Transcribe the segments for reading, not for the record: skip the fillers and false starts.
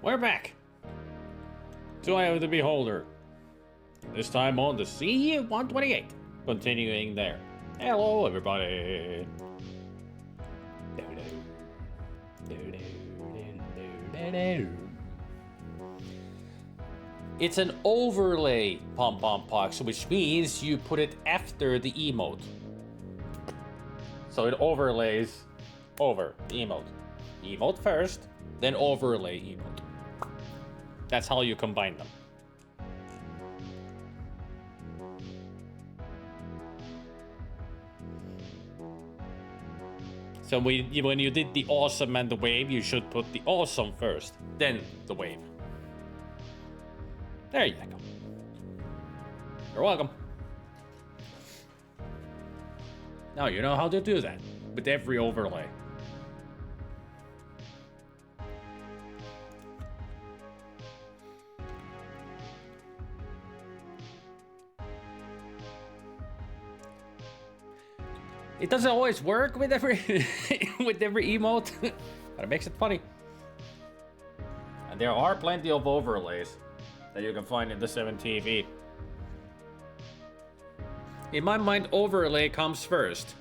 We're back to Eye of the Beholder. This time on the C128. Continuing there. Hello, everybody. It's an overlay pom-pom box, which means you put it after the emote. So it overlays over the emote. Emote first, then overlay emote. That's how you combine them. So when you did the awesome and the wave, you should put the awesome first, then the wave. There you go. You're welcome. Now you know how to do that with every overlay. It doesn't always work with every with every emote, but it makes it funny. And there are plenty of overlays that you can find in the 7TV. In my mind, overlay comes first.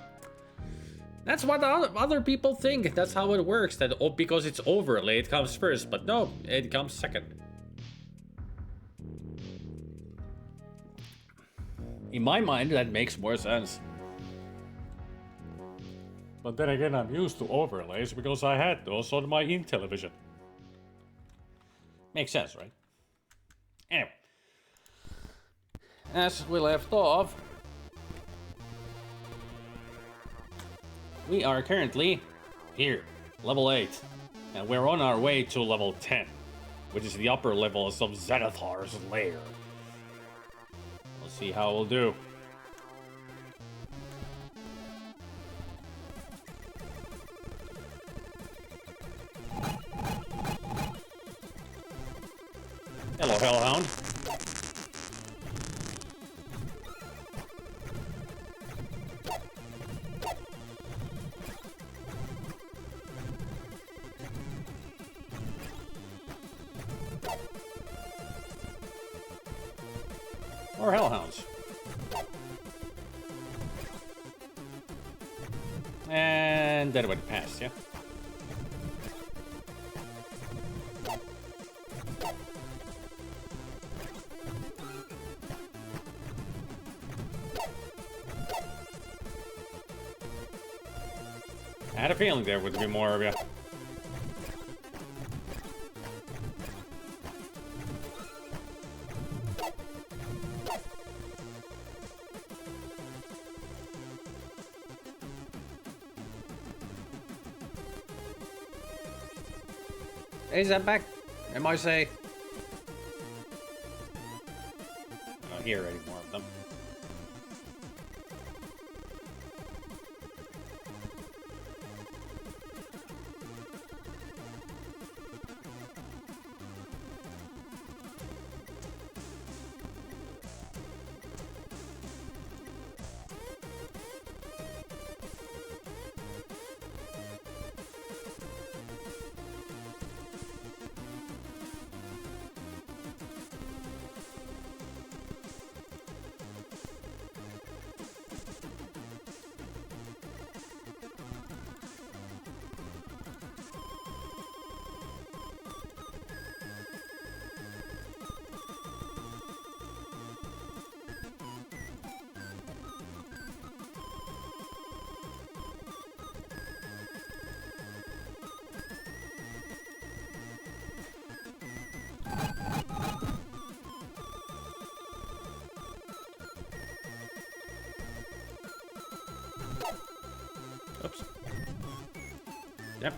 That's what other people think. That's how it works. That because it's overlay, it comes first. But no, it comes second. In my mind, that makes more sense. But then again, I'm used to overlays because I had those on my Intellivision. Makes sense, right? Anyway. As we left off, we are currently here, level 8. And we're on our way to level 10, which is the upper levels of Zenithar's lair. We'll see how we'll do. Hello, Hellhound. Or Hellhounds. And that went past, yeah? I had a feeling there would be more of you. Is that back? Am I say? I don't hear any more of them. Oops. Yep.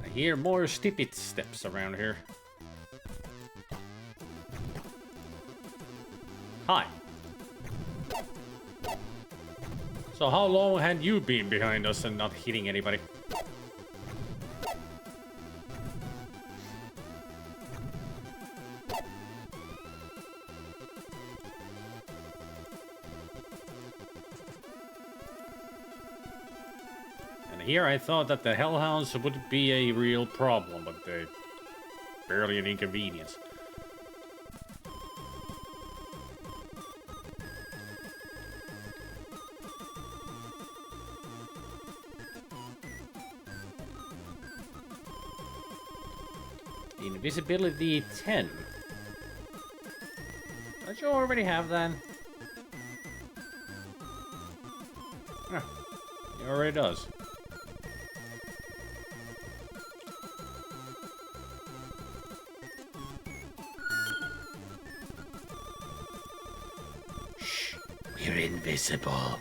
I hear more stupid steps around here. Hi. So how long had you been behind us and not hitting anybody? Here I thought that the hellhounds would be a real problem, but they barely an inconvenience. Invisibility 10. Don't you already have that? Huh. It already does. Shh, we're invisible.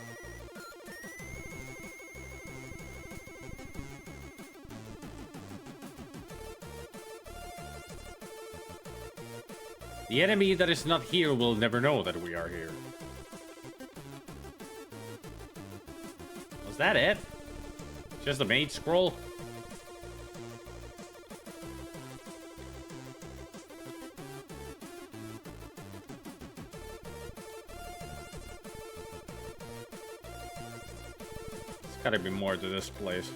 The enemy that is not here will never know that we are here. Was that it? Just a main scroll? There's gotta be more to this place.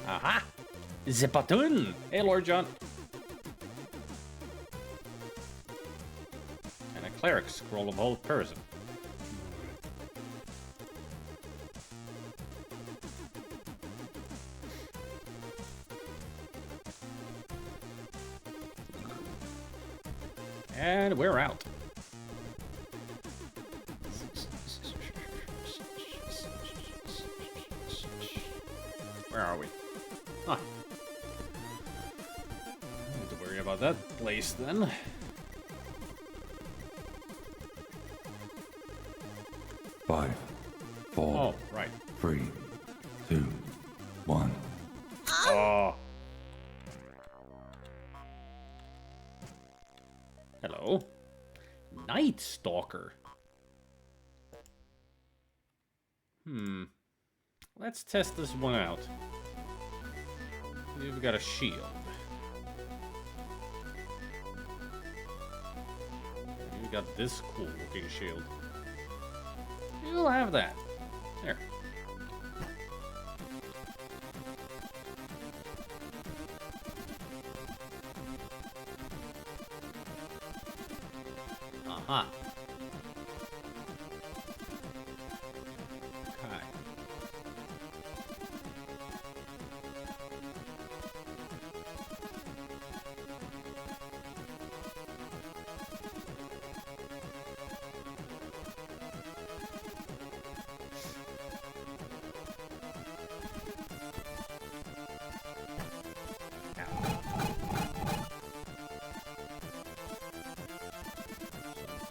Aha! The button! Hey, Lord John. And a cleric scroll of hold person. And we're out. Where are we? Huh. Don't need to worry about that place then. Five, four, Oh, right. 3, 2, 1. Oh. Hello. Night Stalker. Let's test this one out. We've got a shield. We got this cool looking shield. You'll have that. There. Aha. Okay.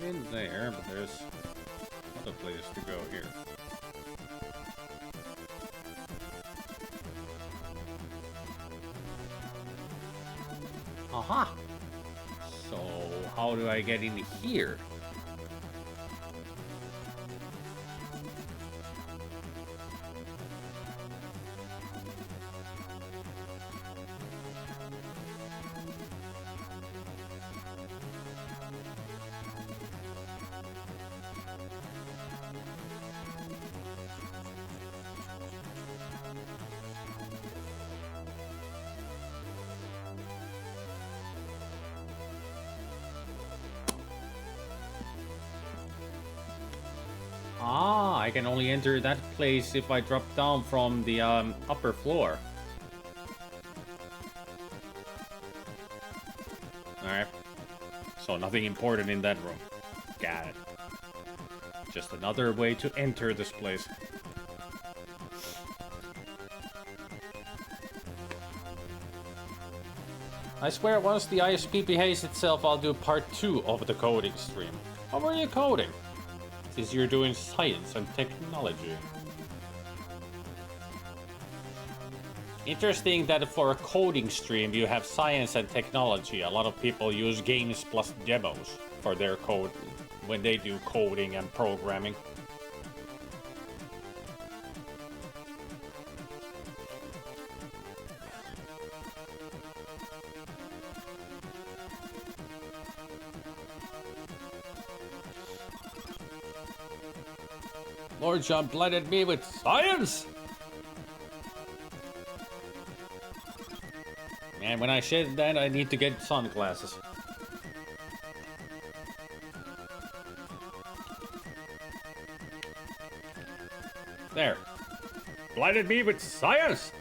In there, but there's other places to go here. Aha! So, how do I get in here? Ah, I can only enter that place if I drop down from the upper floor. Alright. So nothing important in that room. Got it. Just another way to enter this place. I swear once the ISP behaves itself, I'll do part 2 of the coding stream. How are you coding? Since you're doing science and technology. Interesting that for a coding stream you have science and technology. A lot of people use games plus demos for their code when they do coding and programming. Lord John blinded me with science! And when I said that, I need to get sunglasses. There. Blinded me with science!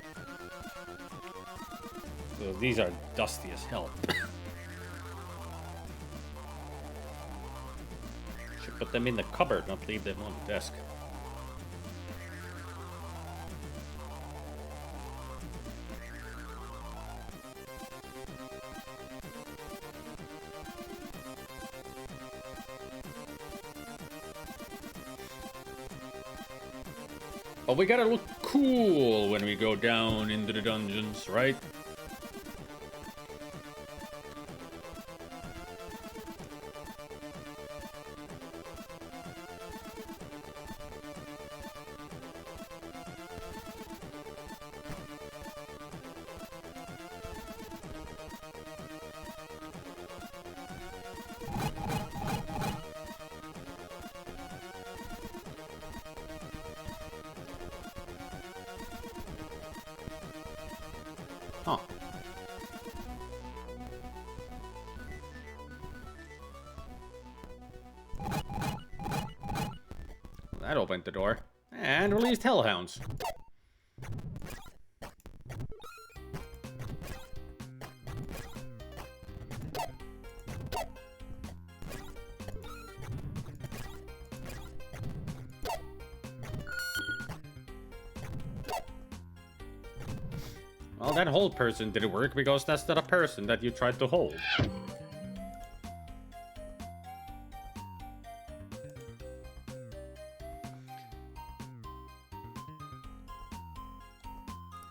So these are dusty as hell. Should put them in the cupboard, not leave them on the desk. But we gotta look cool when we go down into the dungeons, right? Huh. That opened the door. And released hellhounds. Well, that hold person didn't work because that's not a person that you tried to hold.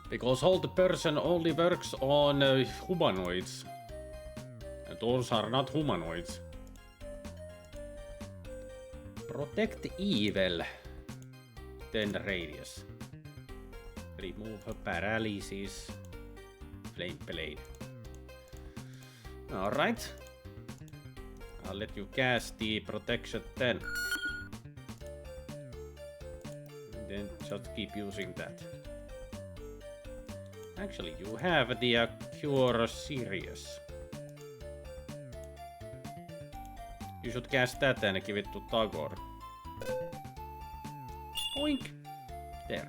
Because hold person only works on humanoids. And those are not humanoids. Protect evil. 10 radius. Remove paralysis. Flame blade. Alright. I'll let you cast the protection 10. And then just keep using that. Actually, you have the cure serious. You should cast that and give it to Tagor. Oink! There.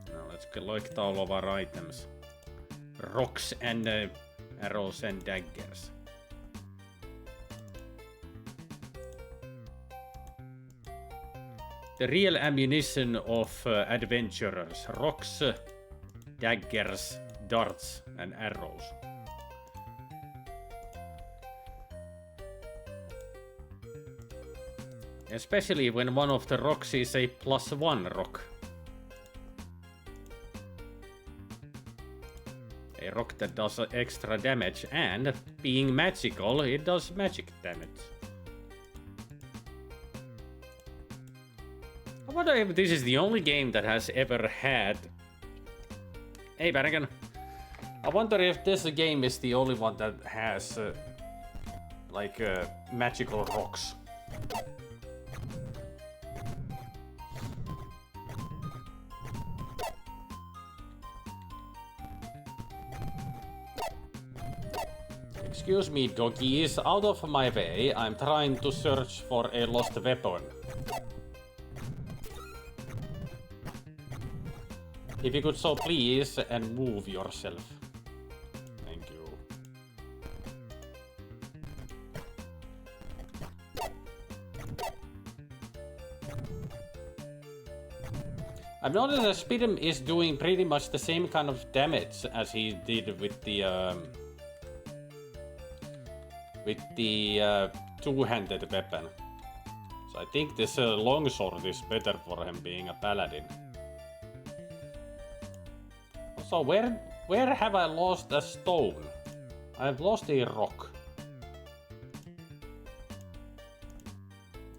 Now let's collect all of our items. Rocks and arrows and daggers. The real ammunition of adventurers. Rocks, daggers, darts, and arrows. Especially when one of the rocks is a +1 rock. A rock that does extra damage, and being magical, it does magic damage. I wonder if this is the only game that has ever had... Hey, Barrigan. I wonder if this game is the only one that has, magical rocks. Excuse me, doggies, out of my way. I'm trying to search for a lost weapon. If you could so please and move yourself. Thank you. I've noticed that SpiderMwa is doing pretty much the same kind of damage as he did with the two-handed weapon. So I think this longsword is better for him being a paladin. So where have I lost a stone? I've lost a rock.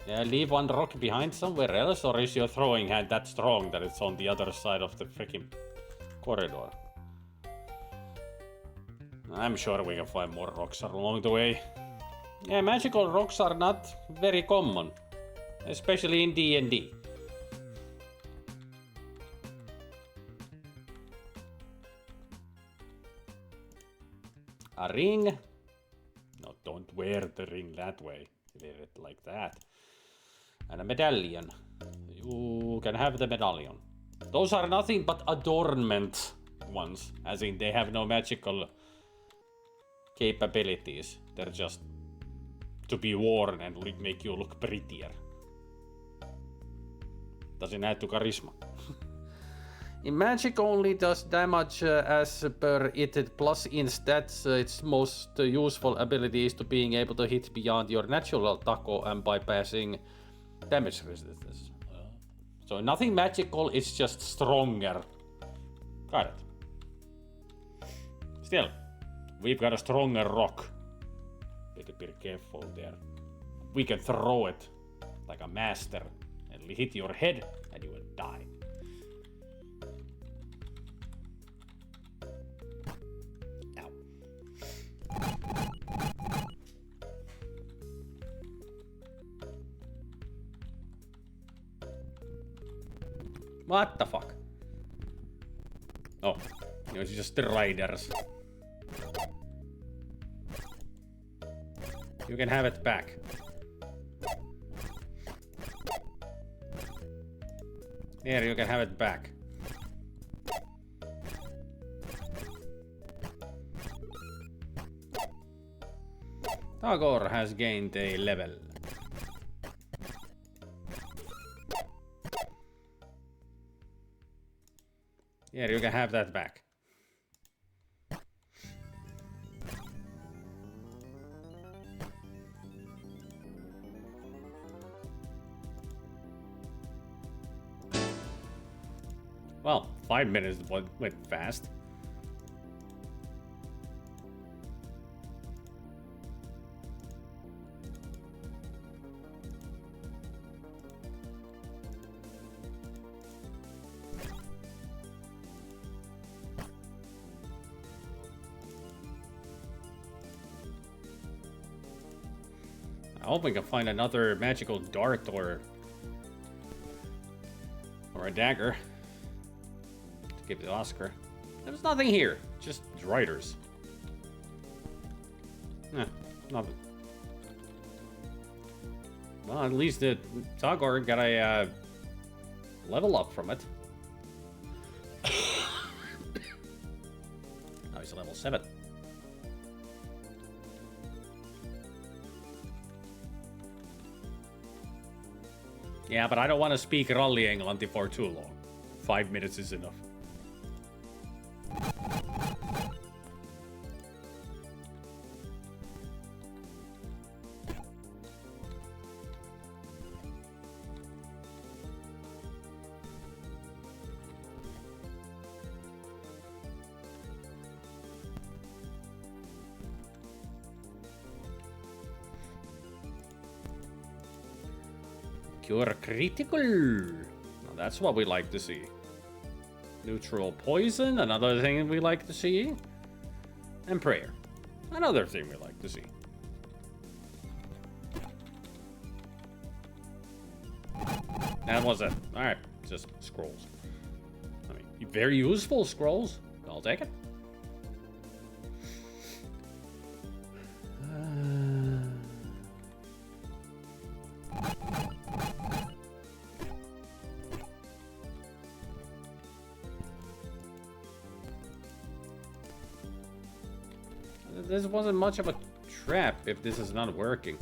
Yeah, leave one rock behind somewhere else, or is your throwing hand that strong that it's on the other side of the freaking corridor? I'm sure we can find more rocks along the way. Yeah, magical rocks are not very common, especially in D&D. A ring? No, don't wear the ring that way. Wear it like that. And a medallion. You can have the medallion. Those are nothing but adornment ones, as in they have no magical capabilities. They're just to be worn and make you look prettier. Doesn't add to charisma. In magic only does damage as per it, plus in stats its most useful ability is to being able to hit beyond your natural taco and bypassing damage resistance. So nothing magical, it's just stronger. Got it. Still, we've got a stronger rock. Better be careful there. We can throw it like a master and hit your head and you will die. What the fuck? Oh, it was just the riders. You can have it back. Here, you can have it back. Tagor has gained a level. Here, you can have that back. Well, 5 minutes went fast. I hope we can find another magical dart or a dagger to give to Oscar. There's nothing here, just riders. Nothing. Well, at least the Tagor got a level up from it. Now he's level 7. Yeah, but I don't want to speak rallying Lanti for too long. 5 minutes is enough. Cure critical. Now that's what we like to see. Neutral poison, another thing we like to see. And prayer, another thing we like to see. That was it. Alright, just scrolls. I mean, very useful scrolls. I'll take it. This wasn't much of a trap if this is not working.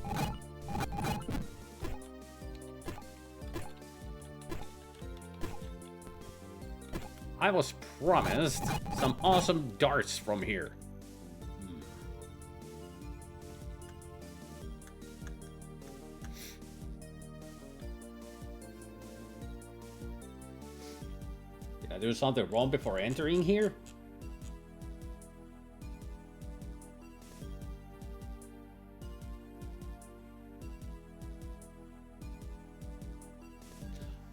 I was promised some awesome darts from here. Did I do something wrong before entering here?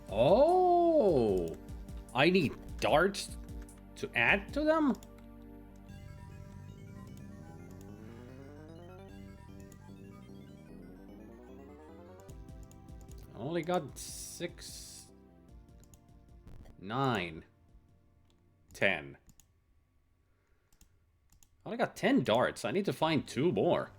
Oh, I need darts to add to them? I only got 6, 9, 10. I only got 10 darts. I need to find 2 more.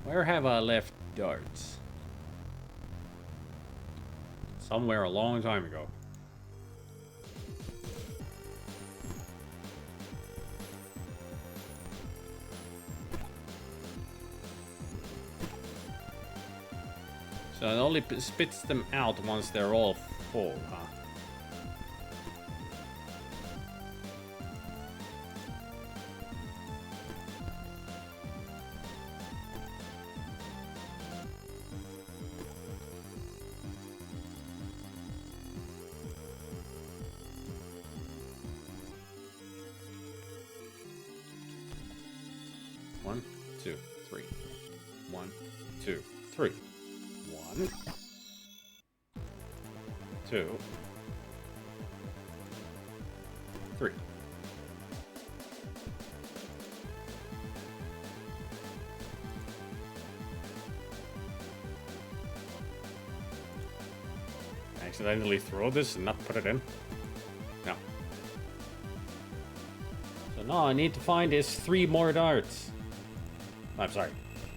Where have I left darts? Somewhere a long time ago. So it only spits them out once they're all full, huh? One, two, three. 1, 2, 3. 1, 2, 3. Accidentally throw this and not put it in? No. So now I need to find is 3 more darts. I'm sorry,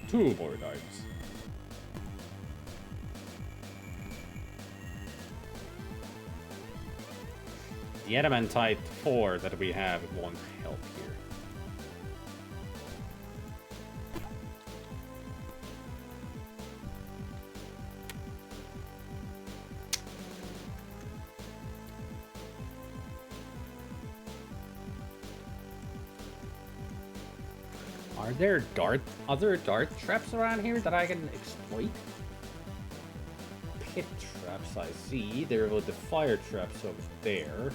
2 more darts. The adamantite 4 that we have won't help here. Are there other dart traps around here that I can exploit? Pit traps, I see. There were the fire traps over there.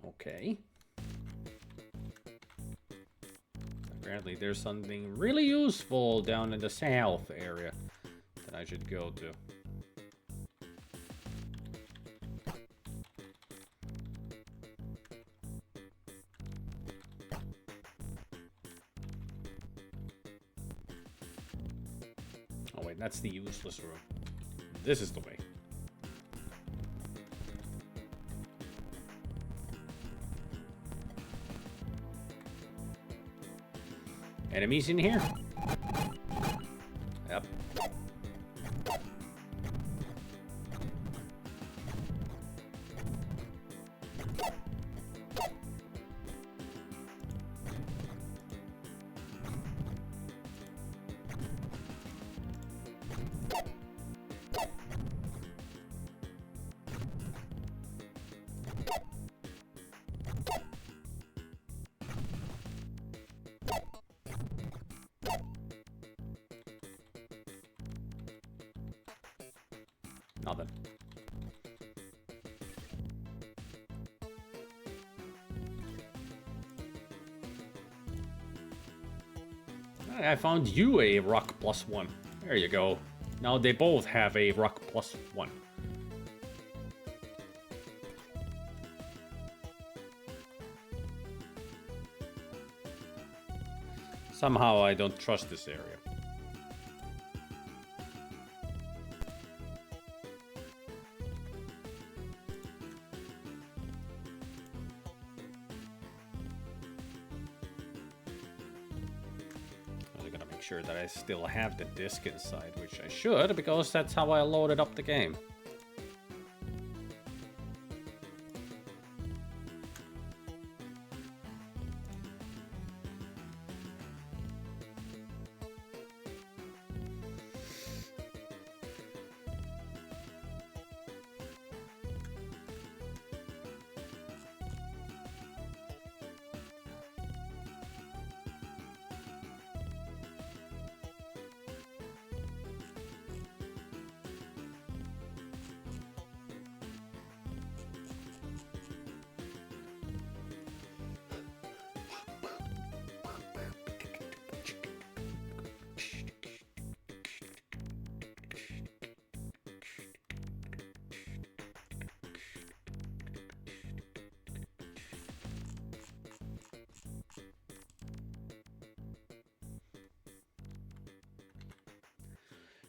Okay. Apparently there's something really useful down in the south area that I should go to. Oh wait, that's the useless room. This is the way. Enemies in here? Yep. Nothing. I found you a rock +1. There you go. Now they both have a rock +1. Somehow I don't trust this area. I gotta make sure that I still have the disc inside, which I should, because that's how I loaded up the game.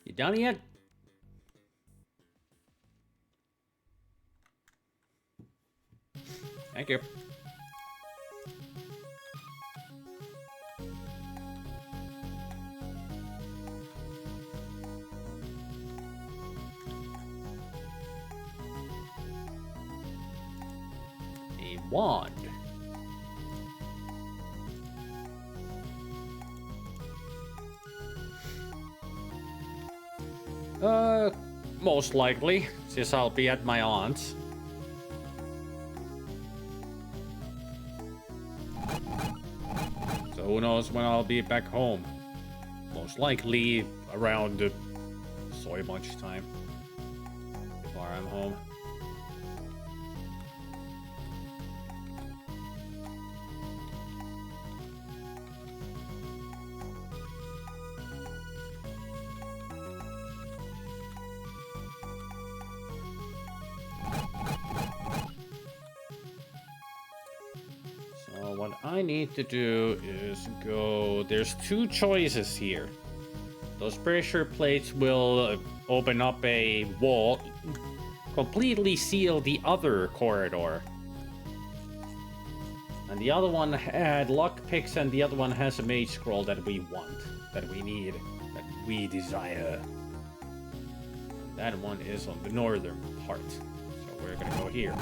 You done yet? Thank you. A wand. Most likely, since I'll be at my aunt's. So who knows when I'll be back home. Most likely around soy bunch time. Before I'm home. What I need to do is go... There's two choices here. Those pressure plates will open up a wall, completely seal the other corridor. And the other one had lockpicks, and the other one has a mage scroll that we want, that we need, that we desire. That one is on the northern part. So we're gonna go here.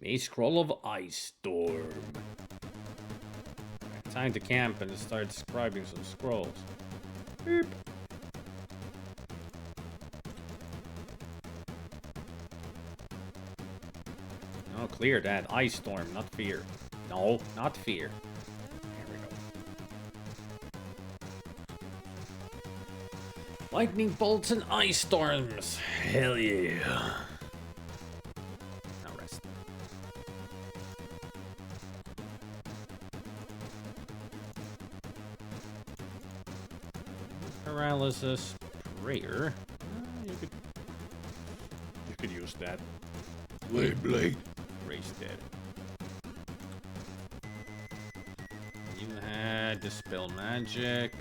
A scroll of ice storm. Time to camp and start describing some scrolls. Beep. No, clear that. Ice storm, not fear. No, not fear. There we go. Lightning bolts and ice storms. Hell yeah. Paralysis prayer. You could use that. Blade. Ray's dead. You had dispel magic.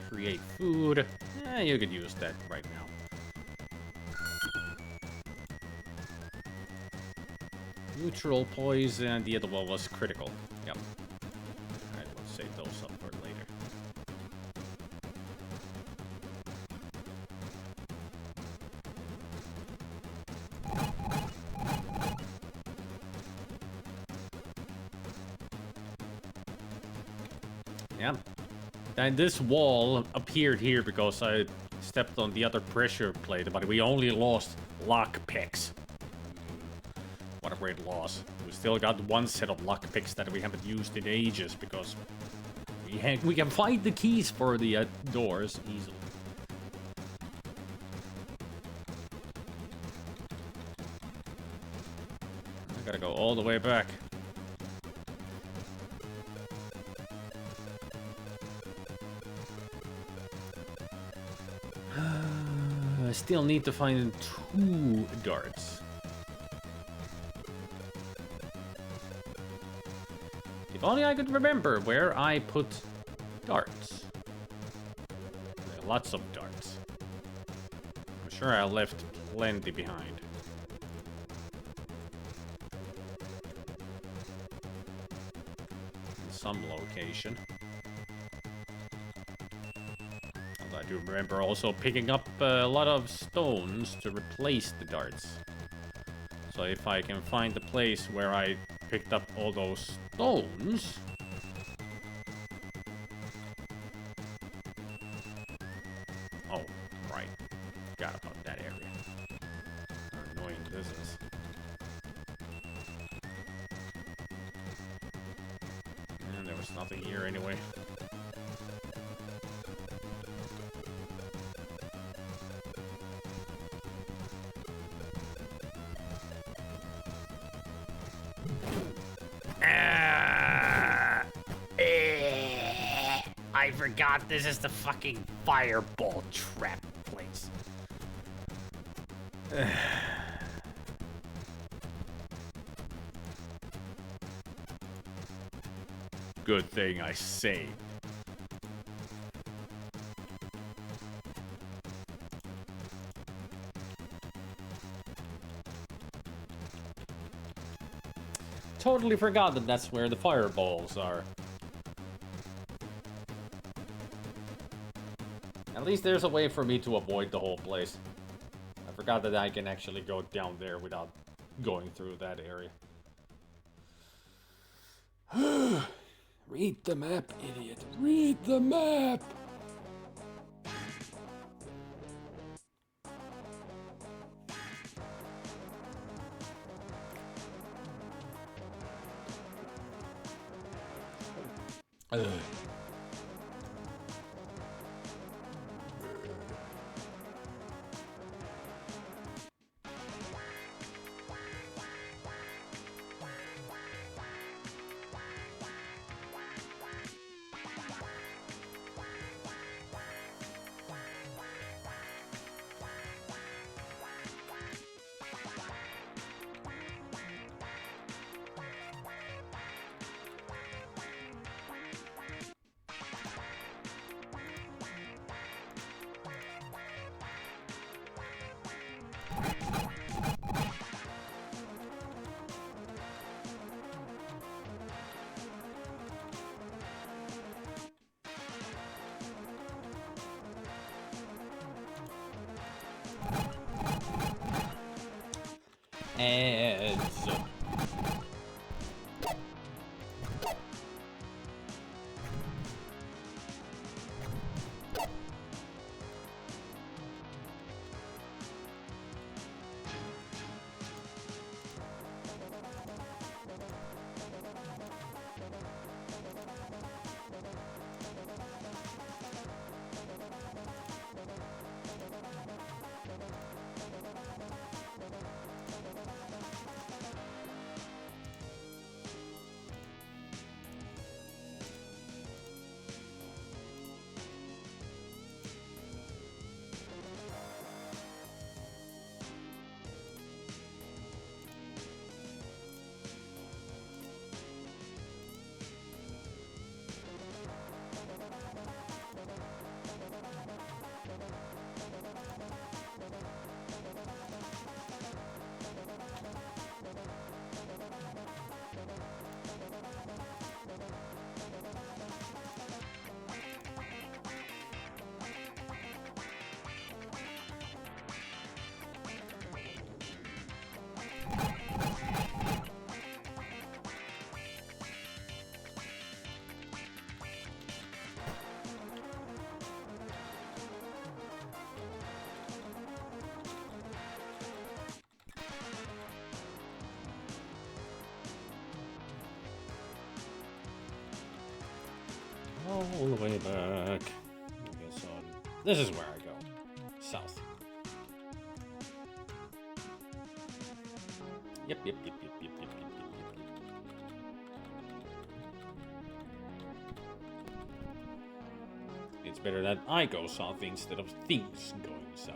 Create food. You could use that right now. Neutral, poison, and the other one was critical. Yep. Alright, let's save those up for later. Yeah. And this wall appeared here because I stepped on the other pressure plate, but we only lost lockpicks. What a great loss. We still got one set of lockpicks that we haven't used in ages because we can find the keys for the doors easily. I gotta go all the way back. I still need to find 2 darts. If only I could remember where I put darts. Lots of darts. I'm sure I left plenty behind. In some location. I do remember also picking up a lot of stones to replace the darts. So if I can find the place where I picked up all those stones... Oh, right. Forgot about that area. How annoying this is. And there was nothing here anyway. I forgot this is the fucking fireball trap place. Good thing I saved. Totally forgot that that's where the fireballs are. At least there's a way for me to avoid the whole place. I forgot that I can actually go down there without going through that area. Read the map, idiot. Read the map! And so... All the way back. I guess this is where I go. South. Yep. It's better that I go south instead of things going south.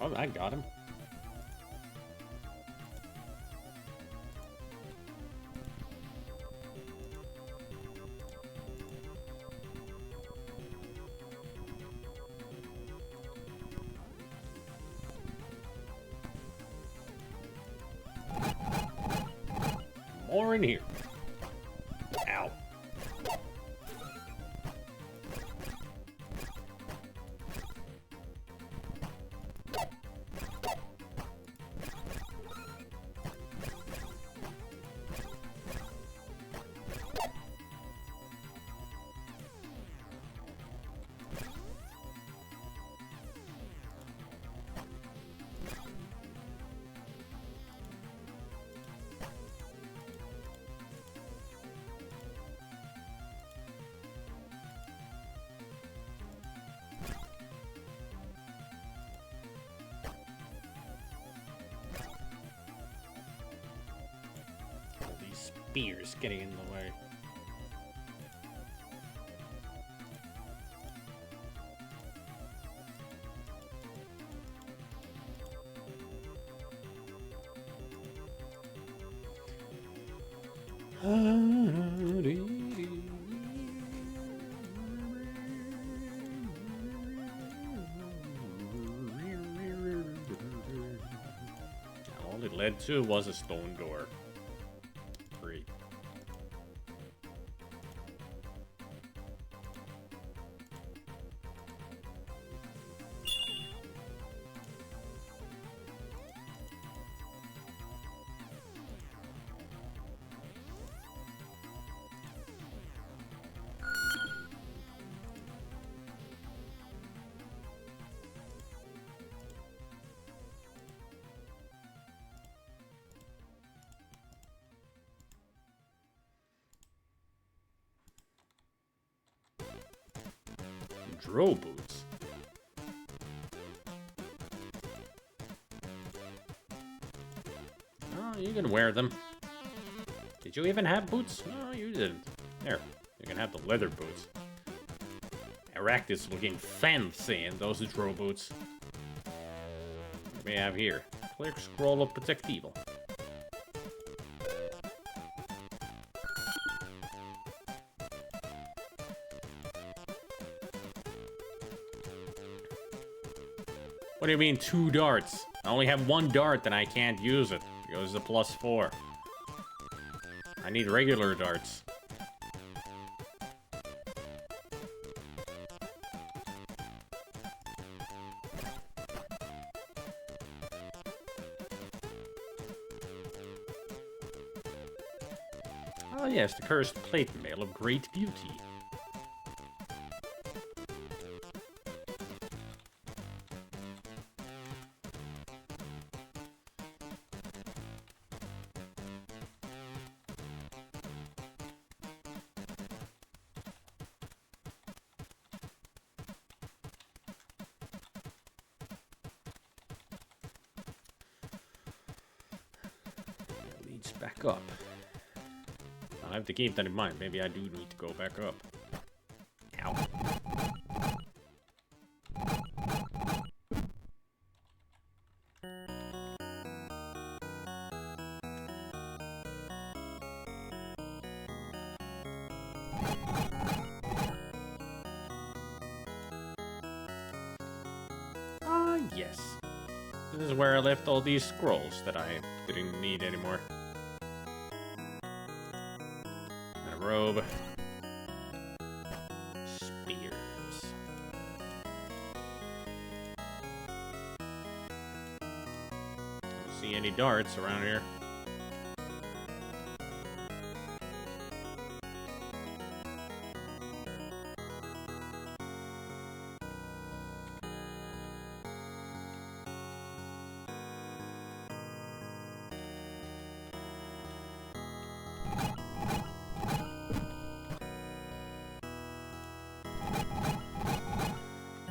Oh, I got him. More in here. Ow. Spears getting in the way. All it led to was a stone door. Great. Drill boots. Oh, you can wear them. Did you even have boots? No, you didn't. There, you can have the leather boots. Iraq is looking fancy in those drill boots. What do we have here? Clear scroll of Protect Evil. What do you mean 2 darts? I only have 1 dart and I can't use it because it's a +4. I need regular darts. Oh yes, the cursed plate mail of great beauty. Back up. I have to keep that in mind. Maybe I do need to go back up. Ow. this is where I left all these scrolls that I didn't need anymore. And a robe. Spears. Don't see any darts around here.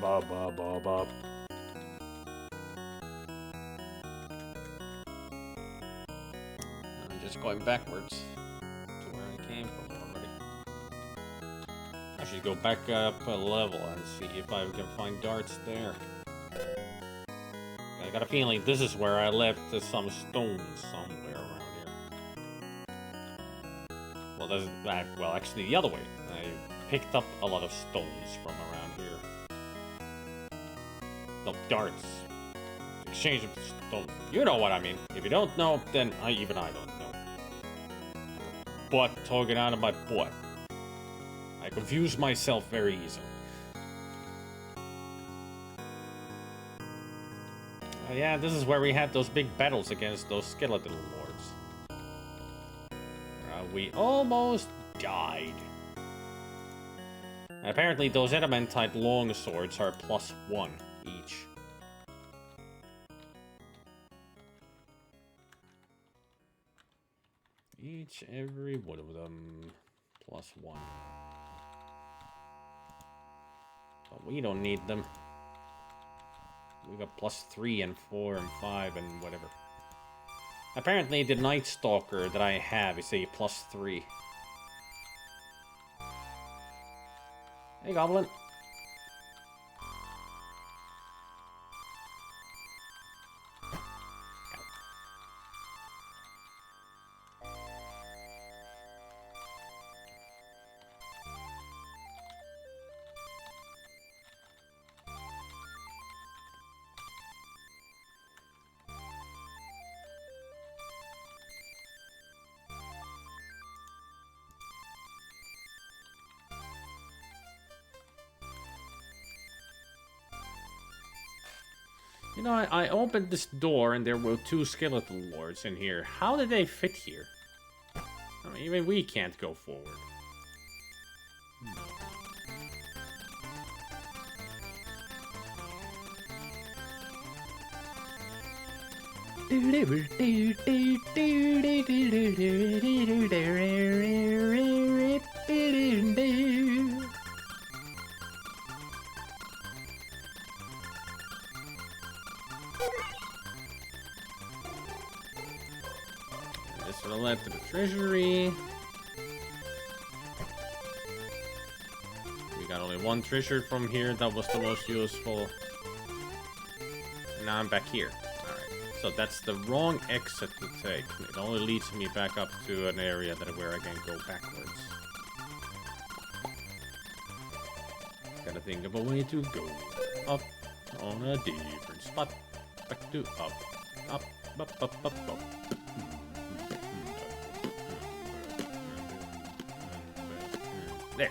Bob, bob, bob, bob. I'm just going backwards to where I came from already. I should go back up a level and see if I can find darts there. I got a feeling this is where I left some stones somewhere around here. Well, well, actually the other way. I picked up a lot of stones from around here. No, darts. Exchange of stones. You know what I mean. If you don't know, then even I don't know. Butt talking out of my butt. I confuse myself very easily. Yeah, this is where we had those big battles against those skeleton lords. We almost died. And apparently those adamantite long swords are +1 each. Every one of them +1. But we don't need them. We got +3 and 4 and 5 and whatever. Apparently the Night Stalker that I have is a +3. Hey, Goblin. You know, I opened this door and there were 2 skeleton lords in here. How did they fit here? I mean, even we can't go forward. This will lead to the treasury. We got only 1 treasure from here. That was the most useful. And now I'm back here. Alright. So that's the wrong exit to take. It only leads me back up to an area where I can go backwards. Gotta think of a way to go up on a different spot. Back to up. Up, up, up, up, up. There.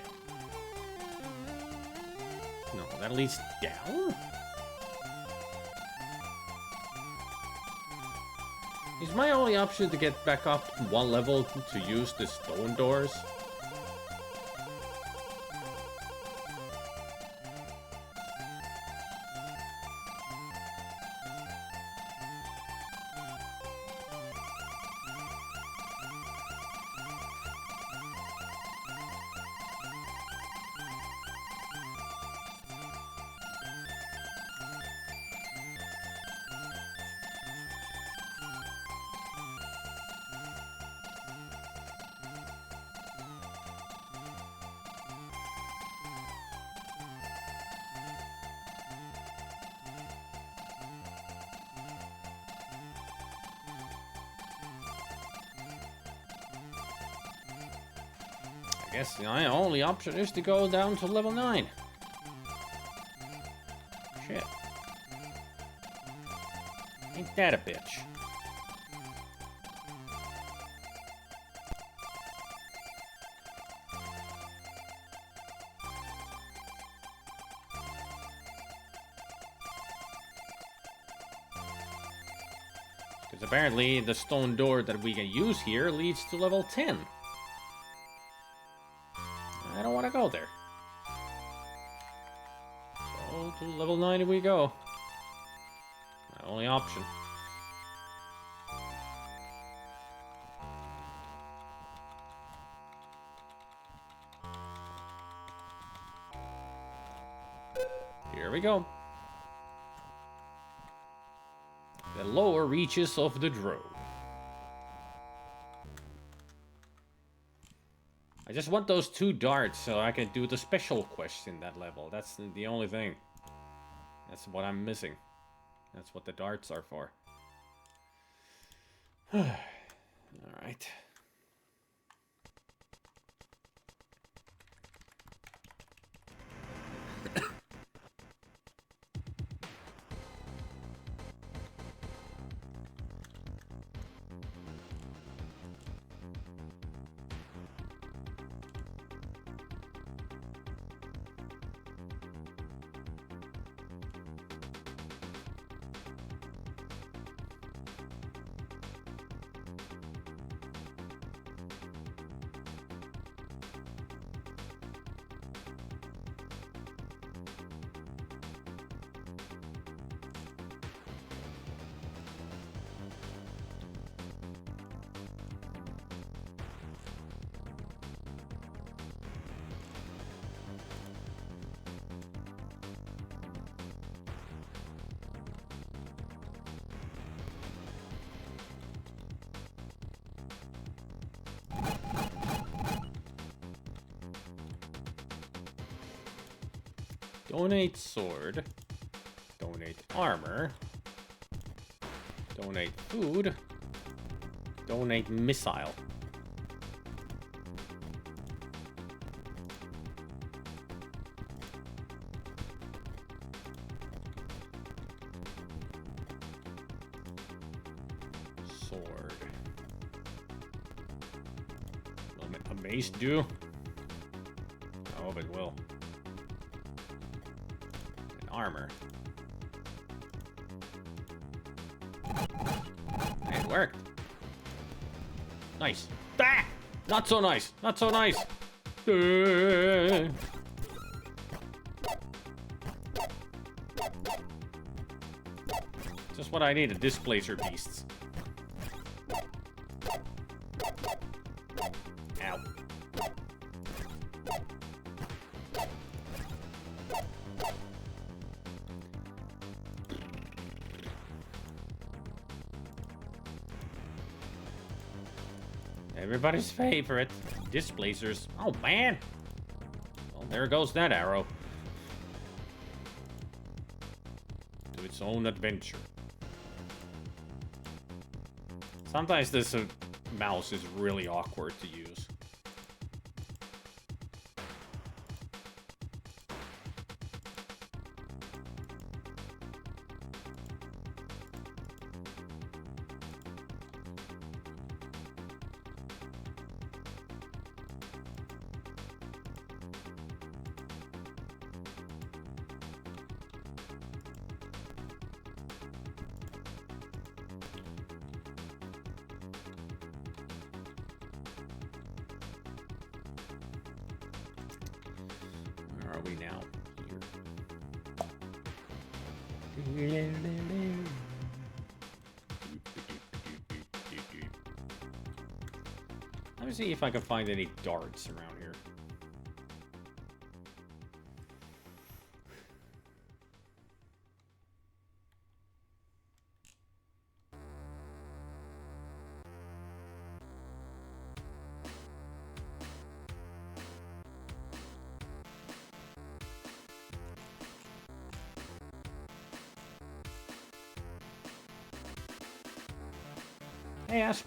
No, that leads down? Is my only option to get back up 1 level to use the stone doors? I guess the only option is to go down to level 9. Shit. Ain't that a bitch? Because apparently the stone door that we can use here leads to level 10. I don't want to go there. So to level 90 we go. My only option. Here we go. The lower reaches of the Drove. I just want those 2 darts so I can do the special quest in that level. That's the only thing. That's what I'm missing. That's what the darts are for. Alright. Donate sword. Donate armor. Donate food. Donate missile. Sword. Will a mace do? I hope it will. Armor. It worked. Nice. Ah! Not so nice. Not so nice. Just what I needed. Displacer beasts. Ow. Everybody's favorite, displacers. Oh man! Well, there goes that arrow. To its own adventure. Sometimes this mouse is really awkward to use. Where are we now? Here. Let me see if I can find any darts around here. Hey, Asp.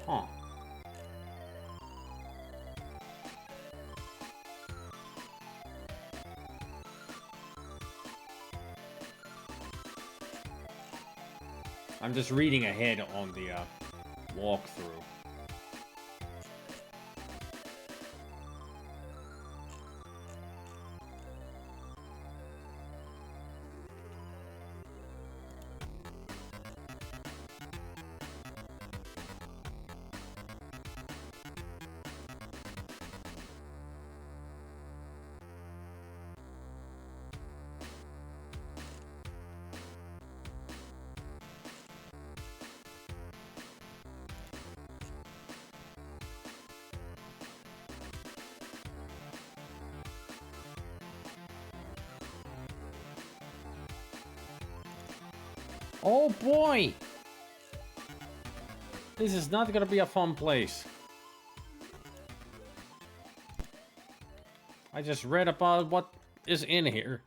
Huh. I'm just reading ahead on the walkthrough. Oh boy! This is not gonna be a fun place. I just read about what is in here.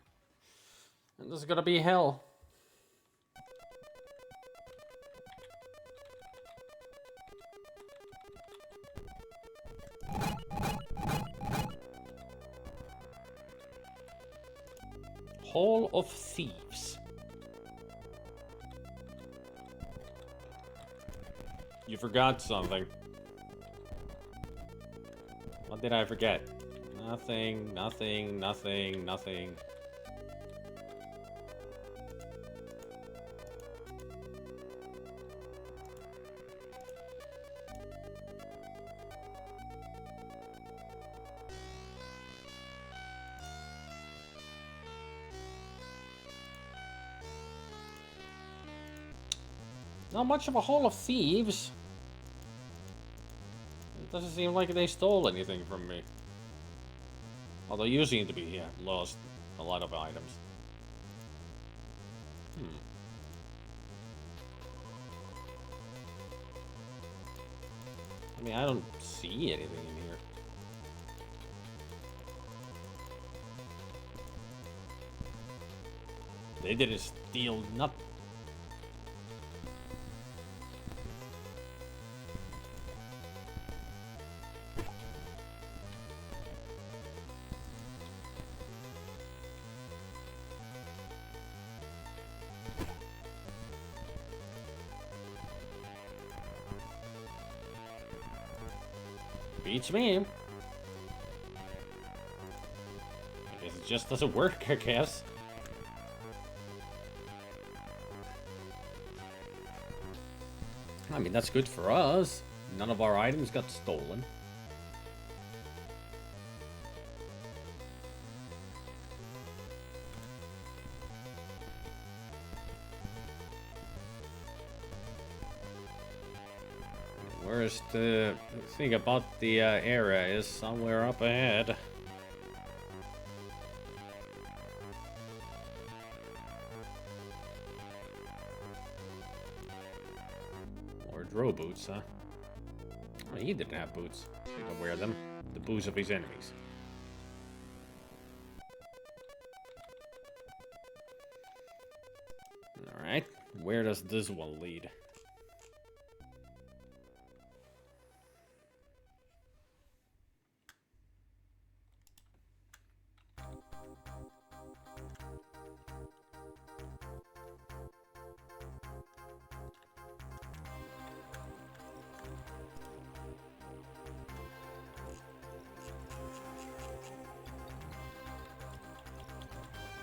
And this is gonna be hell. Hall of Thieves. You forgot something. What did I forget? Nothing, nothing, nothing, nothing. Not much of a Hall of Thieves. It doesn't seem like they stole anything from me. Although you seem to be, yeah, lost a lot of items. I mean, I don't see anything in here. They didn't steal nothing. Beats me. I guess it just doesn't work, I guess. I mean, that's good for us. None of our items got stolen. Where's the thing about the area is somewhere up ahead. Or Dro boots, huh? Oh, he didn't have boots. He could wear them. The boots of his enemies. Alright, where does this one lead?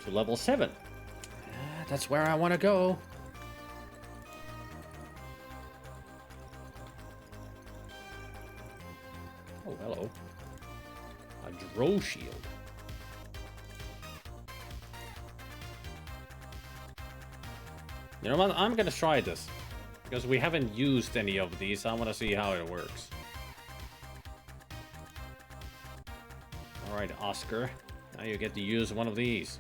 To level 7. That's where I want to go. Oh, hello. A Dro shield. You know what? I'm gonna try this. Because we haven't used any of these. I want to see how it works. Alright, Oscar. Now you get to use one of these.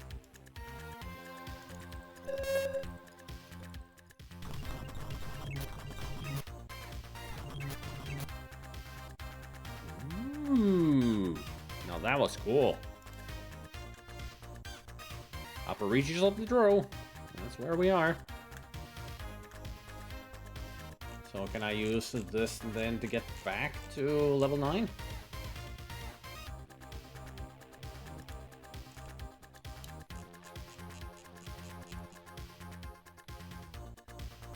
Now that was cool. Upper reaches of the Dro. That's where we are. So can I use this then to get back to level 9?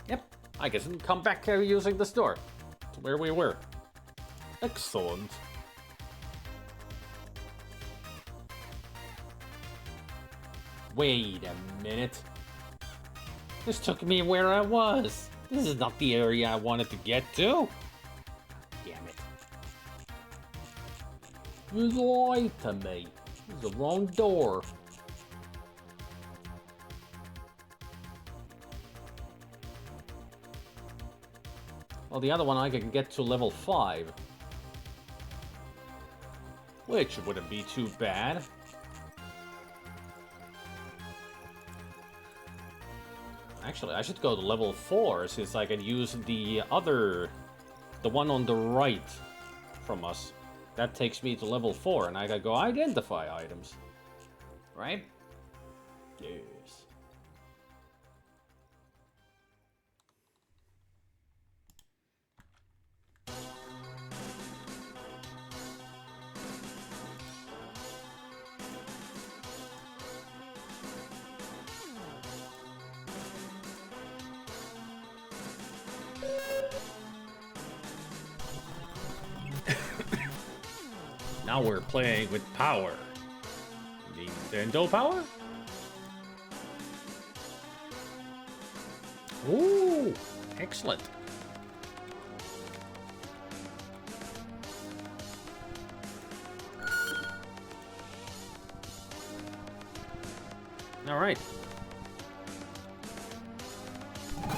Yep, I can come back using this door to where we were. Excellent. Wait a minute. This took me where I was. This is not the area I wanted to get to. Damn it. You lied to me. This is the wrong door. Well, the other one I can get to level 5. Which wouldn't be too bad. Actually, I should go to level 4 since I can use the one on the right from us. That takes me to level 4 and I can go identify items. Right? Yes. Now we're playing with power. Nintendo power? Ooh, excellent. All right.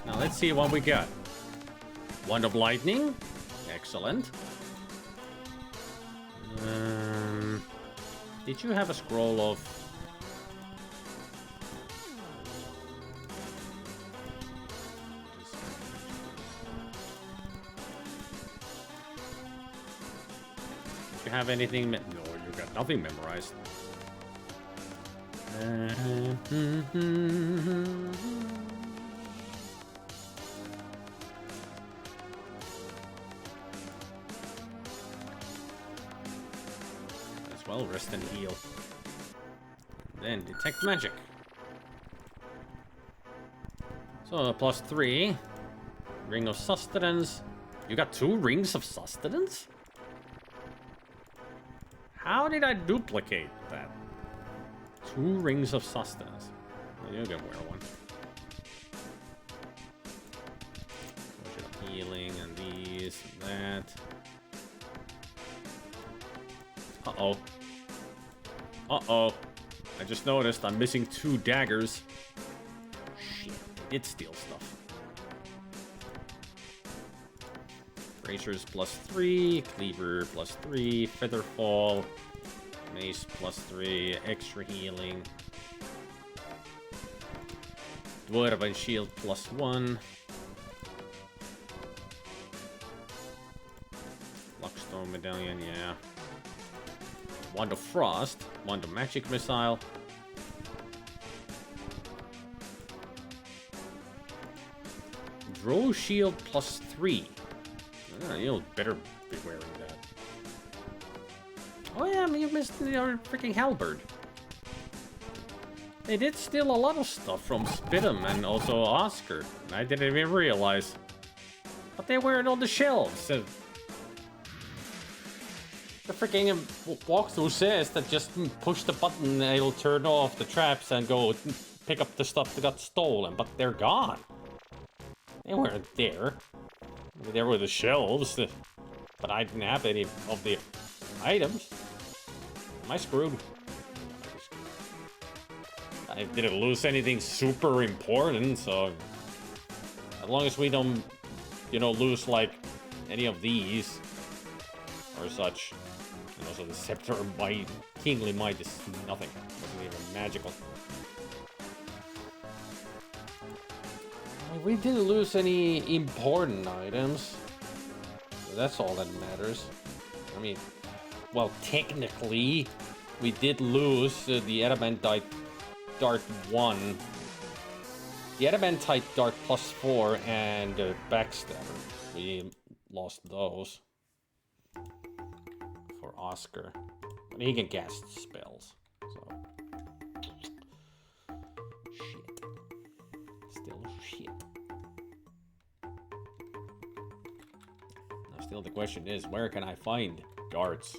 Now let's see what we got. Wand of Lightning. Excellent. Did you have a scroll of... Did you have anything... No, you got nothing memorized. Well, rest and heal. Then detect magic. So +3. Ring of sustenance. You got 2 rings of sustenance? How did I duplicate that? 2 rings of sustenance. Well, you can wear one. Potion of healing and these and that. Uh-oh. Uh-oh. I just noticed I'm missing 2 daggers. Shit, I did steal stuff. Bracers +3, Cleaver +3, Featherfall, Mace +3, extra healing. Dwarven Shield +1. Luckstone Medallion, yeah. Wand of Frost, Wand of Magic Missile. Drow Shield +3. You'll better be wearing that. Oh yeah, you missed the freaking halberd. They did steal a lot of stuff from Spidum and also Oscar. I didn't even realize. But they weren't on the shelves. The freaking walkthrough says that just push the button and it'll turn off the traps and go pick up the stuff that got stolen, but they're gone. They weren't there. There were the shelves, but I didn't have any of the items. Am I screwed? I didn't lose anything super important, so as long as we don't, you know, lose like any of these or such. And also the Scepter of Might, Kingly Might is nothing. Wasn't even magical. We didn't lose any important items. So that's all that matters. I mean, well, technically, we did lose the Adamantite Dart 1 The adamantite dart +4 and backstabber. We lost those for Oscar. But he can cast spells, so shit. Still shit. Now, still the question is, where can I find darts?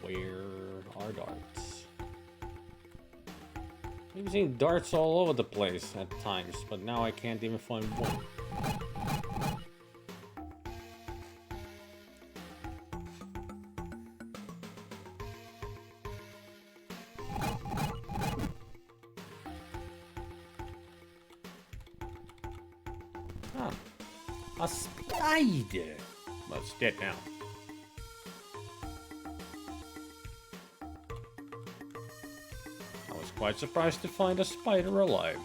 Where are darts? We've seen darts all over the place at times, but now I can't even find one. Ah, a spider! Well, it's dead now. I was quite surprised to find a spider alive.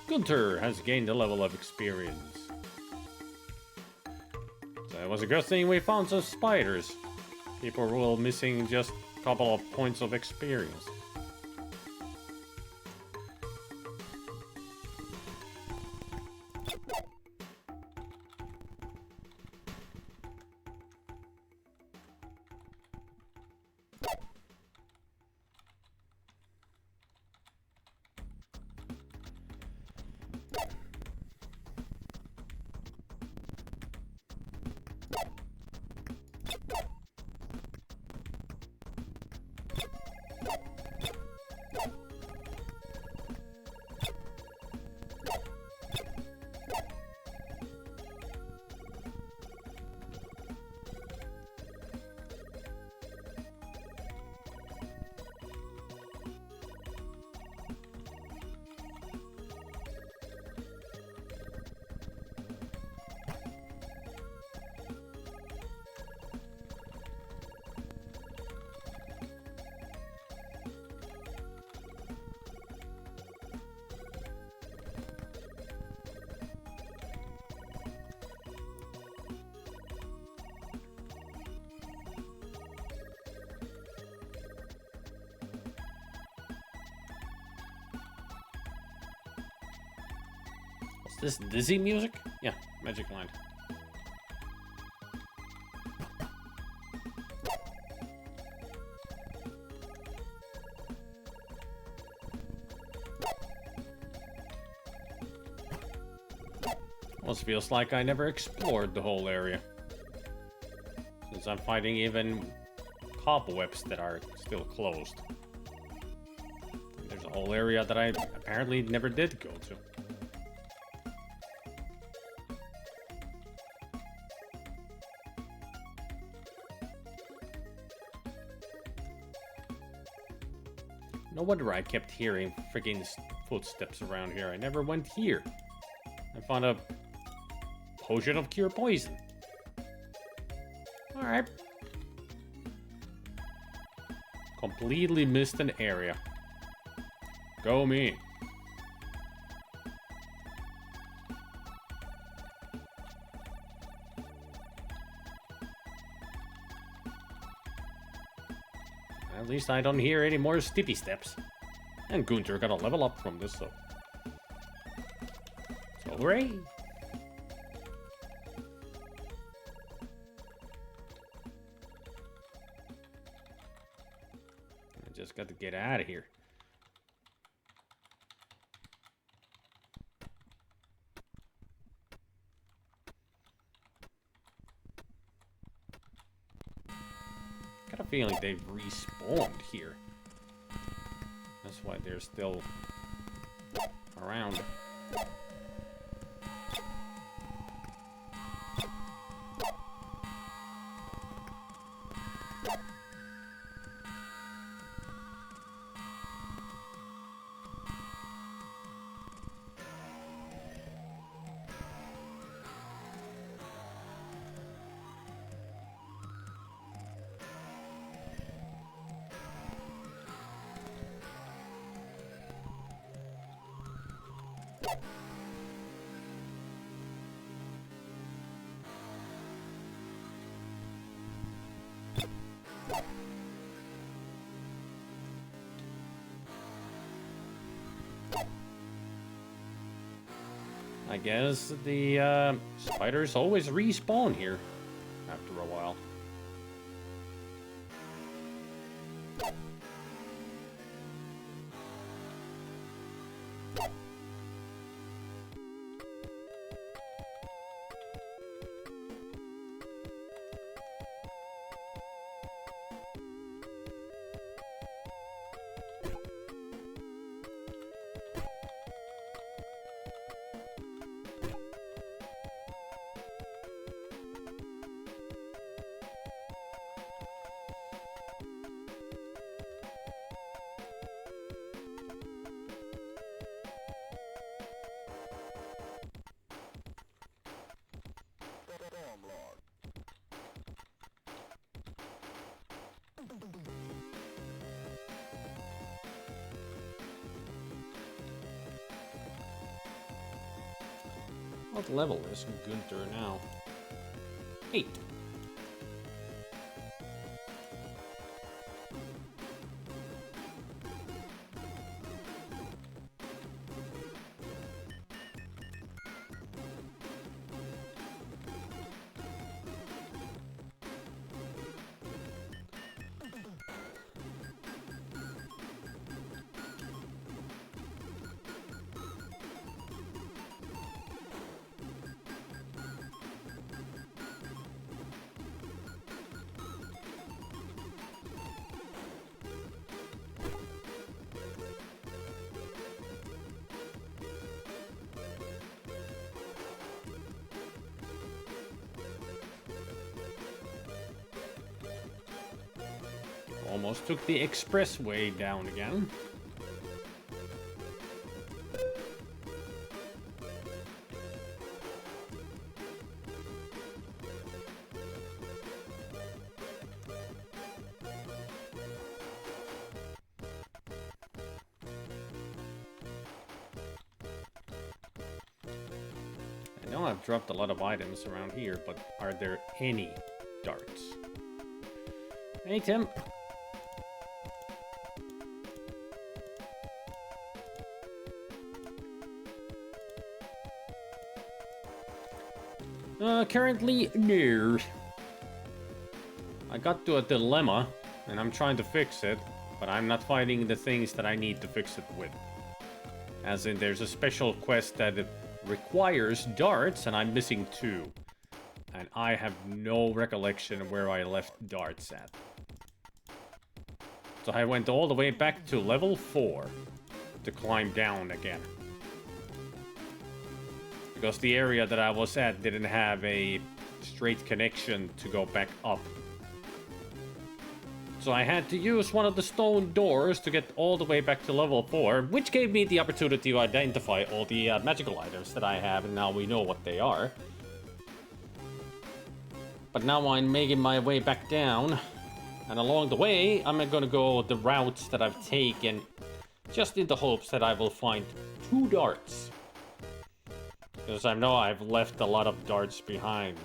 Gunter has gained a level of experience. So it was a good thing we found some spiders. People were missing just a couple of points of experience. Is this Dizzy music? Yeah, Magic Land. Almost feels like I never explored the whole area. Since I'm finding even cobwebs that are still closed. And there's a whole area that I apparently never did go to. No wonder I kept hearing freaking footsteps around here. I never went here. I found a potion of cure poison. Alright. Completely missed an area. Go me. At least I don't hear any more steepy steps. And Gunther got a level up from this, so hooray! I just got to get out of here. Got a feeling they've respawned here. That's why they're still around. I guess the spiders always respawn here after a while. What level is Gunther now? 8. Almost took the expressway down again. I know I've dropped a lot of items around here, but are there any darts? Hey, Tim. Currently, no. I got to a dilemma, and I'm trying to fix it, but I'm not finding the things that I need to fix it with. As in, there's a special quest that requires darts, and I'm missing 2. And I have no recollection of where I left darts at. So I went all the way back to level 4 to climb down again. Because the area that I was at didn't have a straight connection to go back up. So I had to use one of the stone doors to get all the way back to level 4, which gave me the opportunity to identify all the magical items that I have, and now we know what they are. But now I'm making my way back down. And along the way, I'm gonna go the routes that I've taken, just in the hopes that I will find 2 darts. Because I know I've left a lot of darts behind.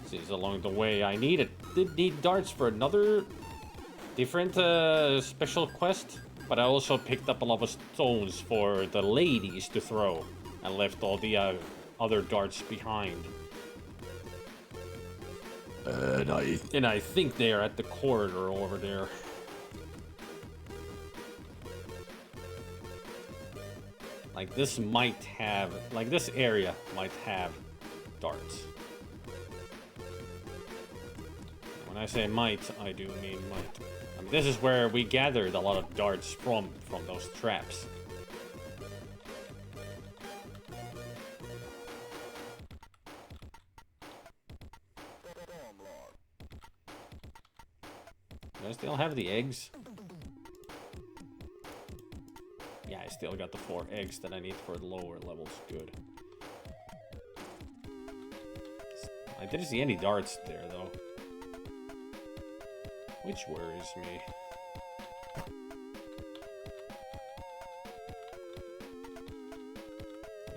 Since along the way I did need darts for another different special quest. But I also picked up a lot of stones for the ladies to throw. And left all the other darts behind. And I think they are at the corridor over there. Like this might have, like this area might have darts. When I say might, I do mean might. I mean, this is where we gathered a lot of darts from those traps. Do I still have the eggs? Yeah, I still got the 4 eggs that I need for the lower levels. Good. I didn't see any darts there, though. Which worries me.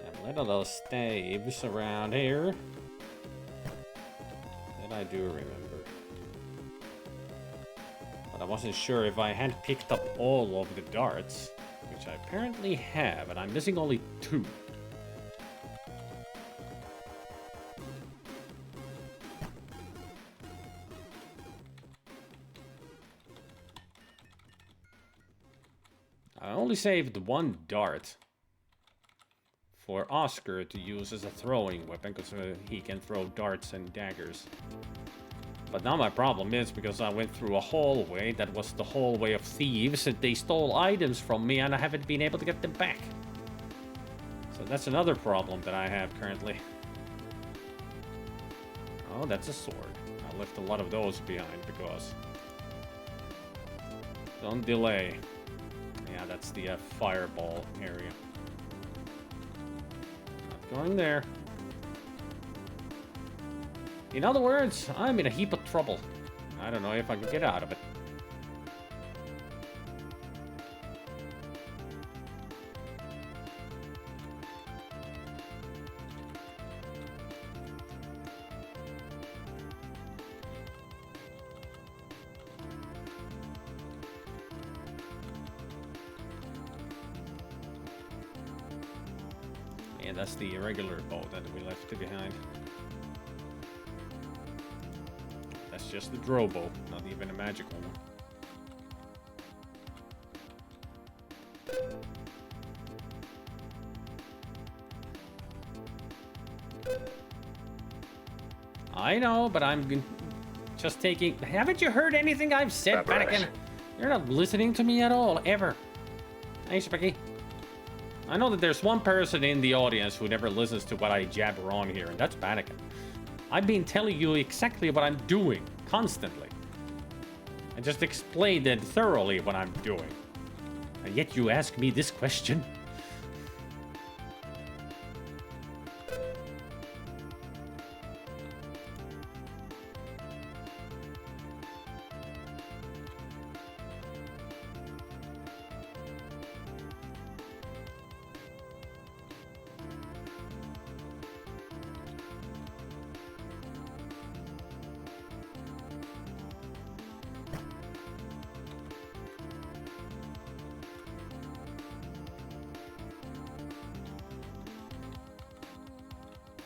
Yeah, little staves around here that I do remember. But I wasn't sure if I had picked up all of the darts, which I apparently have, and I'm missing only 2. I only saved 1 dart for Oscar to use as a throwing weapon, because he can throw darts and daggers. But now my problem is because I went through a hallway that was the hallway of thieves, and they stole items from me and I haven't been able to get them back. So that's another problem that I have currently. Oh, that's a sword. I left a lot of those behind because... Don't delay. Yeah, that's the fireball area. Not going there. In other words, I'm in a heap of trouble. I don't know if I can get out of it. And that's the irregular bow that we left behind. That's just the Drobo, not even a magical one. I know, but I'm just taking... Haven't you heard anything I've said, Panikin? You're not listening to me at all, ever. Hey, Spicky. I know that there's one person in the audience who never listens to what I jabber on here, and that's Panikin. I've been telling you exactly what I'm doing, constantly. I just explained it thoroughly what I'm doing. And yet you ask me this question?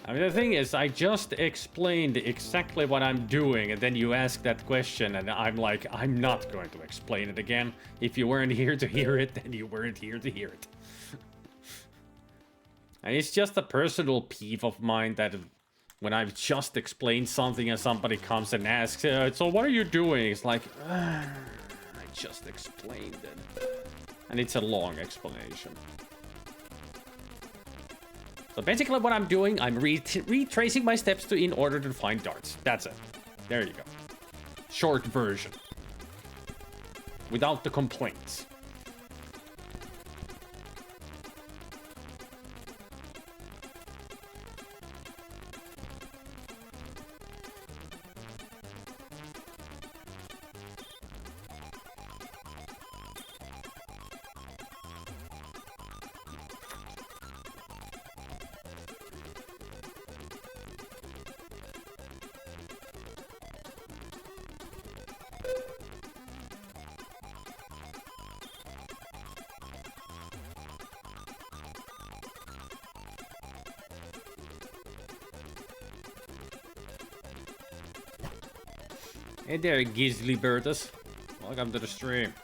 I mean, the thing is, I just explained exactly what I'm doing, and then you ask that question, and I'm like, I'm not going to explain it again. If you weren't here to hear it, then you weren't here to hear it. And it's just a personal peeve of mine that when I've just explained something and somebody comes and asks, so what are you doing? It's like, I just explained it. And it's a long explanation. So basically what I'm doing, I'm retracing my steps in order to find darts. That's it. There you go. Short version. Without the complaints. Hey there, Gizly Bertus. Welcome to the stream.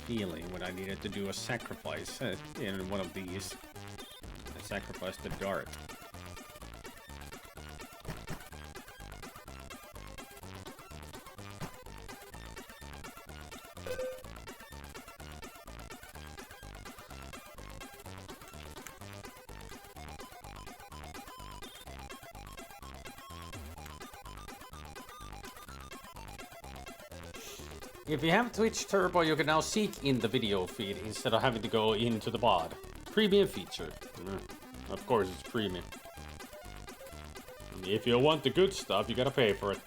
Feeling when I needed to do a sacrifice in one of these. I sacrificed the dart. If you have Twitch Turbo, you can now seek in the video feed instead of having to go into the pod. Premium feature. Of course it's premium. If you want the good stuff, you gotta pay for it.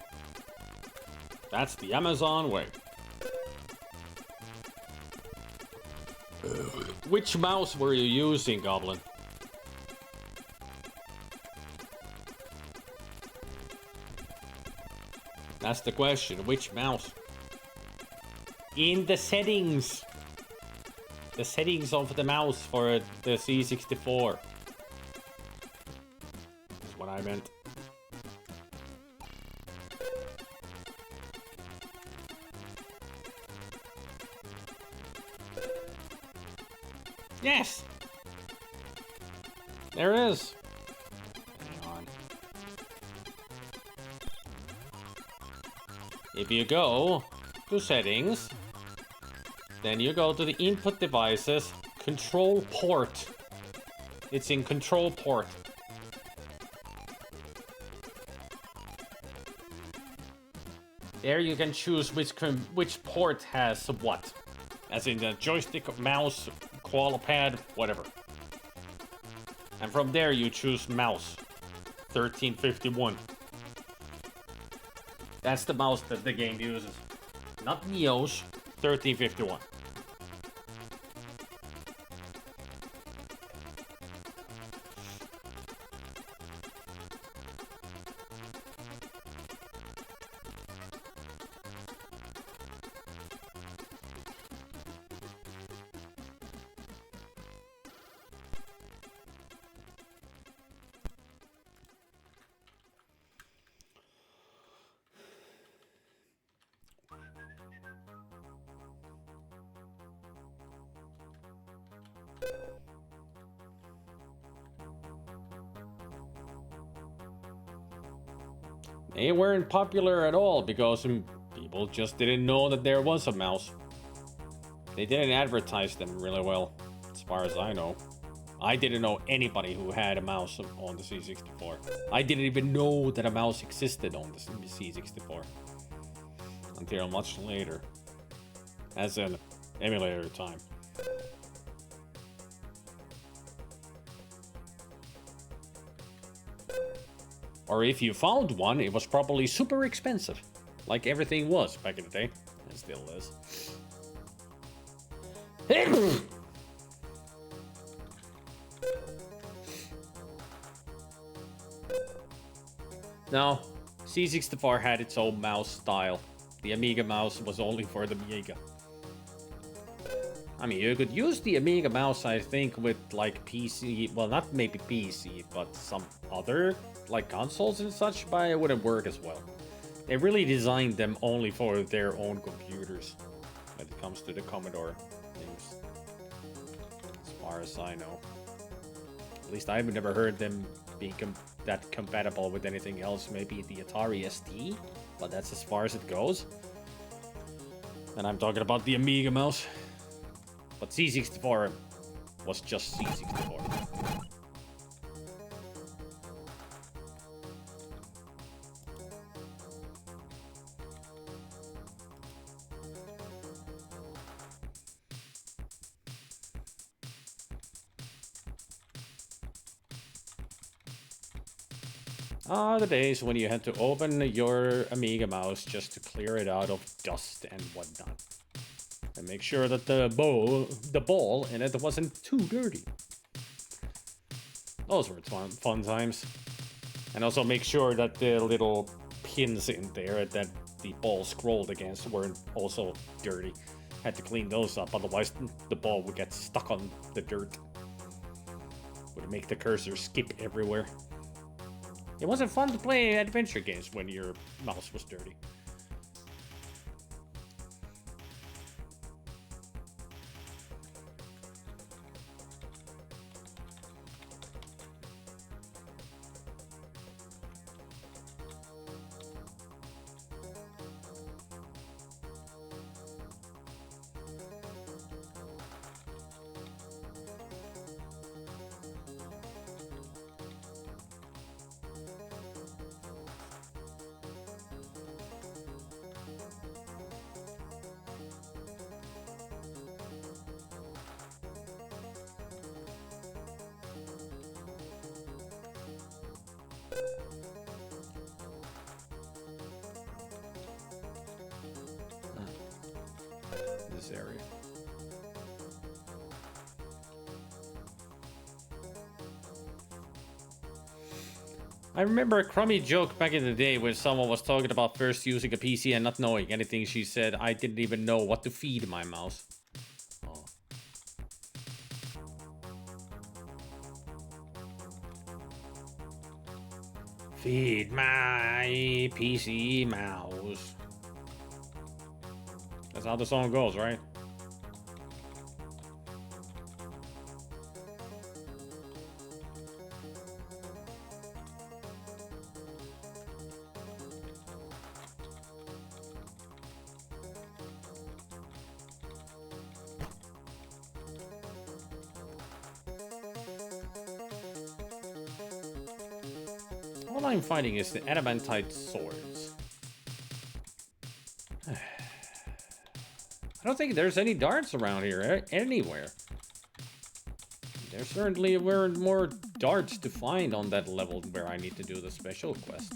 That's the Amazon way. Which mouse were you using, Goblin? That's the question. Which mouse? In the settings. The settings of the mouse for the C64. That's what I meant. Yes! There is. Hang on. If you go to settings, then you go to the input devices, control port. It's in control port. There you can choose which port has what. As in the joystick, mouse, koala pad, whatever. And from there you choose mouse. 1351. That's the mouse that the game uses. Not Neo's. 1351. They weren't popular at all because people just didn't know that there was a mouse. They didn't advertise them really well, as far as I know. I didn't know anybody who had a mouse on the C64. I didn't even know that a mouse existed on the C64 until much later, as an emulator time. Or if you found one, it was probably super expensive. Like everything was back in the day. It still is. No, C64 had its own mouse style. The Amiga mouse was only for the Amiga. I mean, you could use the Amiga mouse, I think, with like PC, well, not maybe PC, but some other like consoles and such, but it wouldn't work as well. They really designed them only for their own computers when it comes to the Commodore things, as far as I know. At least I've never heard them being that compatible with anything else, maybe the Atari ST, but that's as far as it goes. And I'm talking about the Amiga mouse. But C64 was just C64. are the days when you had to open your Amiga mouse just to clear it out of dust and whatnot. And make sure that the ball in it wasn't too dirty. Those were fun times. And also make sure that the little pins in there that the ball scrolled against weren't also dirty. Had to clean those up, otherwise the ball would get stuck on the dirt. Would make the cursor skip everywhere. It wasn't fun to play adventure games when your mouse was dirty. This area. I remember a crummy joke back in the day when someone was talking about first using a PC and not knowing anything. She said, I didn't even know what to feed my mouse. Oh. Feed my PC mouse. That's how the song goes, right? All I'm finding is the adamantite swords. I don't think there's any darts around here anywhere. There certainly weren't more darts to find on that level where I need to do the special quest.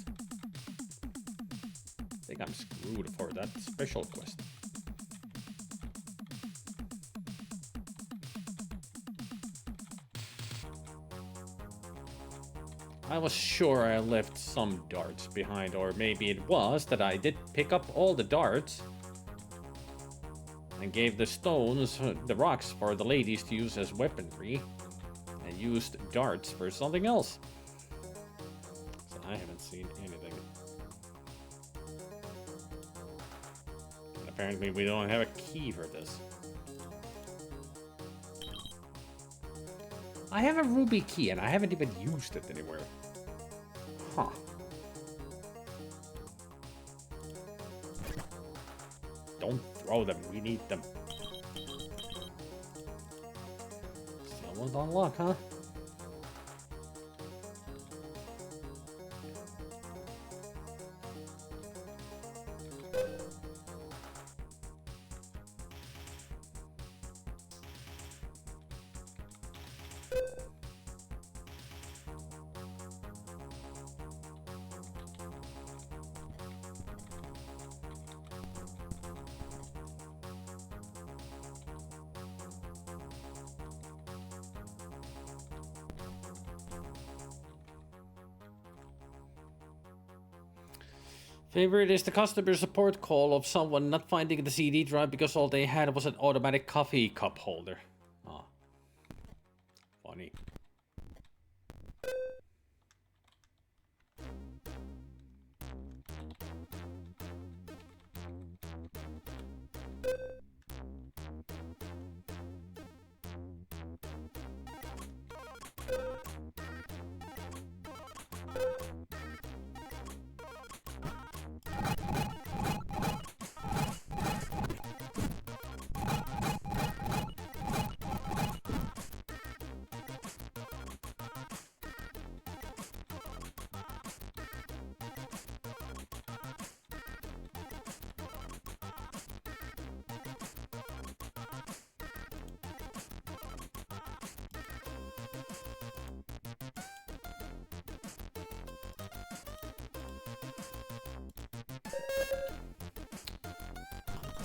I think I'm screwed for that special quest. I was sure I left some darts behind, or maybe it was that I did pick up all the darts and gave the stones, the rocks, for the ladies to use as weaponry, and used darts for something else. So I haven't seen anything. And apparently we don't have a key for this. I have a ruby key and I haven't even used it anywhere. Huh. Don't throw them, we need them. Still won't unlock, huh? Favorite is the customer support call of someone not finding the CD drive because all they had was an automatic coffee cup holder. Ah. Funny.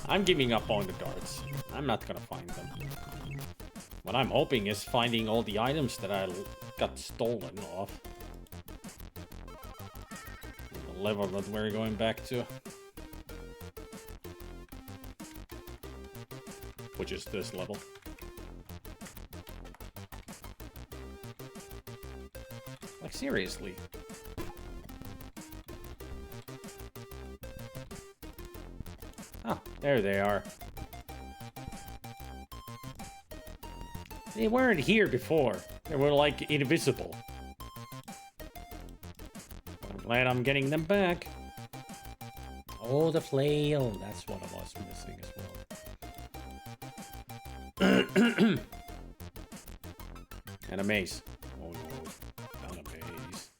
I'm giving up on the darts. I'm not gonna find them. What I'm hoping is finding all the items that I got stolen off. The level that we're going back to. Which is this level. Like, seriously. Oh, there they are. They weren't here before. They were, like, invisible. I'm glad I'm getting them back. Oh, the flail. That's what I was missing as well. And a mace. Oh no, not a mace.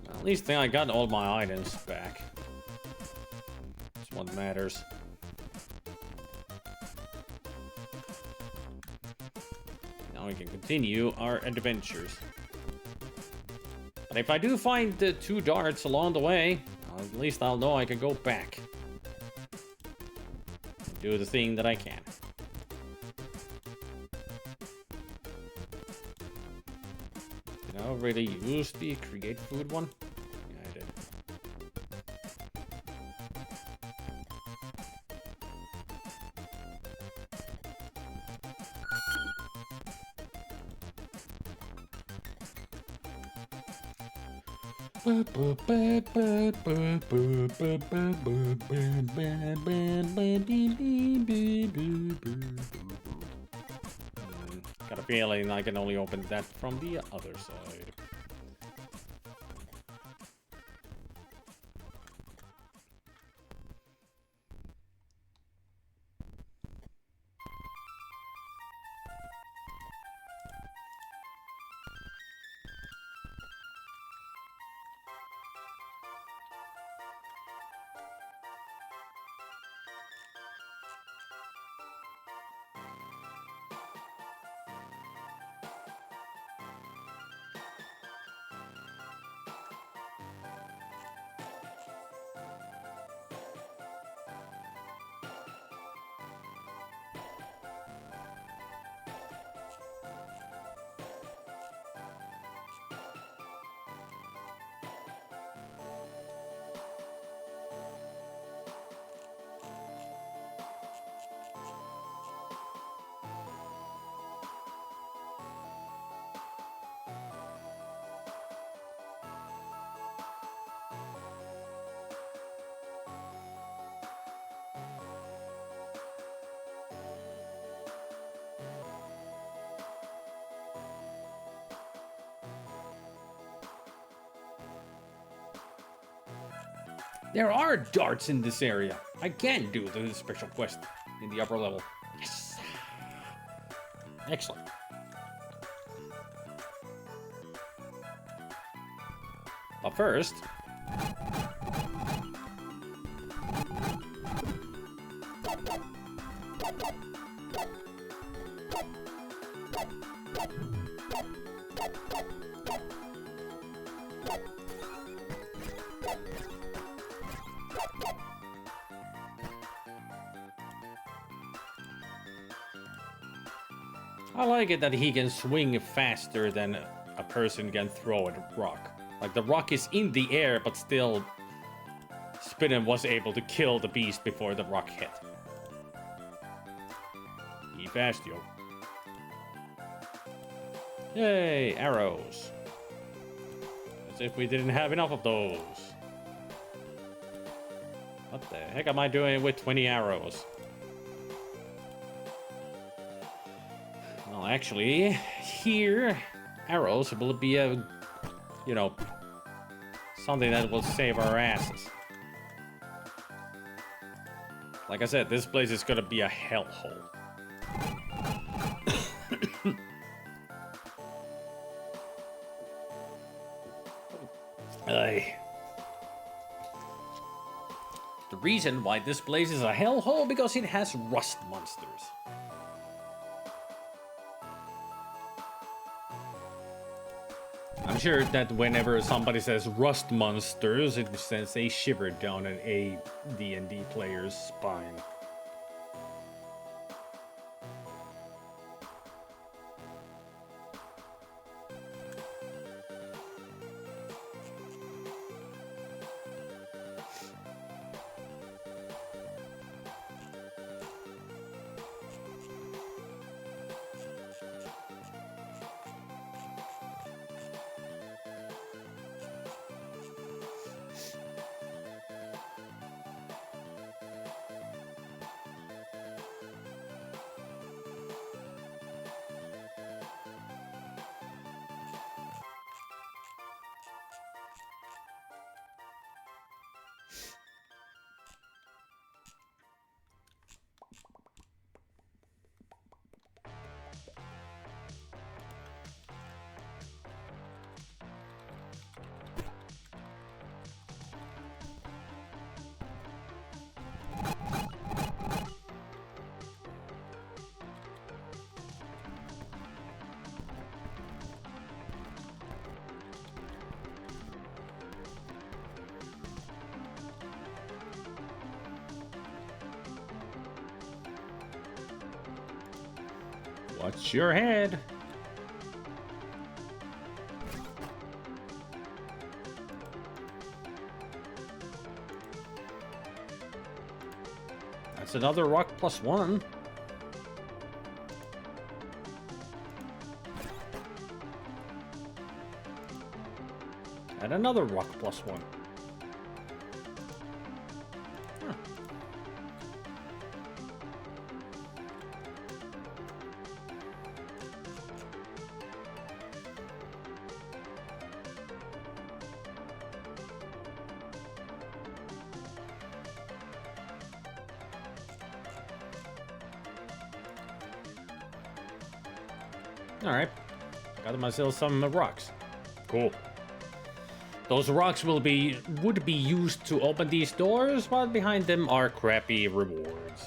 At least I got all my items back. That's what matters. Now we can continue our adventures. But if I do find the 2 darts along the way, at least I'll know I can go back. Do the thing that I can. Did I already use the create food one? Yeah, I did. Got a feeling I can only open that from the other side. There are darts in this area. I can do the special quest in the upper level. Yes. Excellent. But first... I like it that he can swing faster than a person can throw a rock. Like, the rock is in the air, but still Spinnin was able to kill the beast before the rock hit. Be fast, yo. Yay, arrows. As if we didn't have enough of those. What the heck am I doing with 20 arrows? Well, actually, here, arrows will be a, you know, something that will save our asses. Like I said, this place is gonna be a hellhole. The Reason why this place is a hellhole because it has rust monsters. I'm sure that whenever somebody says rust monsters, it sends a shiver down a D&D player's spine. Watch your head. That's another rock +1. And another rock +1. Huh. Alright, got myself some rocks. Cool. Those rocks would be used to open these doors, while behind them are crappy rewards.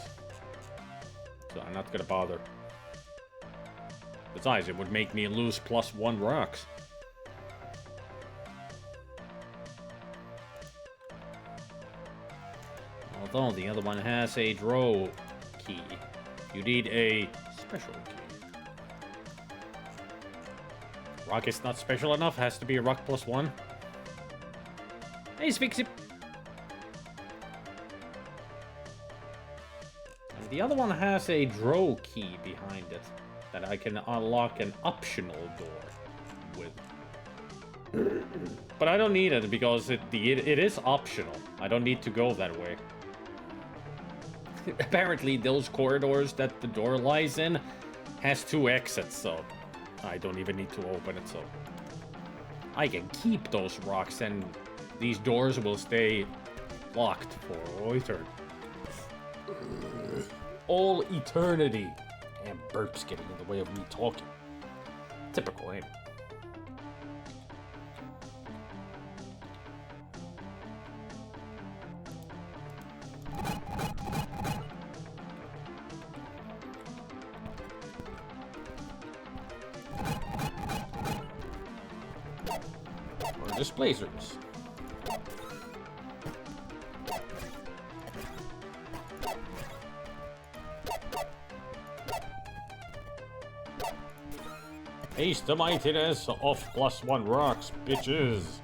So I'm not gonna bother. Besides, it would make me lose +1 rocks. Although the other one has a draw key. You need a special key. Rock is not special enough, has to be a rock +1. Hey, Spixie! And the other one has a draw key behind it that I can unlock an optional door with. But I don't need it because it is optional. I don't need to go that way. Apparently, those corridors that the door lies in has 2 exits, so I don't even need to open it, so I can keep those rocks and these doors will stay locked for all eternity. All eternity. And burps getting in the way of me talking. Typical, ain't it? Displacers. Taste the mightiness of +1 rocks, bitches.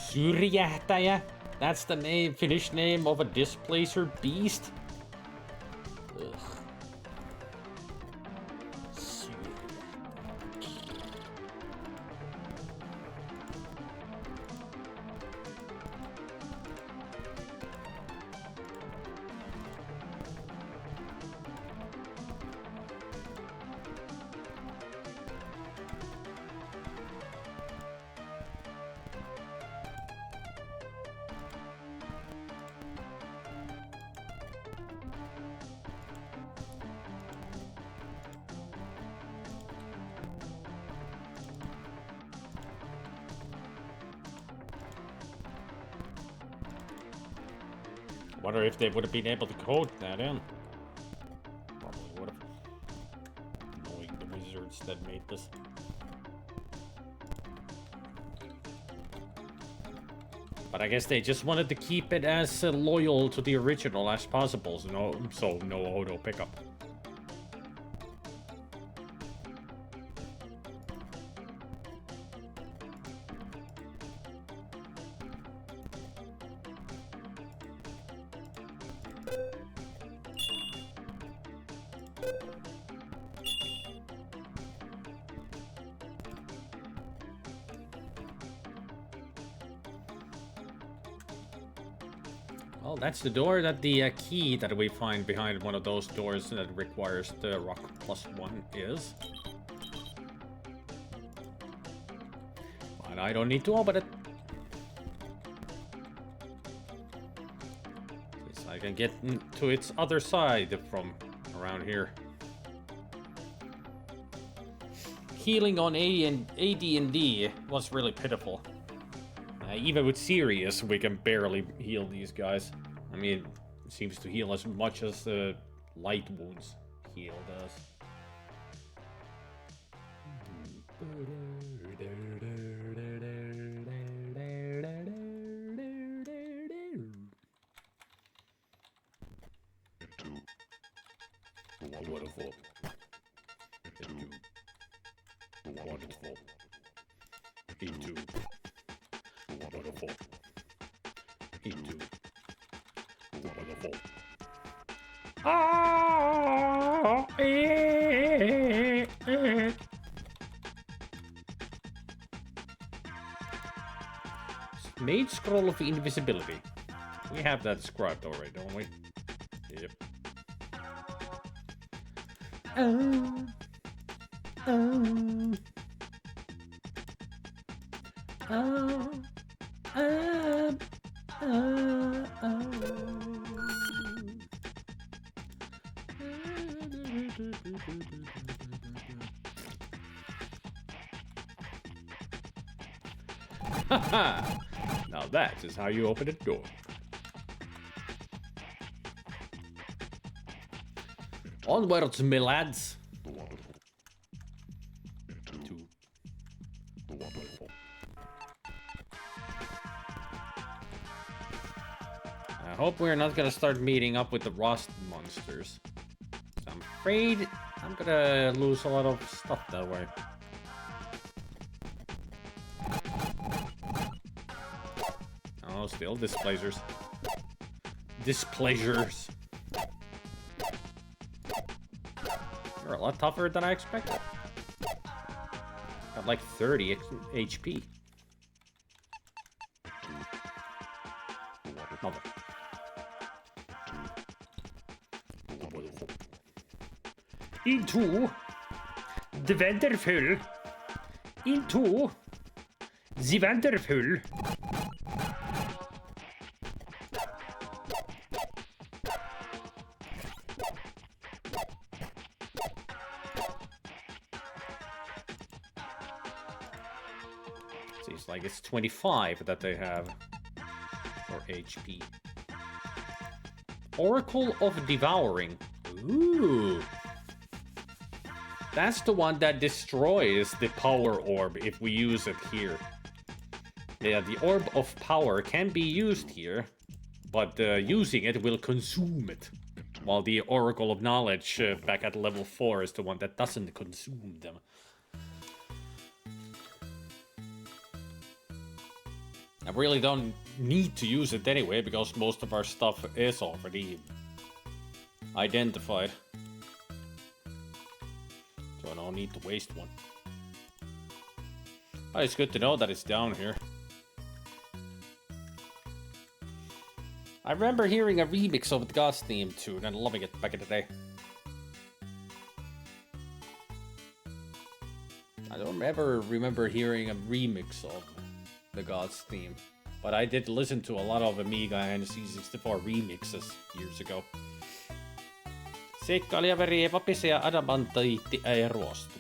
Syrjähtäjä? That's the name, Finnish name of a displacer beast? Ugh. I wonder if they would have been able to code that in. Probably would have. Knowing the wizards that made this. But I guess they just wanted to keep it as loyal to the original as possible, so no auto pickup. Well, that's the door that the key that we find behind one of those doors that requires the rock +1 is. But I don't need to open it. Since I can get to its other side from around here. Healing on AD&D was really pitiful. Even with Sirius, we can barely heal these guys. I mean, it seems to heal as much as the light wounds heal does. Wonderful. Wonderful. Into. Wonderful. Into the wonderful. Made scroll of invisibility. We have that scribed already, don't we? Yep. Now that is how you open a door. Onwards, my lads. I hope we're not gonna start meeting up with the rust monsters. I'm afraid I'm gonna lose a lot of stuff that way. Oh, still displeasures. Displeasures. You're a lot tougher than I expected. Got like 30 HP. Mother. Into the wonderful. Into the wonderful. Seems like it's 25 that they have for HP. Oracle of Devouring. Ooh. That's the one that destroys the power orb if we use it here. Yeah, the orb of power can be used here, but using it will consume it. While the Oracle of Knowledge back at level 4 is the one that doesn't consume them. I really don't need to use it anyway, because most of our stuff is already identified. So I don't need to waste one. But it's good to know that it's down here. I remember hearing a remix of the God's theme tune and loving it back in the day. I don't ever remember hearing a remix of the God's theme, but I did listen to a lot of Amiga and C64 remixes years ago. Seikkailija veri ei vapise ja adamantiitti ei ruostu.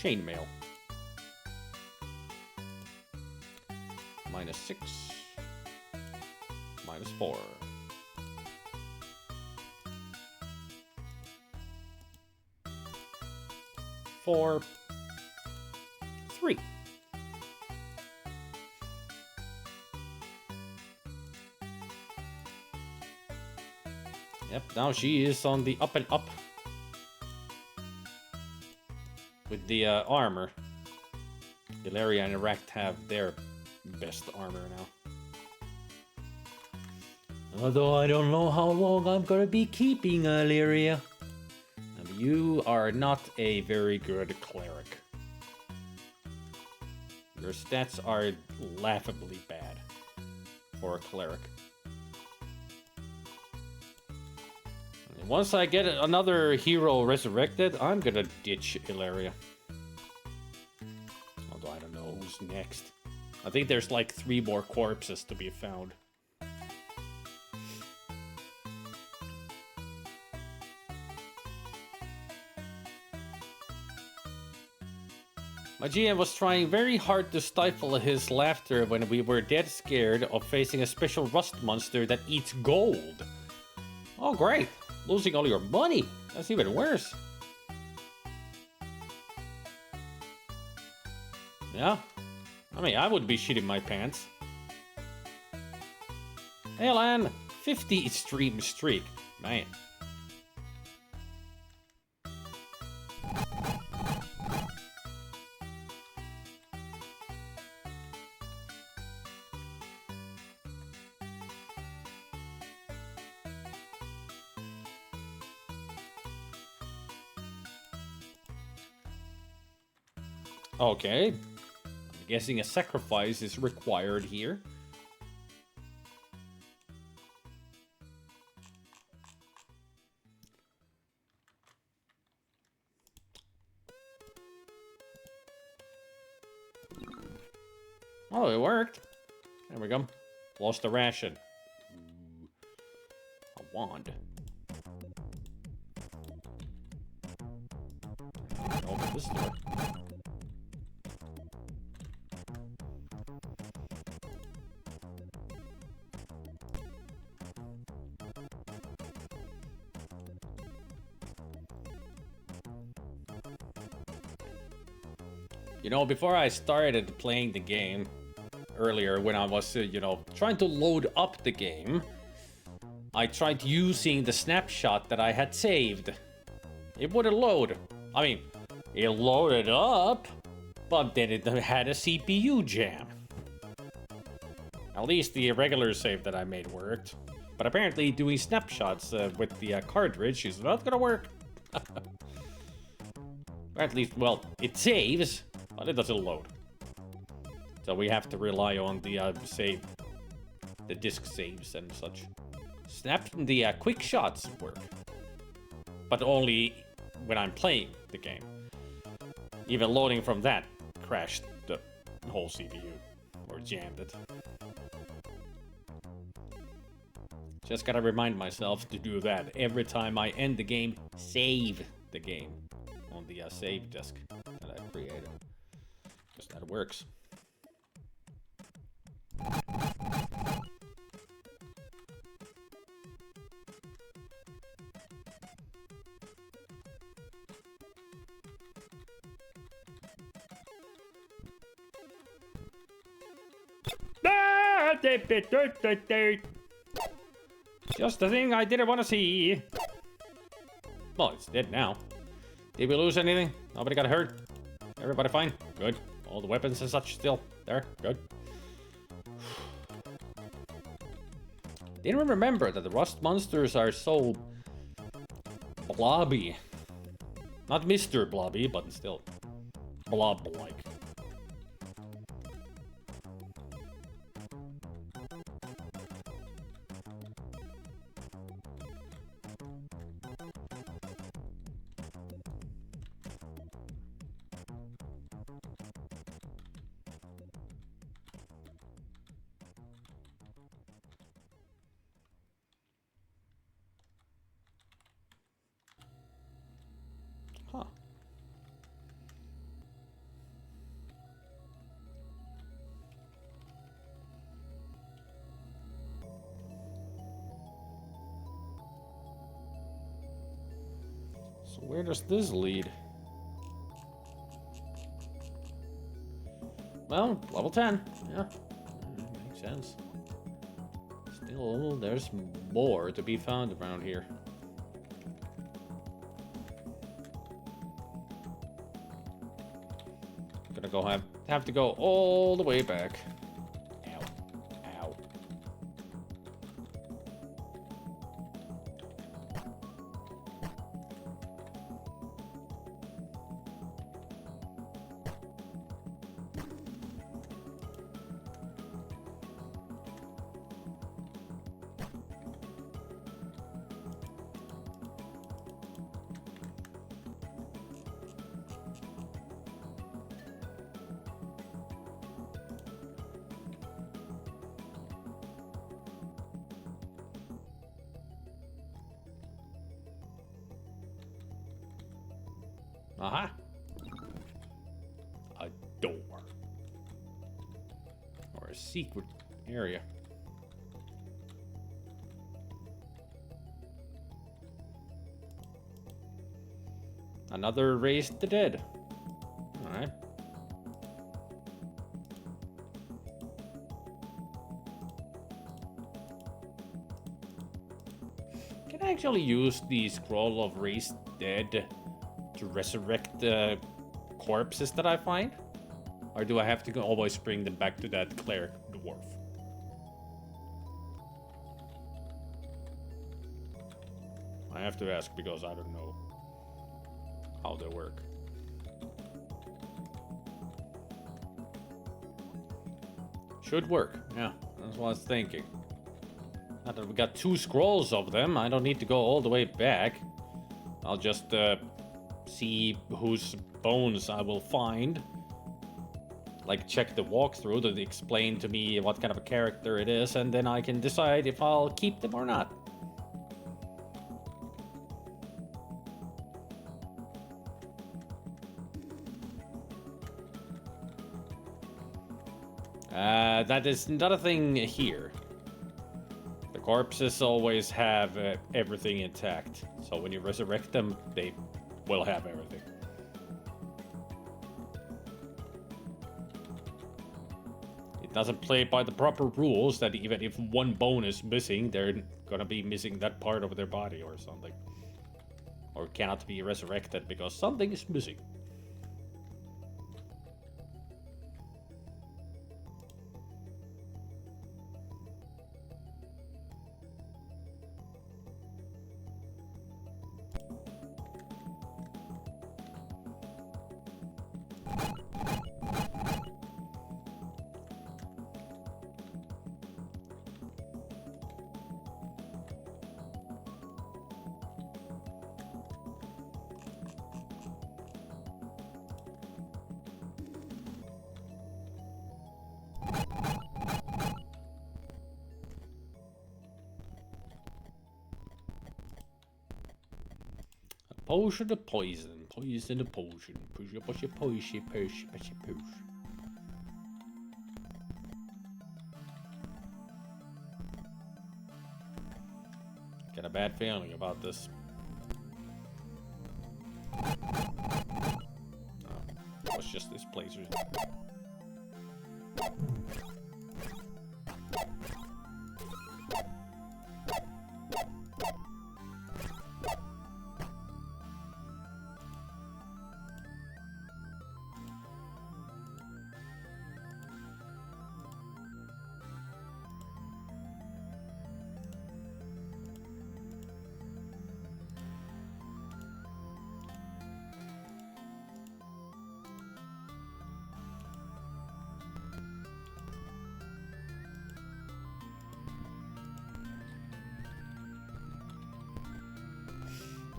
Chainmail. -6. -4. 4. 3. Yep, now she is on the up and up. With the armor. Ilaria and Erect have their best armor now. Although I don't know how long I'm gonna be keeping Ilaria. You are not a very good cleric. Your stats are laughably bad for a cleric. And once I get another hero resurrected, I'm gonna ditch Ilaria. Although I don't know who's next. I think there's like 3 more corpses to be found. My GM was trying very hard to stifle his laughter when we were dead scared of facing a special rust monster that eats gold. Oh great, losing all your money. That's even worse. Yeah, I mean, I would be shitting my pants. Hey Lan, 50 stream streak, man. Okay, I'm guessing a sacrifice is required here. Oh, it worked. There we go. Lost a ration. Ooh, a wand. Open this door. You know, before I started playing the game earlier, when I was, you know, trying to load up the game, I tried using the snapshot that I had saved. It wouldn't load. I mean, it loaded up, but then it had a CPU jam. At least the regular save that I made worked. But apparently doing snapshots with the cartridge is not gonna work. Or at least, well, it saves, but it doesn't load. So we have to rely on the the disk saves and such. The quick shots work, but only when I'm playing the game. Even loading from that crashed the whole CPU, or jammed it. Just gotta remind myself to do that every time I end the game. Save the game on the save disk that I created, because that works. Ah! Just the thing I didn't want to see. Well, it's dead now. Did we lose anything? Nobody got hurt? Everybody fine? Good. All the weapons and such still there? Good. Didn't remember that the rust monsters are so blobby. Not Mr. Blobby, but still blob-like. Huh. So where does this lead? Well, level 10. Yeah, makes sense. Still, there's more to be found around here. Gonna have to go all the way back. Ow. Ow. Aha. A door. Or a secret area. Another Raise the Dead. Alright. Can I actually use the scroll of Raise Dead to resurrect the corpses that I find? Or do I have to always bring them back to that cleric dwarf? I have to ask because I don't know how they work. Should work, yeah, that's what I was thinking. Now that we got 2 scrolls of them, I don't need to go all the way back. I'll just see whose bones I will find. Like, check the walkthrough to explain to me what kind of a character it is, and then I can decide if I'll keep them or not. That is not a thing here. The corpses always have everything intact, so when you resurrect them, they will have everything. It doesn't play by the proper rules that even if one bone is missing, they're gonna be missing that part of their body or something. Or cannot be resurrected because something is missing. Potion of poison. Poison of potion. Push your potion. Got a bad feeling about this. Oh, it was just this place.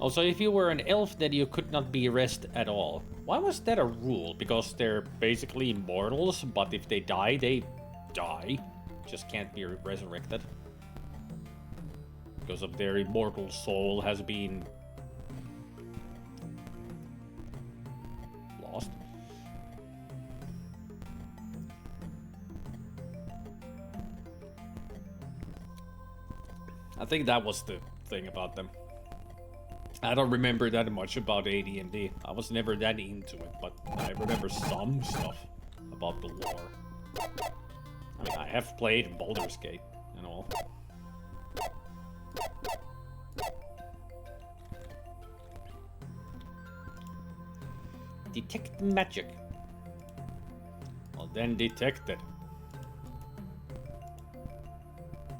Also, if you were an elf, then you could not be rest at all. Why was that a rule? Because they're basically immortals, but if they die, they die. Just can't be resurrected. Because of their immortal soul has been lost. I think that was the thing about them. I don't remember that much about AD&D. I was never that into it, but I remember some stuff about the lore. I mean, I have played Baldur's Gate and all. Detect magic. Well, then detect it.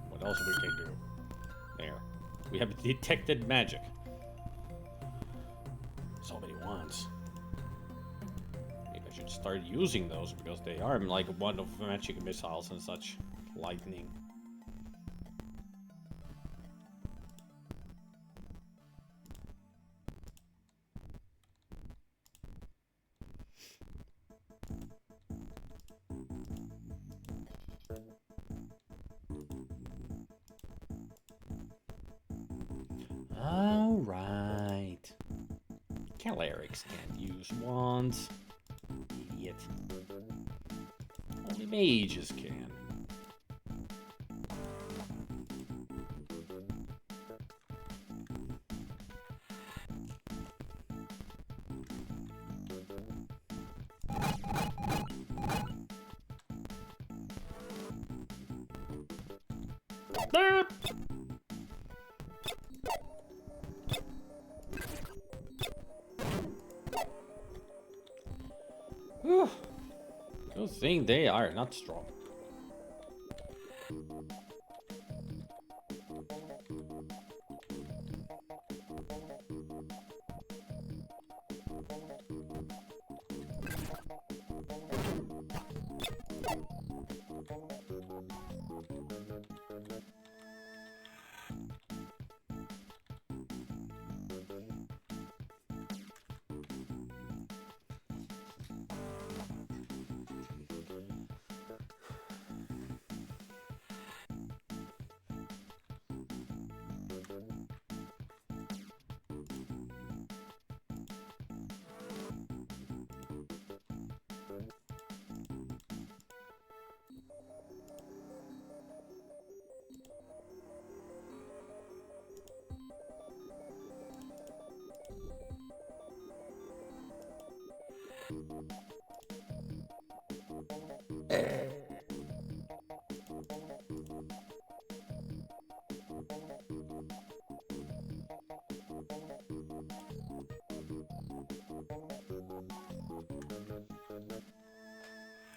What else we can do? There. We have detected magic. So many wands. Maybe I should start using those because they are like one of magic missiles and such. Lightning. All right. Clerics can't use wands. Idiot. Only mages can. Burp! Whew. Good thing they are not strong.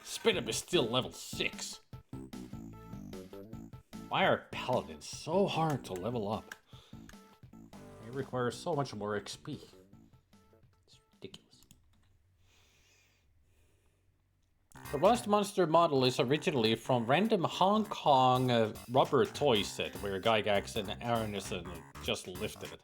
Spider is still level 6. Why are paladins so hard to level up? They require so much more XP. It's ridiculous. The Rust Monster model is originally from random Hong Kong rubber toy set where Gygax and Arneson just lifted it.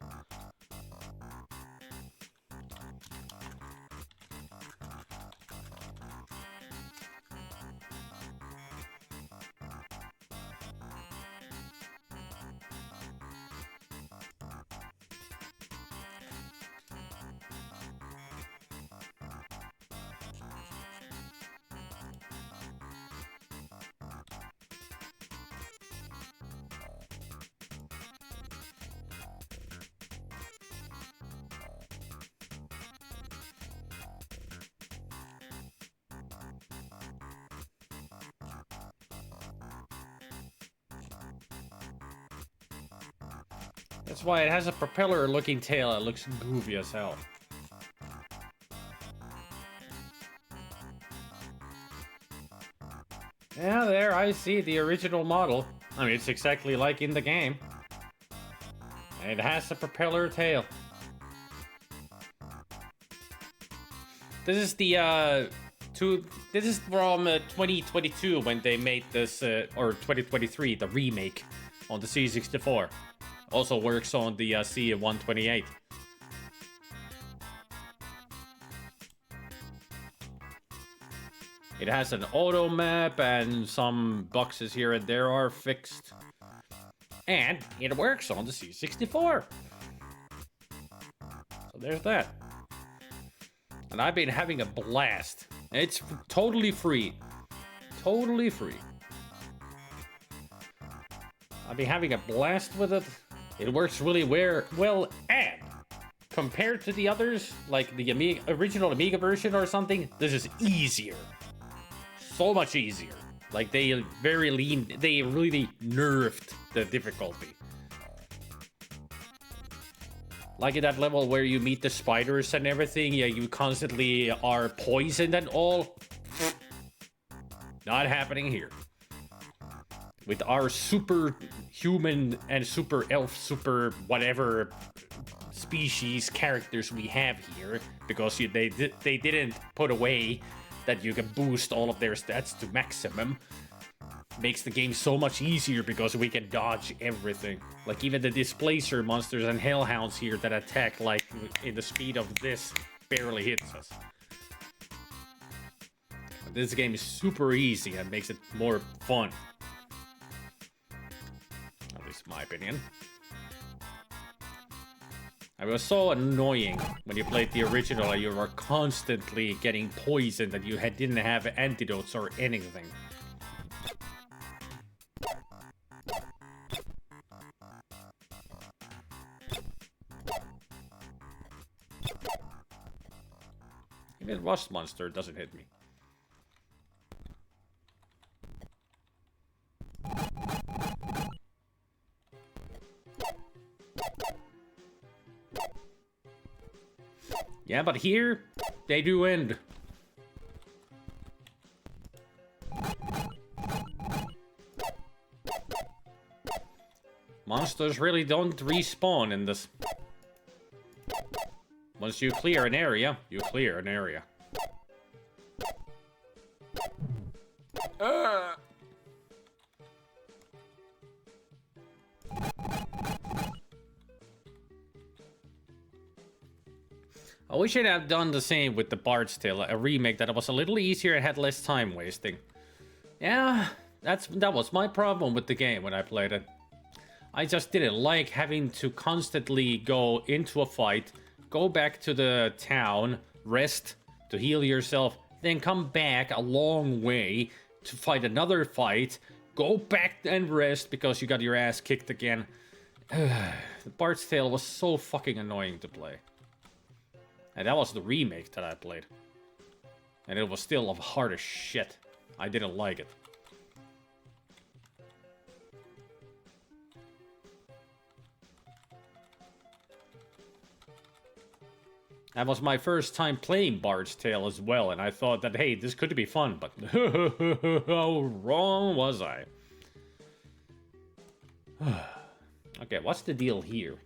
That's why it has a propeller-looking tail that looks goofy as hell. Yeah, there, I see the original model. I mean, it's exactly like in the game. And it has a propeller tail. This is the, this is from 2022 when they made this, or 2023, the remake on the C64. Also works on the C128. It has an auto map and some boxes here and there are fixed. And it works on the C64. So there's that. And I've been having a blast. It's totally free. Totally free. I've been having a blast with it. It works really well, and compared to the others, like the original Amiga version or something, this is easier. So much easier. Like they really nerfed the difficulty. Like at that level where you meet the spiders and everything, yeah, you constantly are poisoned and all. Not happening here. With our super human and super elf, super whatever species characters we have here, because they didn't put away that you can boost all of their stats to maximum. Makes the game so much easier because we can dodge everything. Like even the displacer monsters and hellhounds here that attack like in the speed of this barely hits us. This game is super easy and makes it more fun. At least my opinion. It was so annoying when you played the original and you were constantly getting poisoned and you didn't have antidotes or anything. Even Rust Monster doesn't hit me. Yeah, but here, they do end. Monsters really don't respawn in this. Once you clear an area, you clear an area. I wish I'd have done the same with the Bard's Tale, a remake that was a little easier and had less time wasting. Yeah, that was my problem with the game when I played it. I just didn't like having to constantly go into a fight, go back to the town, rest, to heal yourself, then come back a long way to fight another fight, go back and rest because you got your ass kicked again. The Bard's Tale was so fucking annoying to play. And that was the remake that I played. And it was still hard as shit. I didn't like it. That was my first time playing Bard's Tale as well, and I thought that, hey, this could be fun, but how wrong was I? Okay, what's the deal here?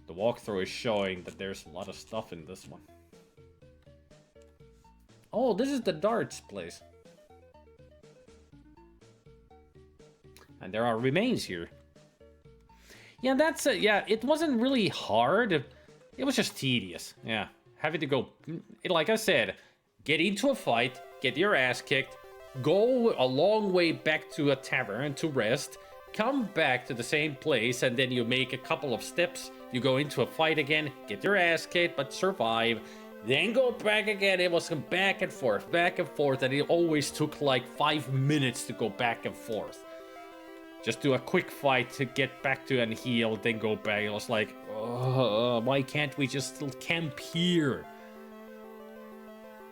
The walkthrough is showing that there's a lot of stuff in this one. Oh, this is the darts place. And there are remains here. Yeah, that's it. Yeah, it wasn't really hard. It was just tedious. Yeah, having to go, like I said, get into a fight, get your ass kicked, go a long way back to a tavern to rest, come back to the same place, and then you make a couple of steps. You go into a fight again, get your ass kicked, but survive. Then go back again. It was back and forth, and it always took like 5 minutes to go back and forth. Just do a quick fight to get back to and heal, then go back. It was like, why can't we just still camp here?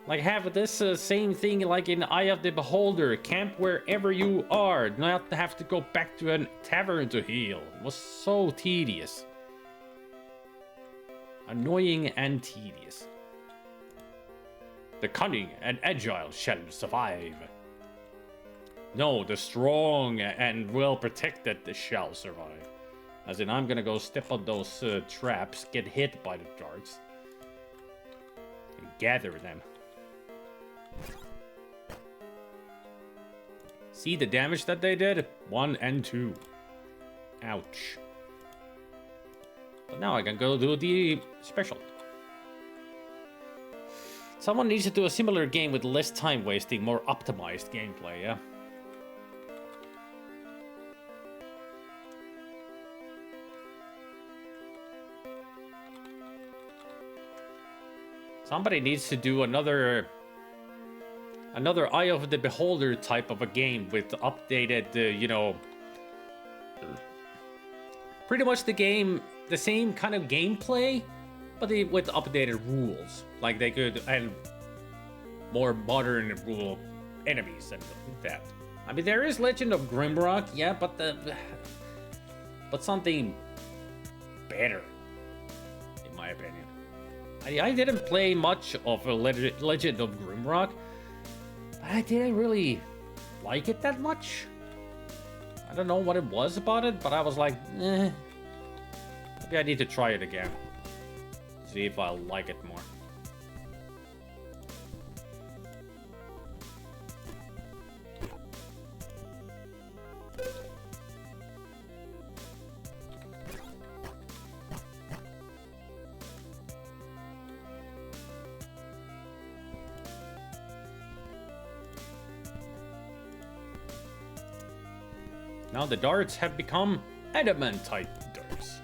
Like have this same thing like in Eye of the Beholder. Camp wherever you are, not have to go back to a tavern to heal. It was so tedious. Annoying and tedious. The cunning and agile shall survive. No, the strong and well-protected shall survive. As in, I'm gonna go step on those traps, get hit by the darts, and gather them. See the damage that they did? 1 and 2. Ouch. But now I can go do the special. Someone needs to do a similar game with less time wasting, more optimized gameplay, yeah? Somebody needs to do another Eye of the Beholder type of a game with updated, you know, pretty much the same kind of gameplay, but with updated rules. Like they could, and more modern rule enemies and that. I mean, there is Legend of Grimrock, yeah, but something better, in my opinion. I didn't play much of a Legend of Grimrock, but I didn't really like it that much. I don't know what it was about it, but I was like, maybe I need to try it again. See if I like it more. Now the darts have become adamantite darts.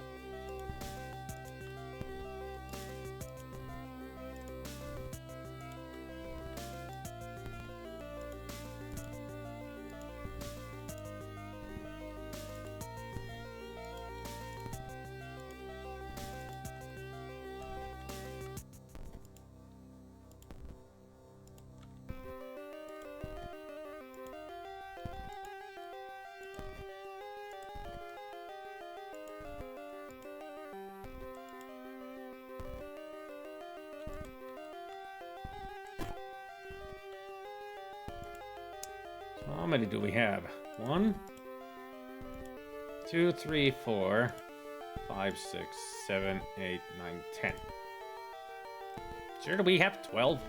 How many do we have? 1, 2, 3, 4, 5, 6, 7, 8, 9, 10. Sure, do we have 12?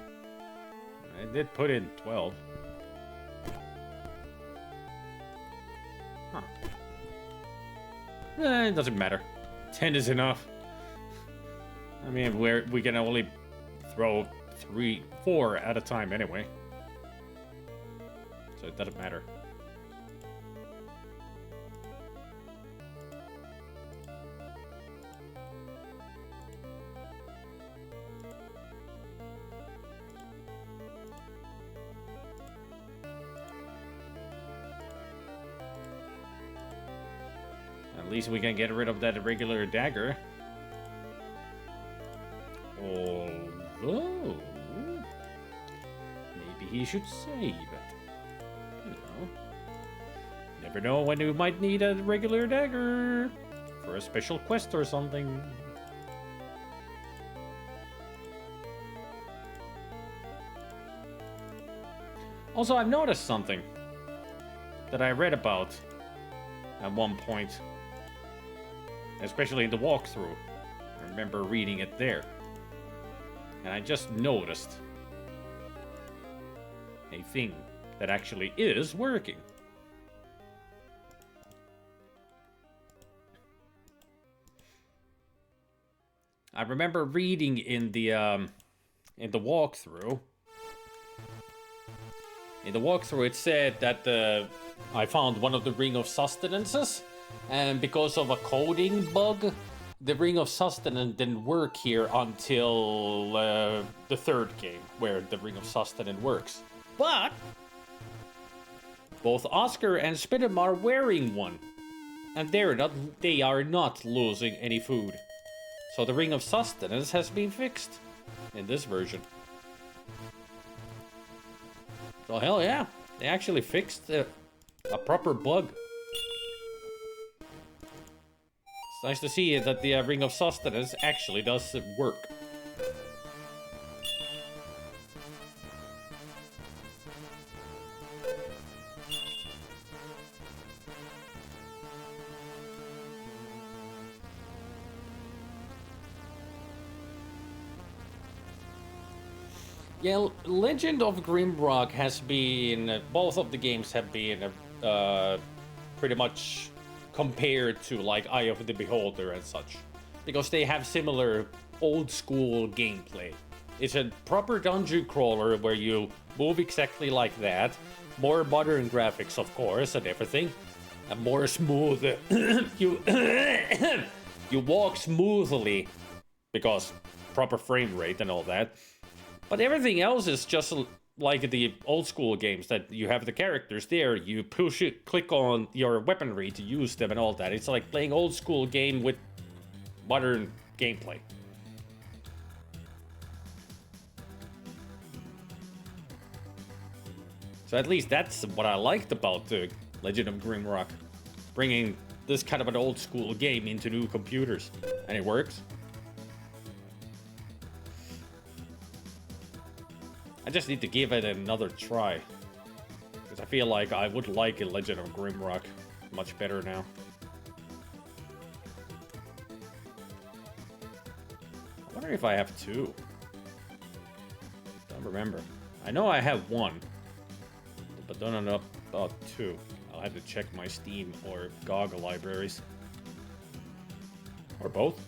I did put in 12. Huh. It doesn't matter. 10 is enough. I mean, we can only throw 4 at a time anyway. So it doesn't matter. At least we can get rid of that irregular dagger. Although, maybe he should save it. Never know when you might need a regular dagger for a special quest or something. Also, I've noticed something that I read about at one point, especially in the walkthrough. I remember reading it there, and I just noticed a thing that actually is working. I remember reading in the walkthrough. In the walkthrough, it said that I found one of the Ring of Sustenances, and because of a coding bug, the Ring of Sustenance didn't work here until the third game, where the Ring of Sustenance works. But both Oscar and SpiderMwa are wearing one, and they are not losing any food. So the Ring of Sustenance has been fixed in this version. So hell yeah, they actually fixed a proper bug. It's nice to see that the Ring of Sustenance actually does work. Yeah, Legend of Grimrock has been... both of the games have been pretty much compared to, like, Eye of the Beholder and such. Because they have similar old-school gameplay. It's a proper dungeon crawler where you move exactly like that. More modern graphics, of course, and everything. And more smooth. you you walk smoothly because proper frame rate and all that. But everything else is just like the old school games that you have the characters there. You push it, click on your weaponry to use them and all that. It's like playing old school game with modern gameplay. So at least that's what I liked about the Legend of Grimrock. Bringing this kind of an old school game into new computers. And it works. I just need to give it another try. Because I feel like I would like a Legend of Grimrock much better now. I wonder if I have two. Don't remember. I know I have one. But don't know about two. I'll have to check my Steam or GOG libraries. Or both.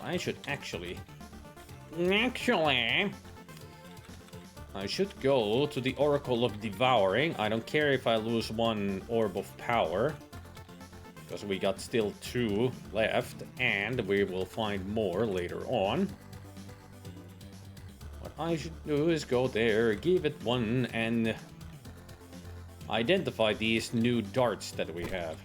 I should actually... I should go to the Oracle of Devouring. I don't care if I lose one Orb of Power. Because we got still 2 left. And we will find more later on. What I should do is go there, give it one, and... identify these new darts that we have.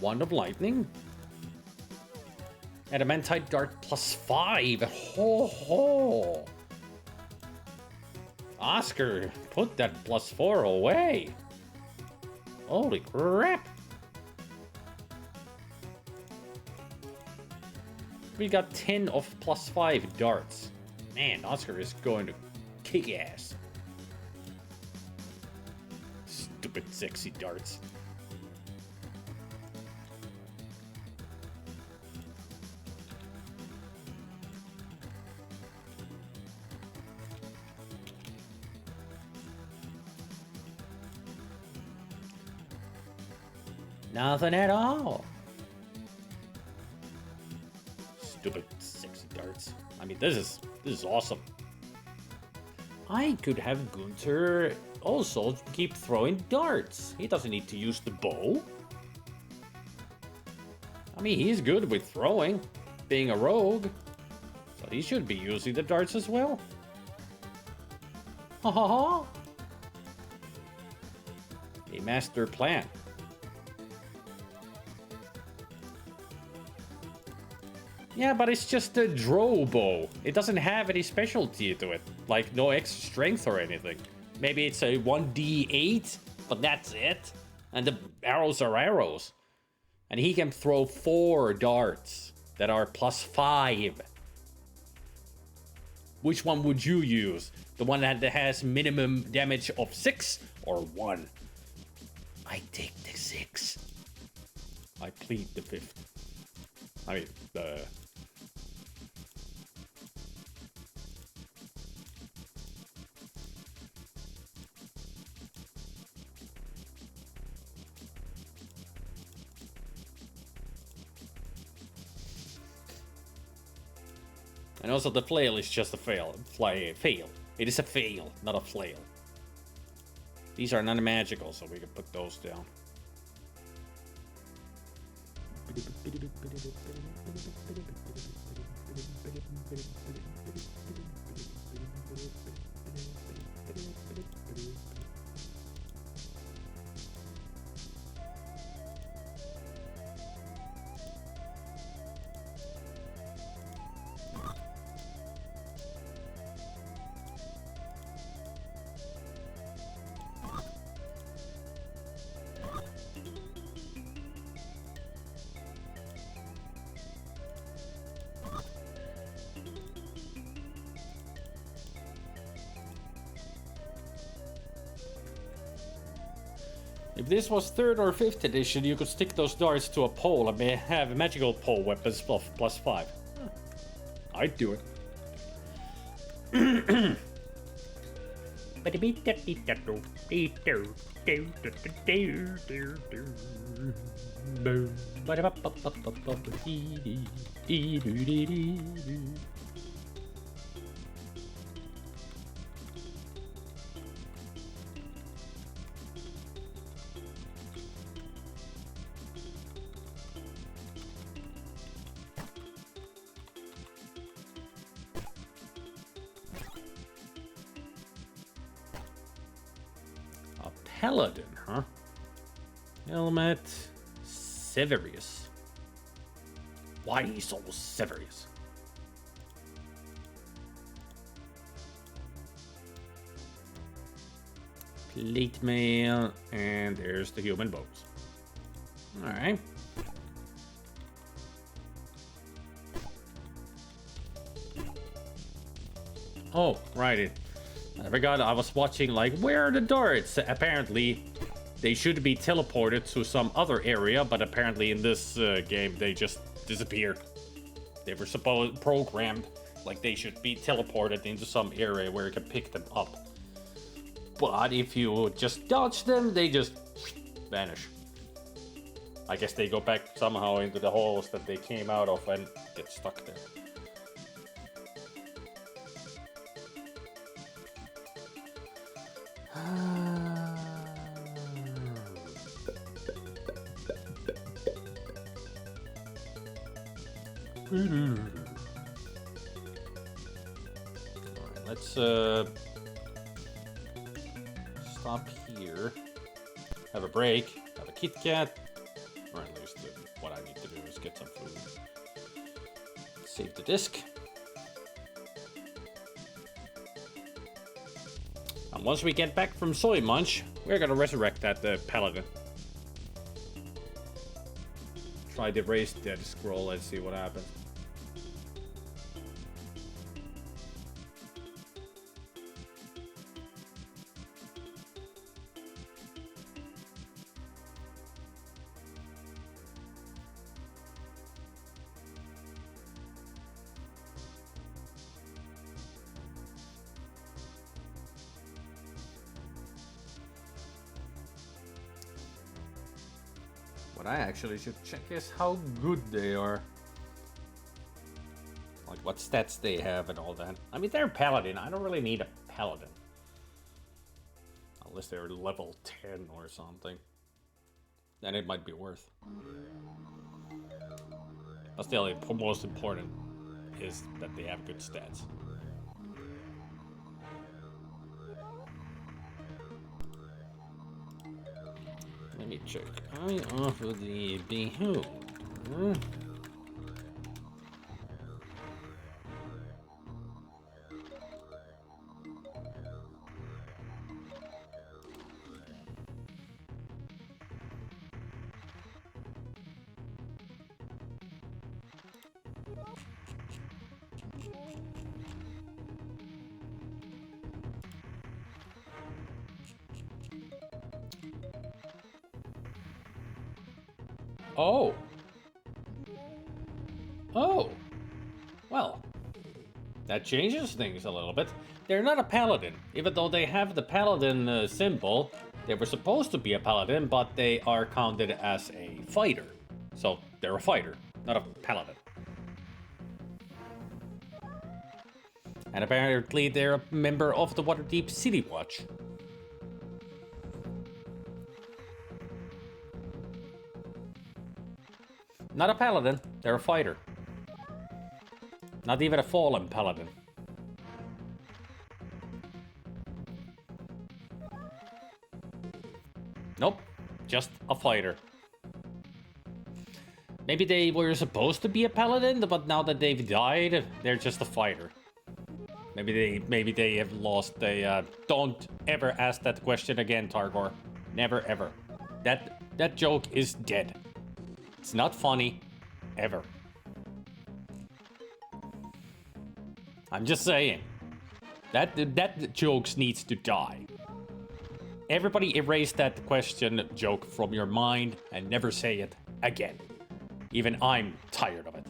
Wand of Lightning. Adamantite Dart +5. Ho ho. Oscar, put that +4 away. Holy crap. We got 10 of +5 darts. Man, Oscar is going to kick ass. Stupid sexy darts. Nothing at all. Stupid sexy darts. I mean, this is awesome. I could have Gunther also keep throwing darts. He doesn't need to use the bow. I mean, he's good with throwing, being a rogue. So he should be using the darts as well. Ha ha ha. A master plan. Yeah, but it's just a draw bow. It doesn't have any specialty to it. Like, no extra strength or anything. Maybe it's a 1d8, but that's it. And the arrows are arrows. And he can throw 4 darts that are +5. Which one would you use? The one that has minimum damage of 6 or 1? I take the 6. I plead the 5th. I mean, And also the flail is just a fail. Fail. It is a fail, not a flail. These are non-magical, so we can put those down. If this was 3rd or 5th edition, you could stick those darts to a pole and may have magical pole weapons plus 5. I'd do it. Paladin, huh? Helmet Severius. Why so Severius? Plate mail, and there's the human bones. Alright. Oh, right. I forgot I was watching, like, where are the darts? Apparently, they should be teleported to some other area, but apparently in this game, they just disappeared. They were programmed like they should be teleported into some area where you can pick them up. But if you just dodge them, they just vanish. I guess they go back somehow into the holes that they came out of and get stuck there. Alright, let's stop here. Have a break. Have a Kit Kat. Or at least what I need to do is get some food. Save the disk. And once we get back from Soy Munch, we're gonna resurrect that paladin. Try to erase that scroll and see what happens. What I actually should check is how good they are. Like what stats they have and all that. I mean, they're a paladin. I don't really need a paladin. Unless they're level 10 or something. Then it might be worth. But still, the most important is that they have good stats. Let me check. I offer the behold. Oh. Oh. Well, that changes things a little bit. They're not a paladin, even though they have the paladin symbol. They were supposed to be a paladin, but they are counted as a fighter. So they're a fighter, not a paladin. And apparently they're a member of the Waterdeep City Watch. Not a paladin, they're a fighter. Not even a fallen paladin. Nope, just a fighter. Maybe they were supposed to be a paladin, but now that they've died, they're just a fighter. Maybe they have lost. Don't ever ask that question again, Targor. Never ever. That joke is dead. It's not funny, ever. I'm just saying. That joke needs to die. Everybody erase that question joke from your mind and never say it again. Even I'm tired of it.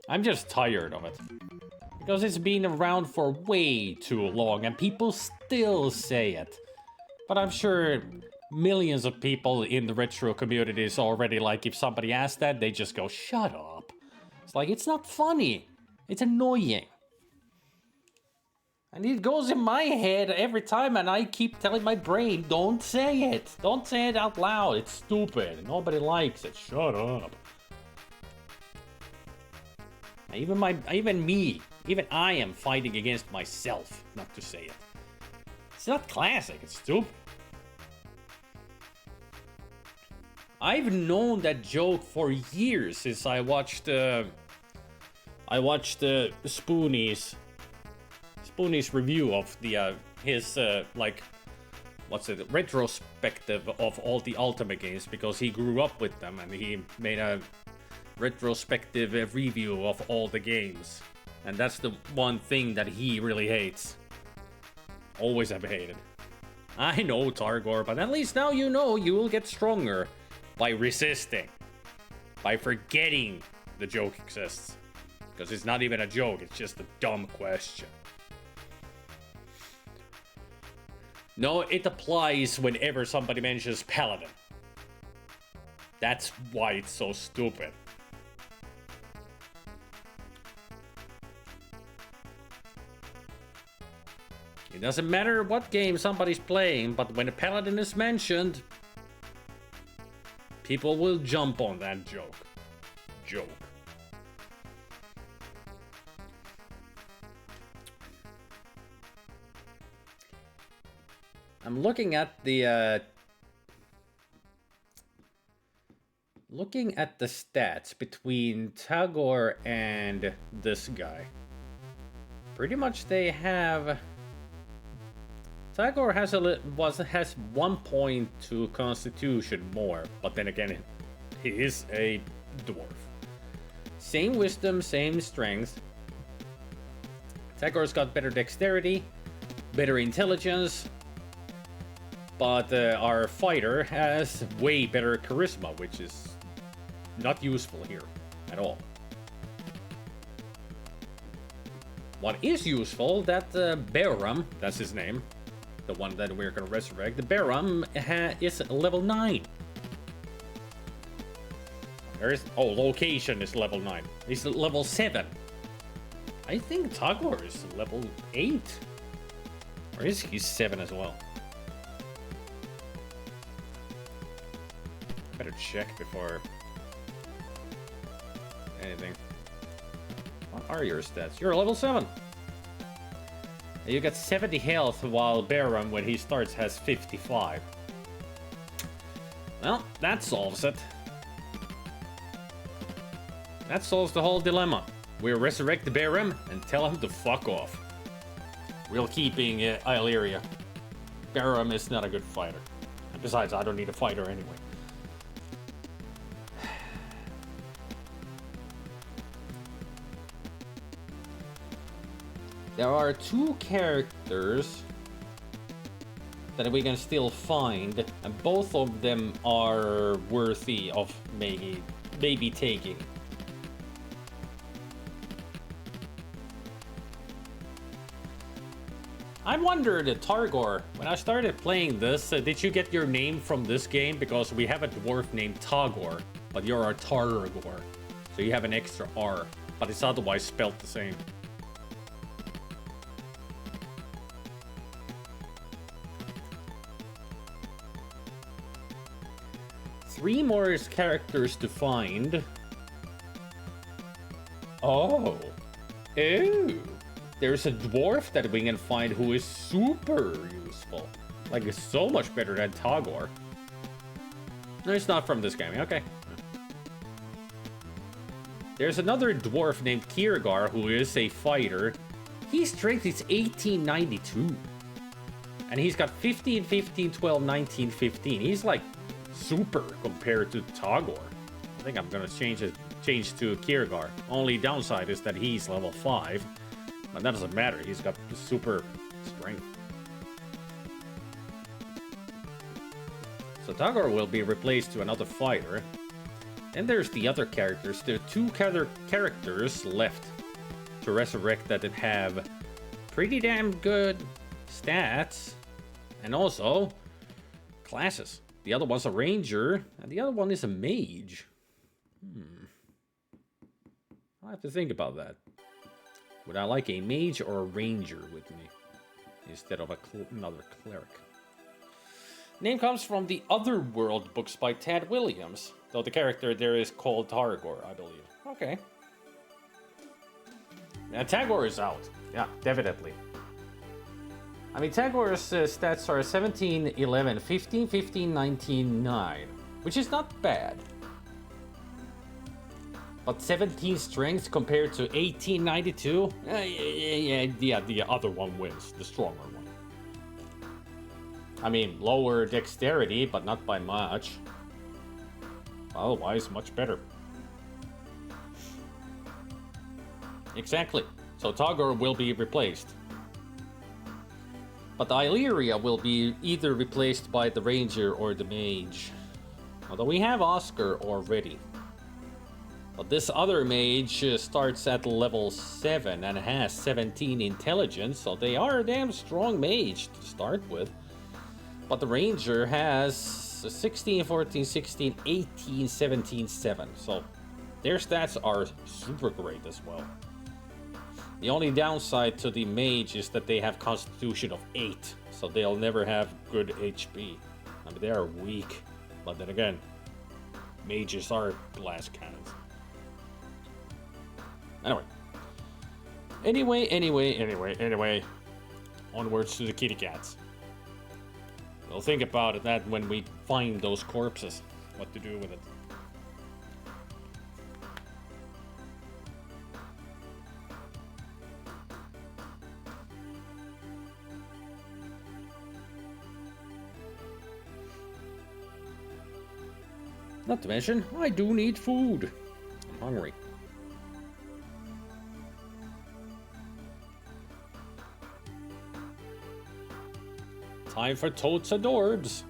I'm just tired of it. Because it's been around for way too long and people still say it. But I'm sure millions of people in the retro community is already like, if somebody asks that, they just go, shut up. It's like, it's not funny. It's annoying. And it goes in my head every time and I keep telling my brain, don't say it. Don't say it out loud. It's stupid. Nobody likes it. Shut up. Even I am fighting against myself not to say it. It's not classic, it's stupid. I've known that joke for years since I watched Spoonie's review of the his like what's it, retrospective of all the Ultimate games, because he grew up with them and he made a retrospective review of all the games, and that's the one thing that he really hates. Always have hated. I know, Targor, but at least now you know you will get stronger by resisting, by forgetting the joke exists, because it's not even a joke, it's just a dumb question. No, it applies whenever somebody mentions Paladin. That's why it's so stupid. It doesn't matter what game somebody's playing, but when a Paladin is mentioned, people will jump on that joke. I'm looking at the stats between Tagore and this guy. Pretty much they have. Tagore has 1 point to Constitution more, but then again, he is a dwarf. Same wisdom, same strength. Tagore's got better dexterity, better intelligence, but our fighter has way better charisma, which is not useful here at all. What is useful, that Beram, that's his name, the one that we're gonna resurrect, the Beram is level 9. Location is level 9. He's level 7. I think Tagore is level 8. Or is he 7 as well? Better check before anything. What are your stats? You're level 7. You got 70 health, while Beram, when he starts, has 55. Well, that solves it. That solves the whole dilemma. We'll resurrect the Beram and tell him to fuck off. We're keeping Illyria. Beram is not a good fighter. And besides, I don't need a fighter anyway. There are 2 characters that we can still find, and both of them are worthy of maybe taking. I wondered, Targor, when I started playing this, did you get your name from this game? Because we have a dwarf named Tagor, but you're a Targor, so you have an extra R, but it's otherwise spelled the same. Three more characters to find. Oh. Ew. There's a dwarf that we can find who is super useful. Like, it's so much better than Tagor. No, it's not from this game. Okay. There's another dwarf named Kirgar who is a fighter. His strength is 1892. And he's got 15, 15, 12, 19, 15. He's like super compared to Tagor. I think I'm gonna change to Kiergar. Only downside is that he's level 5. But that doesn't matter, he's got the super strength. So Tagor will be replaced to another fighter. And there's the other characters. There are 2 characters left to resurrect that have pretty damn good stats. And also classes. The other one's a ranger, and the other one is a mage. I'll have to think about that. Would I like a mage or a ranger with me instead of another cleric? Name comes from the Otherworld books by Tad Williams, though the character there is called Targor, I believe. Okay. Now, Tagor is out. Yeah, definitely. I mean, Tagor's stats are 17, 11, 15, 15, 19, 9, which is not bad. But 17 strength compared to 18, 92? Yeah, the other one wins, the stronger one. I mean, lower dexterity, but not by much. Otherwise, much better. Exactly. So Tagor will be replaced. But Illyria will be either replaced by the Ranger or the Mage. Although we have Oscar already. But this other mage starts at level 7 and has 17 intelligence, so they are a damn strong mage to start with. But the ranger has 16, 14, 16, 18, 17, 7, so their stats are super great as well. The only downside to the mage is that they have constitution of 8, so they'll never have good HP. I mean, they are weak, but then again, mages are glass cannons. Anyway. Onwards to the kitty cats. We'll think about that when we find those corpses. What to do with it. Not to mention, I do need food. I'm hungry. Time for totes adorbs.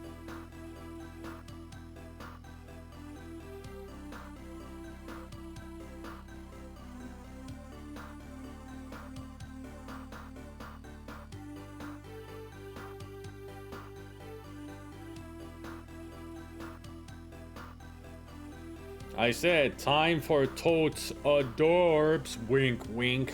I said time for totes adorbs. Wink, wink.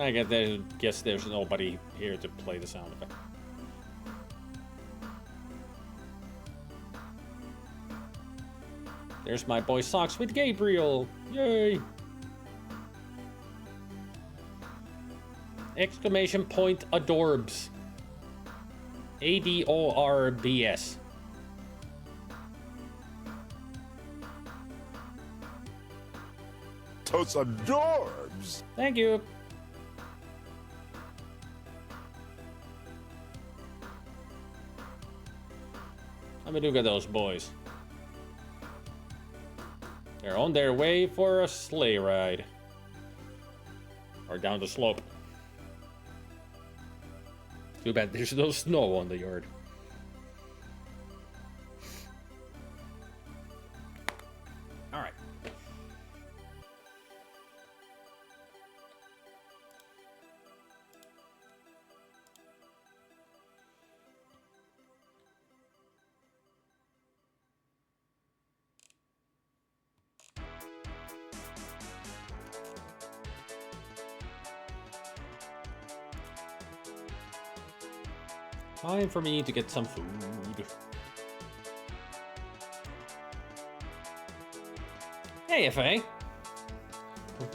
I guess there's nobody here to play the sound effect. There's my boy Socks with Gabriel. Yay! Exclamation point adorbs. ADORBS. Totes adorbs. Thank you. Let me look at those boys. They're on their way for a sleigh ride. Or down the slope. Too bad there's no snow on the yard. Alright. Time for me to get some food. Hey, FA.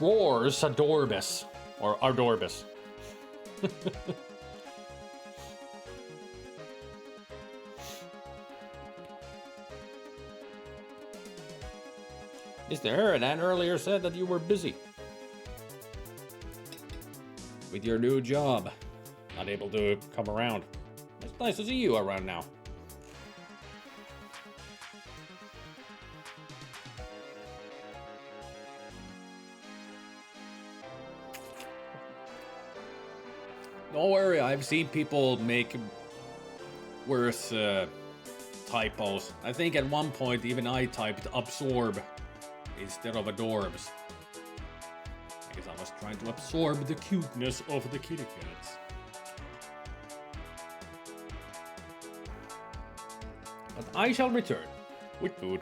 Roars Adorbus. Or Adorbus. Mr. Aaron earlier said that you were busy. with your new job. Not able to come around. It's nice to see you around now. Don't worry, I've seen people make worse typos. I think at one point even I typed absorb instead of adorbs. I guess I was trying to absorb the cuteness of the kitty cats. But I shall return with food.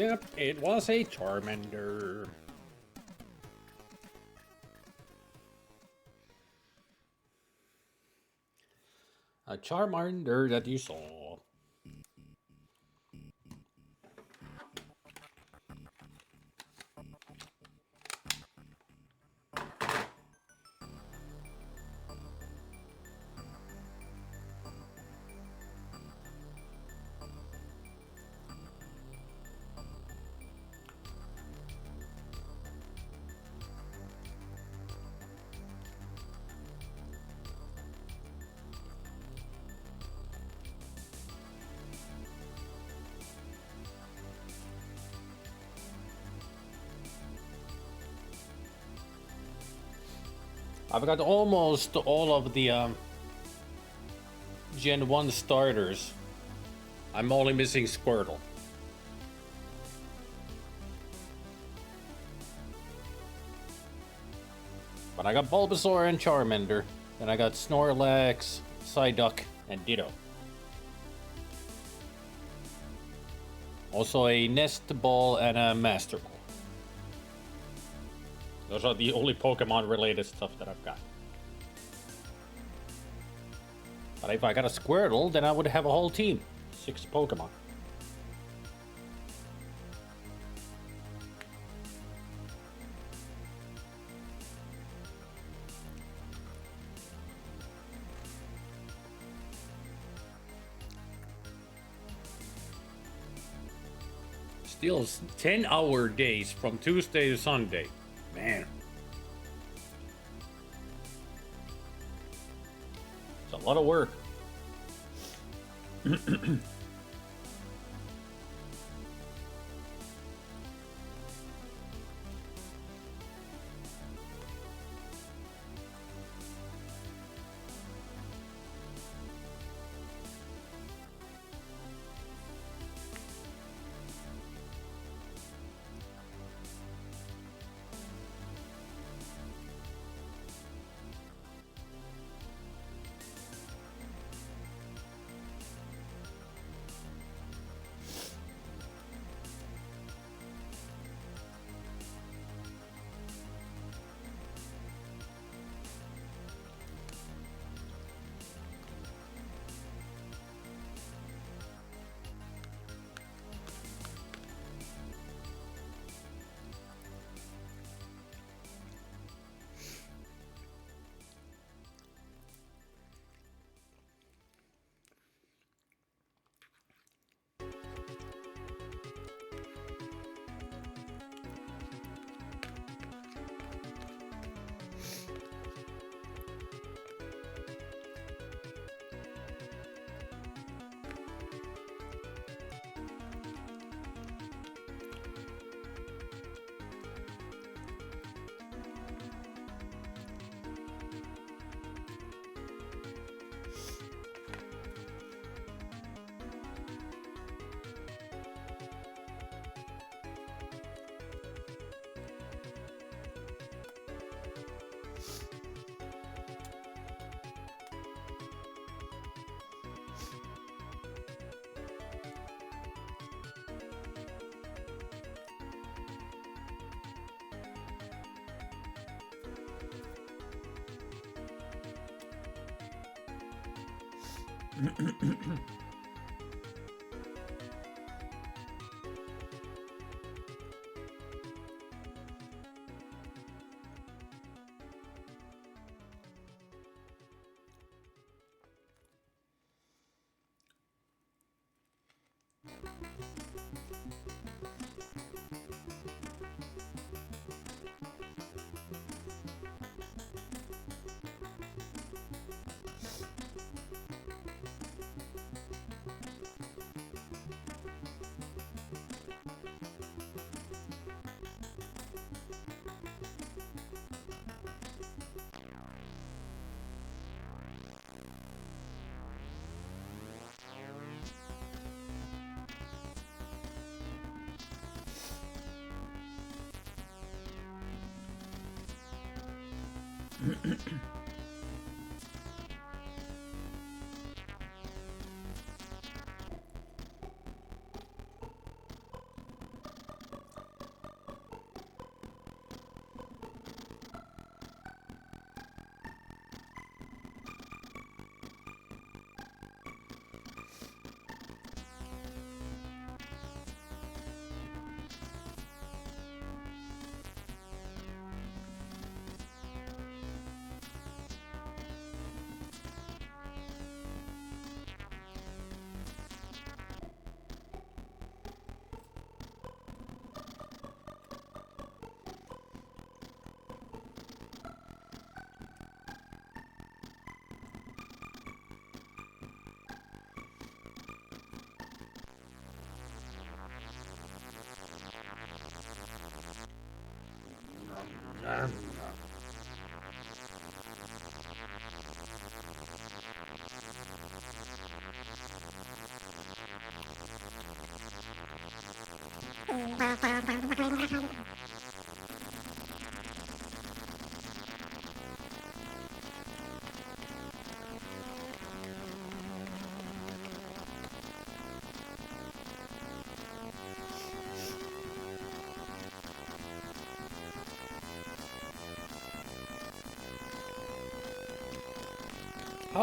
Yep, it was a Charmander. A Charmander that you saw. I've got almost all of the Gen 1 starters. I'm only missing Squirtle. But I got Bulbasaur and Charmander. Then I got Snorlax, Psyduck, and Ditto. Also a Nest Ball and a Master Ball. Those are the only Pokemon related stuff that I've got. But if I got a Squirtle, then I would have a whole team. 6 Pokemon. Still 10-hour days from Tuesday to Sunday. Man. It's a lot of work. How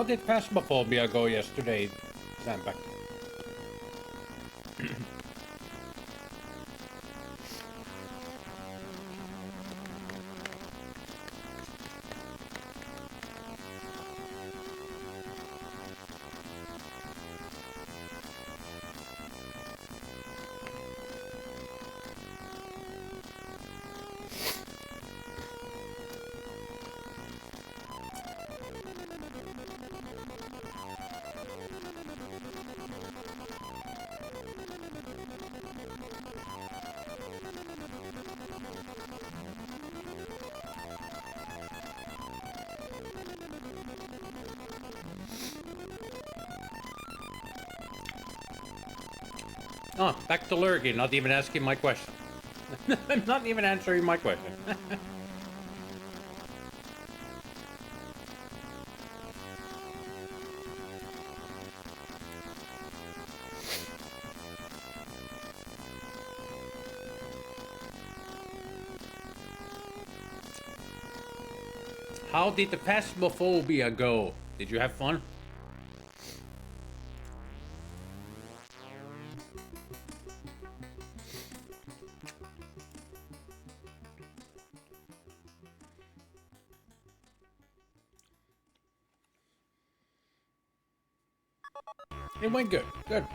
did Phasmophobia go yesterday, Sandback? Oh, back to Lurgy, not even asking my question. I'm not even answering my question. How did the Phasmophobia go? Did you have fun? It went good. Good.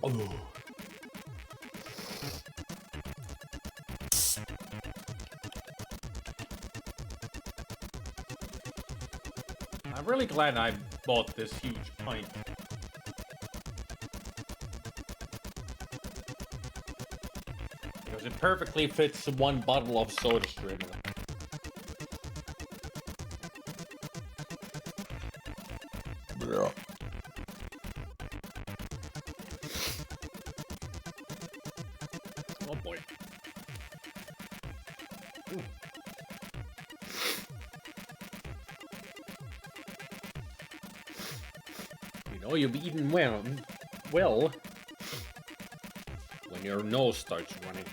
Oh. I'm really glad I bought this huge pint. Because it perfectly fits one bottle of soda stream. Yeah. Oh boy. Ooh. You know, you'll be eating well when your nose starts running.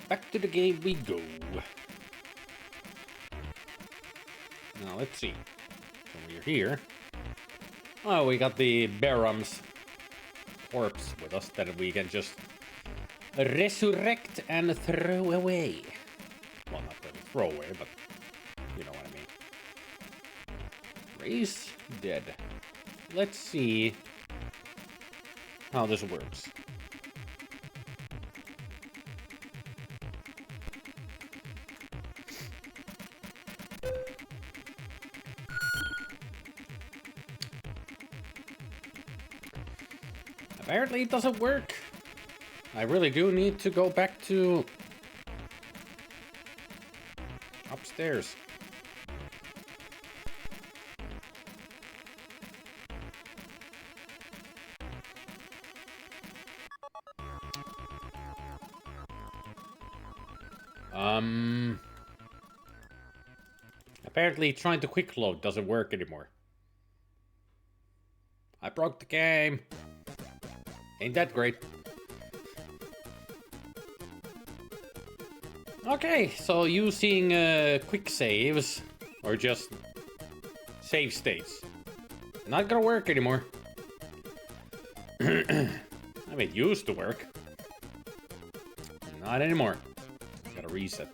Back to the game we go. Now let's see. So we're here. Oh, we got the Baron's corpse with us that we can just resurrect and throw away. Well, not really throw away, but you know what I mean. Raise dead. Let's see how this works. Apparently it doesn't work. I really do need to go back to upstairs. Apparently trying to quick load doesn't work anymore. I broke the game. Ain't that great? Okay, so using quick saves or just save states, not gonna work anymore. I mean, it used to work. Not anymore. Gotta reset.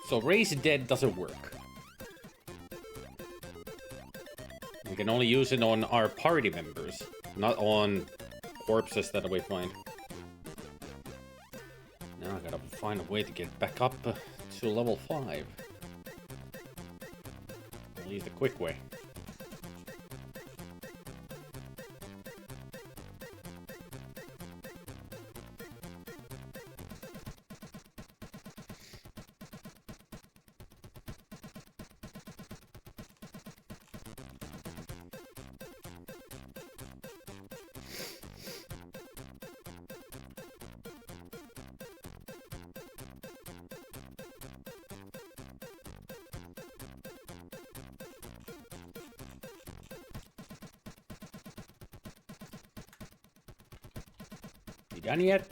So Raise Dead doesn't work. We can only use it on our party members, not on corpses that we find. Now I gotta find a way to get back up to level 5. At least the quick way. You done yet?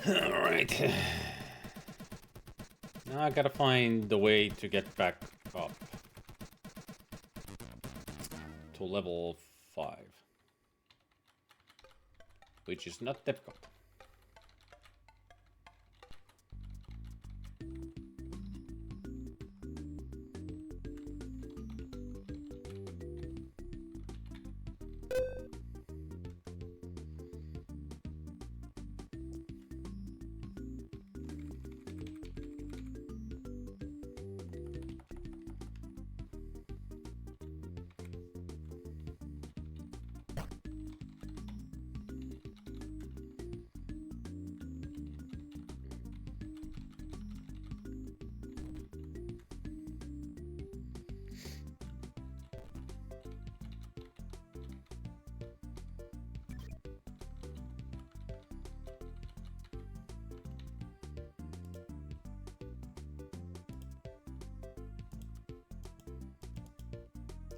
Alright. Now I gotta find the way to get back up to level 5. Which is not difficult.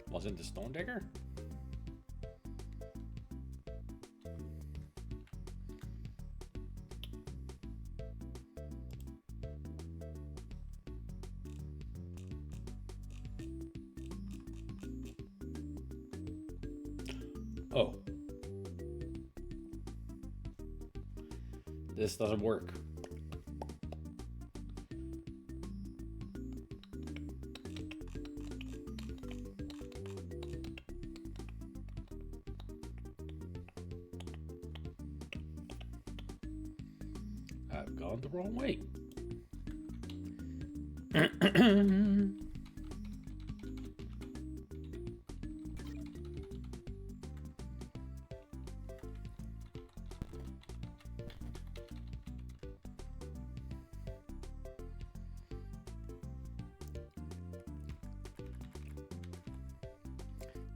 Wasn't the Stone Digger? Oh. This doesn't work. I've gone the wrong way.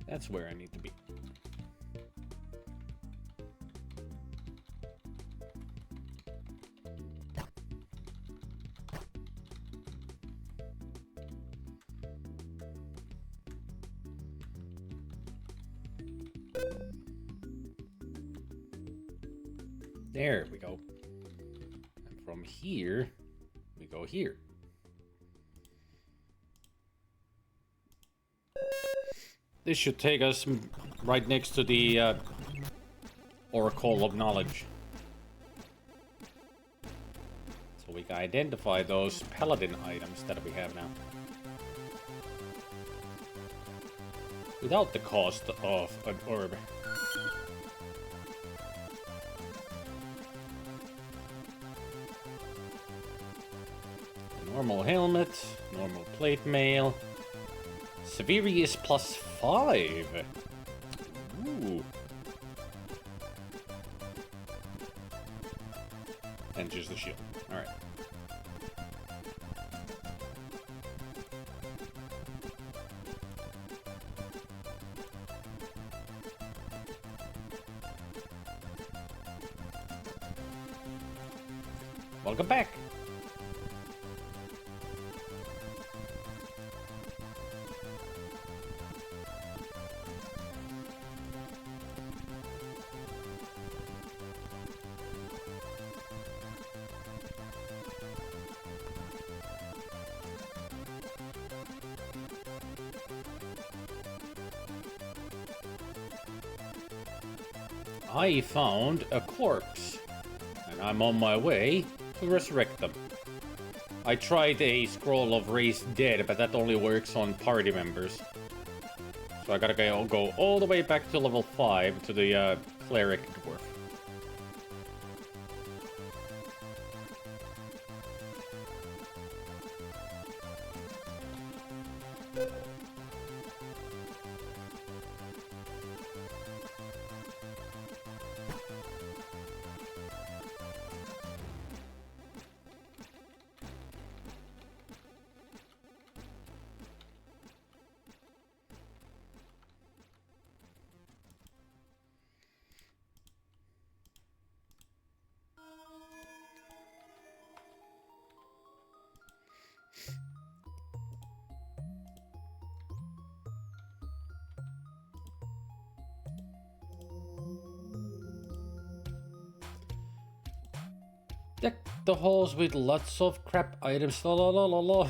That's where I need to be. There we go. And from here, we go here. This should take us right next to the Oracle of Knowledge. So we can identify those paladin items that we have now. Without the cost of an orb. Normal helmet, normal plate mail. Severius +5. Ooh. And just the shield. Alright. Welcome back. I found a corpse, and I'm on my way to resurrect them. I tried a scroll of raised dead, but that only works on party members. So I gotta go all the way back to level 5 to the cleric dwarf. Deck the halls with lots of crap items. La la la la la.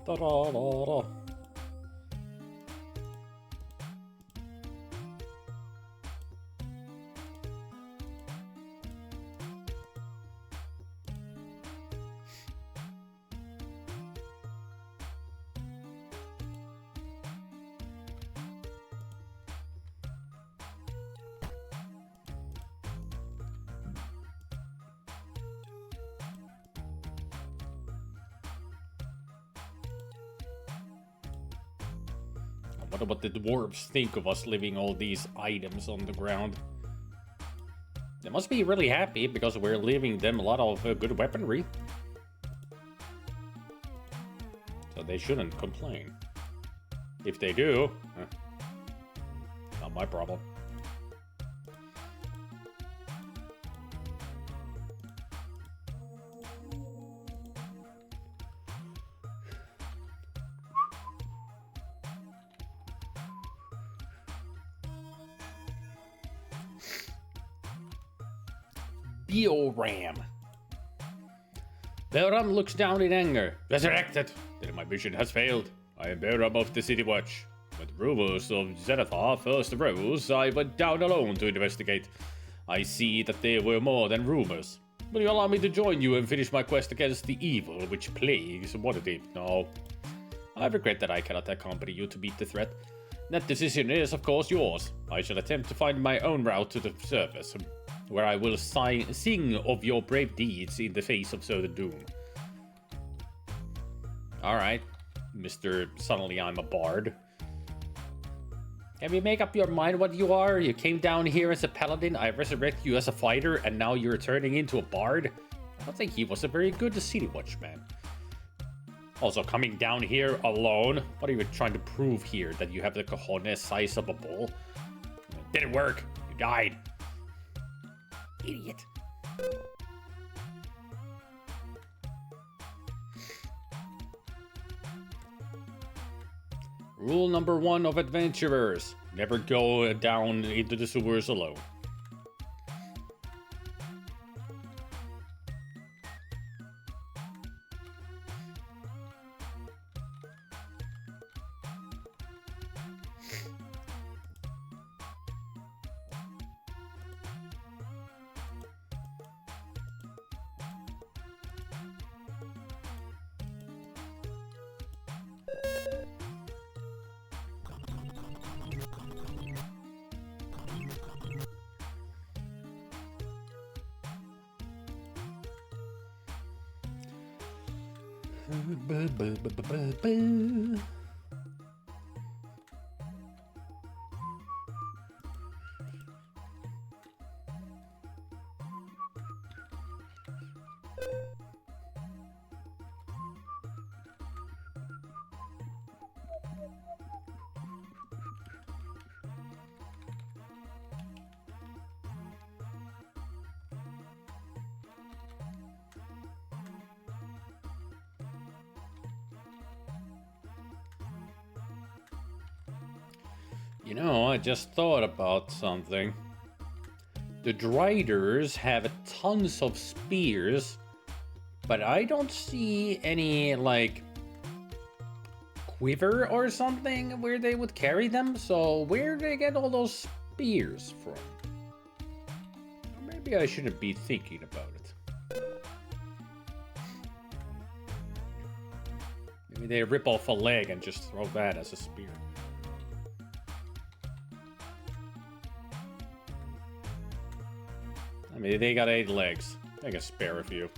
Da da da da. I wonder what the dwarves think of us leaving all these items on the ground. They must be really happy because we're leaving them a lot of good weaponry. So they shouldn't complain. If they do, not my problem. Bioram. Bioram looks down in anger. Resurrected! Then my mission has failed. I am Bioram of the City Watch. When the rumors of Zenithar first arose, I went down alone to investigate. I see that they were more than rumors. Will you allow me to join you and finish my quest against the evil which plagues Waterdeep? No. I regret that I cannot accompany you to beat the threat. That decision is, of course, yours. I shall attempt to find my own route to the surface, where I will sing of your brave deeds in the face of certain doom. Alright, Mr. Suddenly I'm a Bard. Can you make up your mind what you are? You came down here as a paladin, I resurrect you as a fighter, and now you're turning into a bard? I don't think he was a very good city watchman. Also, coming down here alone? What are you trying to prove here? That you have the cojones size of a bull? It didn't work. You died. Idiot. Rule number 1 of adventurers. Never go down into the sewers alone. You know, I just thought about something. The Driders have tons of spears, but I don't see any, like, quiver or something where they would carry them. So where do they get all those spears from? Maybe I shouldn't be thinking about it. Maybe they rip off a leg and just throw that as a spear. I mean, they got 8 legs. I can spare a few.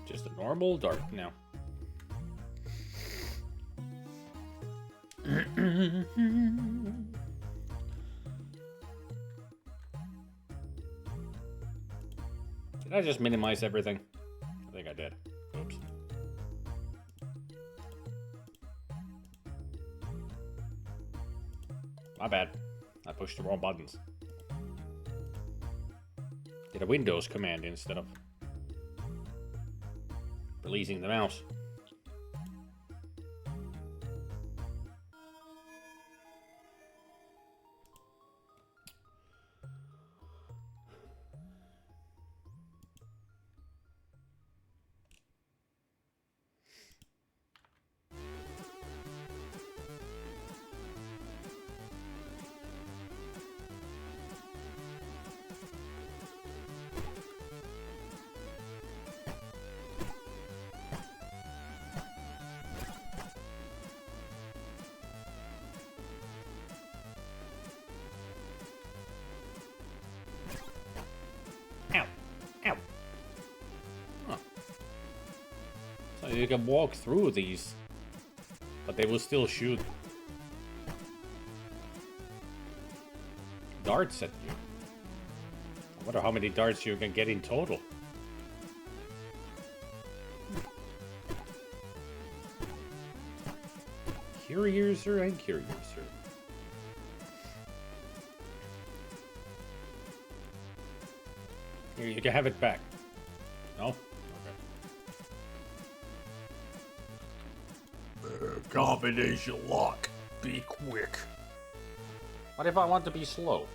Just a normal dart now. Did I just minimize everything? I think I did. Oops. My bad. I pushed the wrong buttons. Did a Windows command instead of releasing the mouse. Ow! Ow! Huh. So you can walk through these, but they will still shoot darts at you. I wonder how many darts you can get in total. Curiouser and curiouser. Here, you can have it back. No? Okay. Combination lock. Be quick. What if I want to be slow?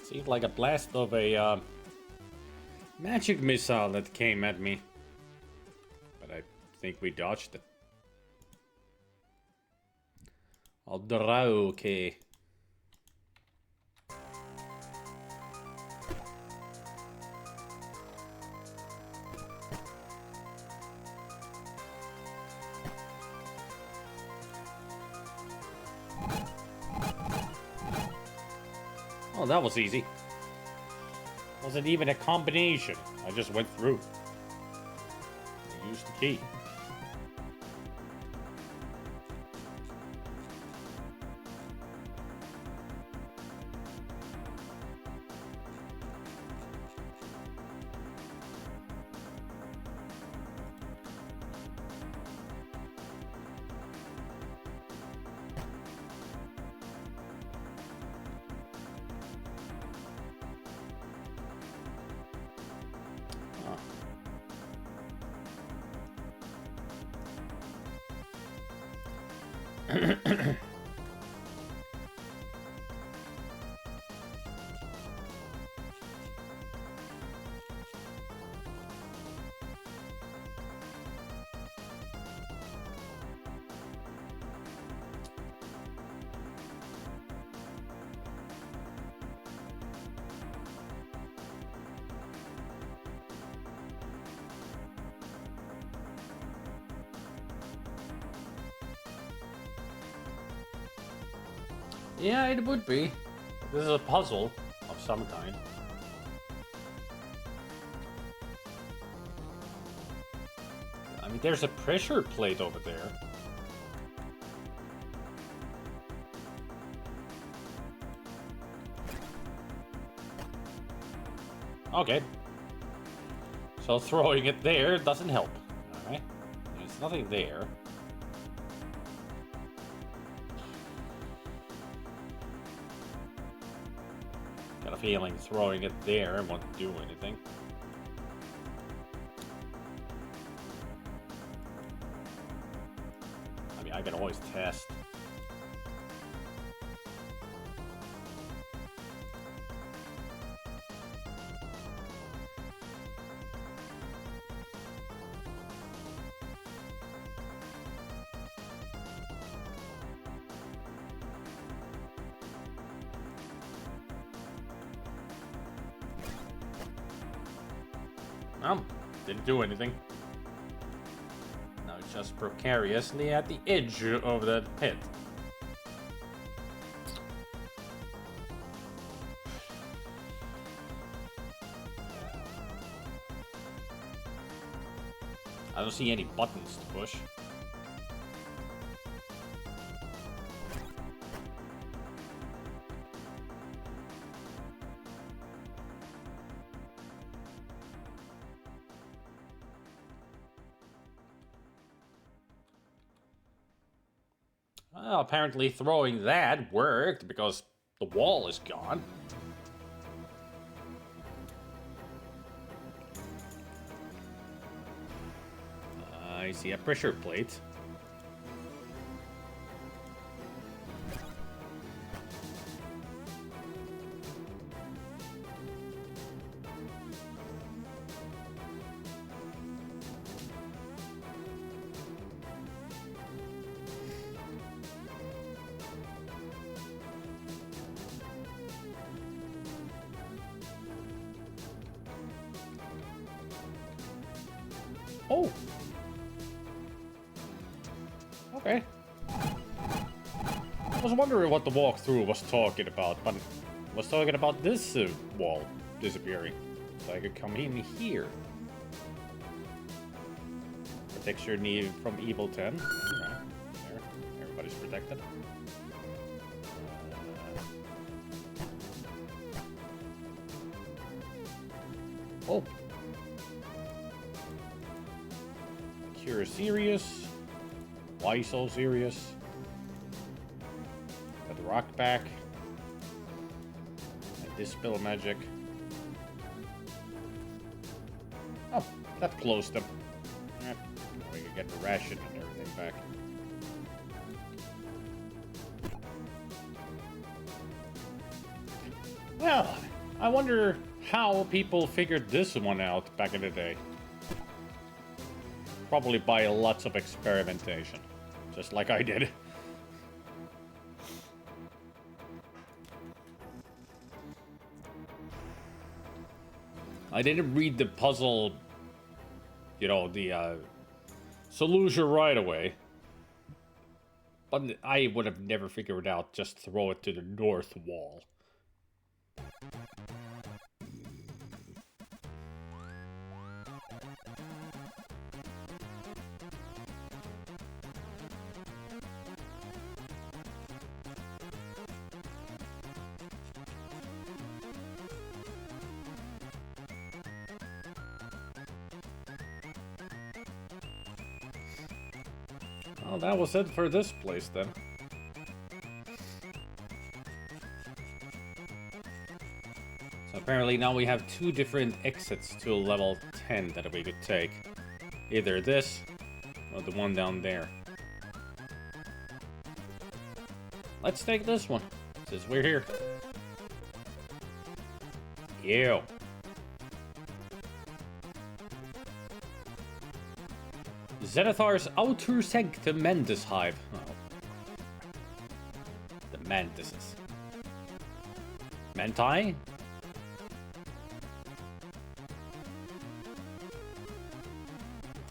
Seemed like a blast of a magic missile that came at me. But I think we dodged it. Okay. Oh, that was easy. Wasn't even a combination. I just went through. I used the key. Yeah, it would be. This is a puzzle of some kind. I mean, there's a pressure plate over there. Okay. So throwing it there doesn't help. Alright. There's nothing there. Got a feeling throwing it there won't do anything. I mean, I can always test. Didn't do anything. Now it's just precariously at the edge of that pit. I don't see any buttons to push. Well, apparently throwing that worked because the wall is gone. I see a pressure plate. Oh! Okay. I was wondering what the walkthrough was talking about, but it was talking about this wall disappearing. So I could come in here. Protects your knee from Evil 10. Okay. There. Everybody's protected. Oh! You're serious? Why so serious? Got the rock back. And dispel magic. Oh, that closed them. Now we can get the ration and everything back. Well, I wonder how people figured this one out back in the day. Probably by lots of experimentation. Just like I did. I didn't read the puzzle, you know, the solution right away. But I would have never figured it out, just throw it to the north wall. Well, that was it for this place then. So apparently now we have two different exits to level 10 that we could take. Either this, or the one down there. Let's take this one, since we're here. Ew. Zenithar's outer sanctum mantis hive. Oh. The mantises. Manti?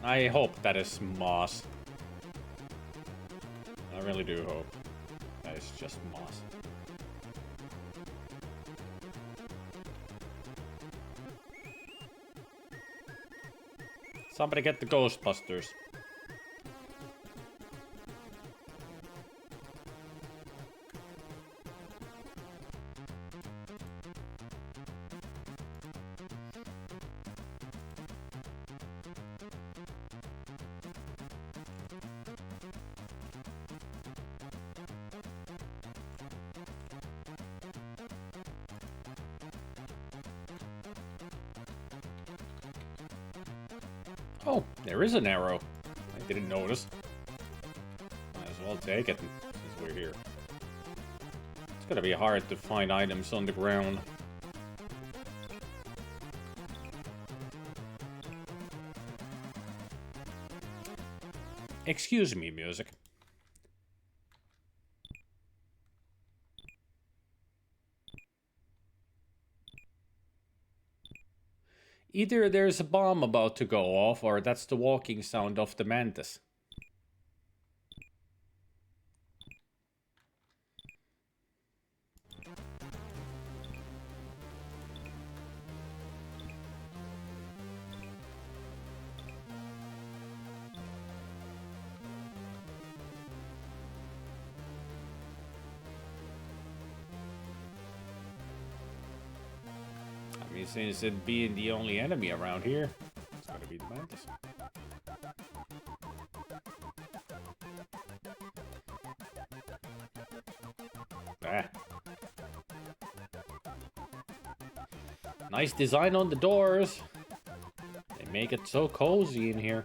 I hope that is moss. I really do hope that is just moss. Somebody get the Ghostbusters. Oh, there is an arrow. I didn't notice. Might as well take it since we're here. It's gonna be hard to find items on the ground. Excuse me, music. Either there's a bomb about to go off, or that's the walking sound of the mantis. I mean, since it being the only enemy around here, it's gotta be the mantis. Ah. Nice design on the doors. They make it so cozy in here.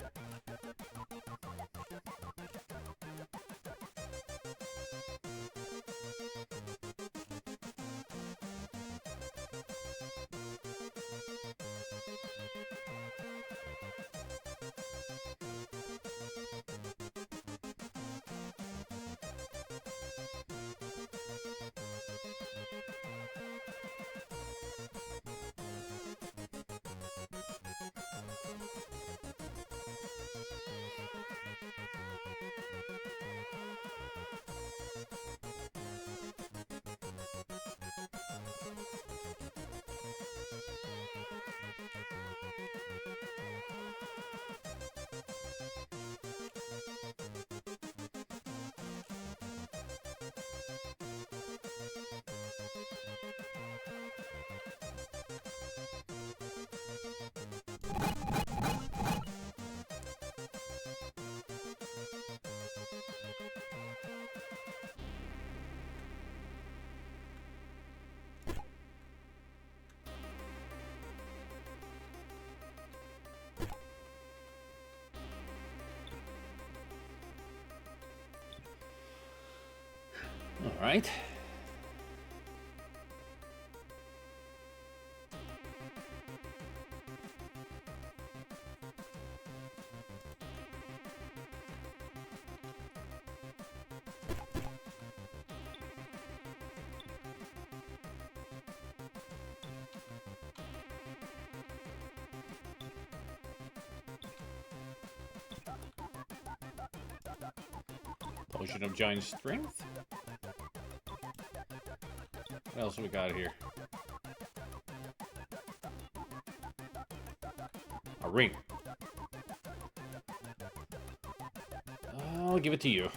All right. Potion of giant strength. What else we got here? A ring. I'll give it to you.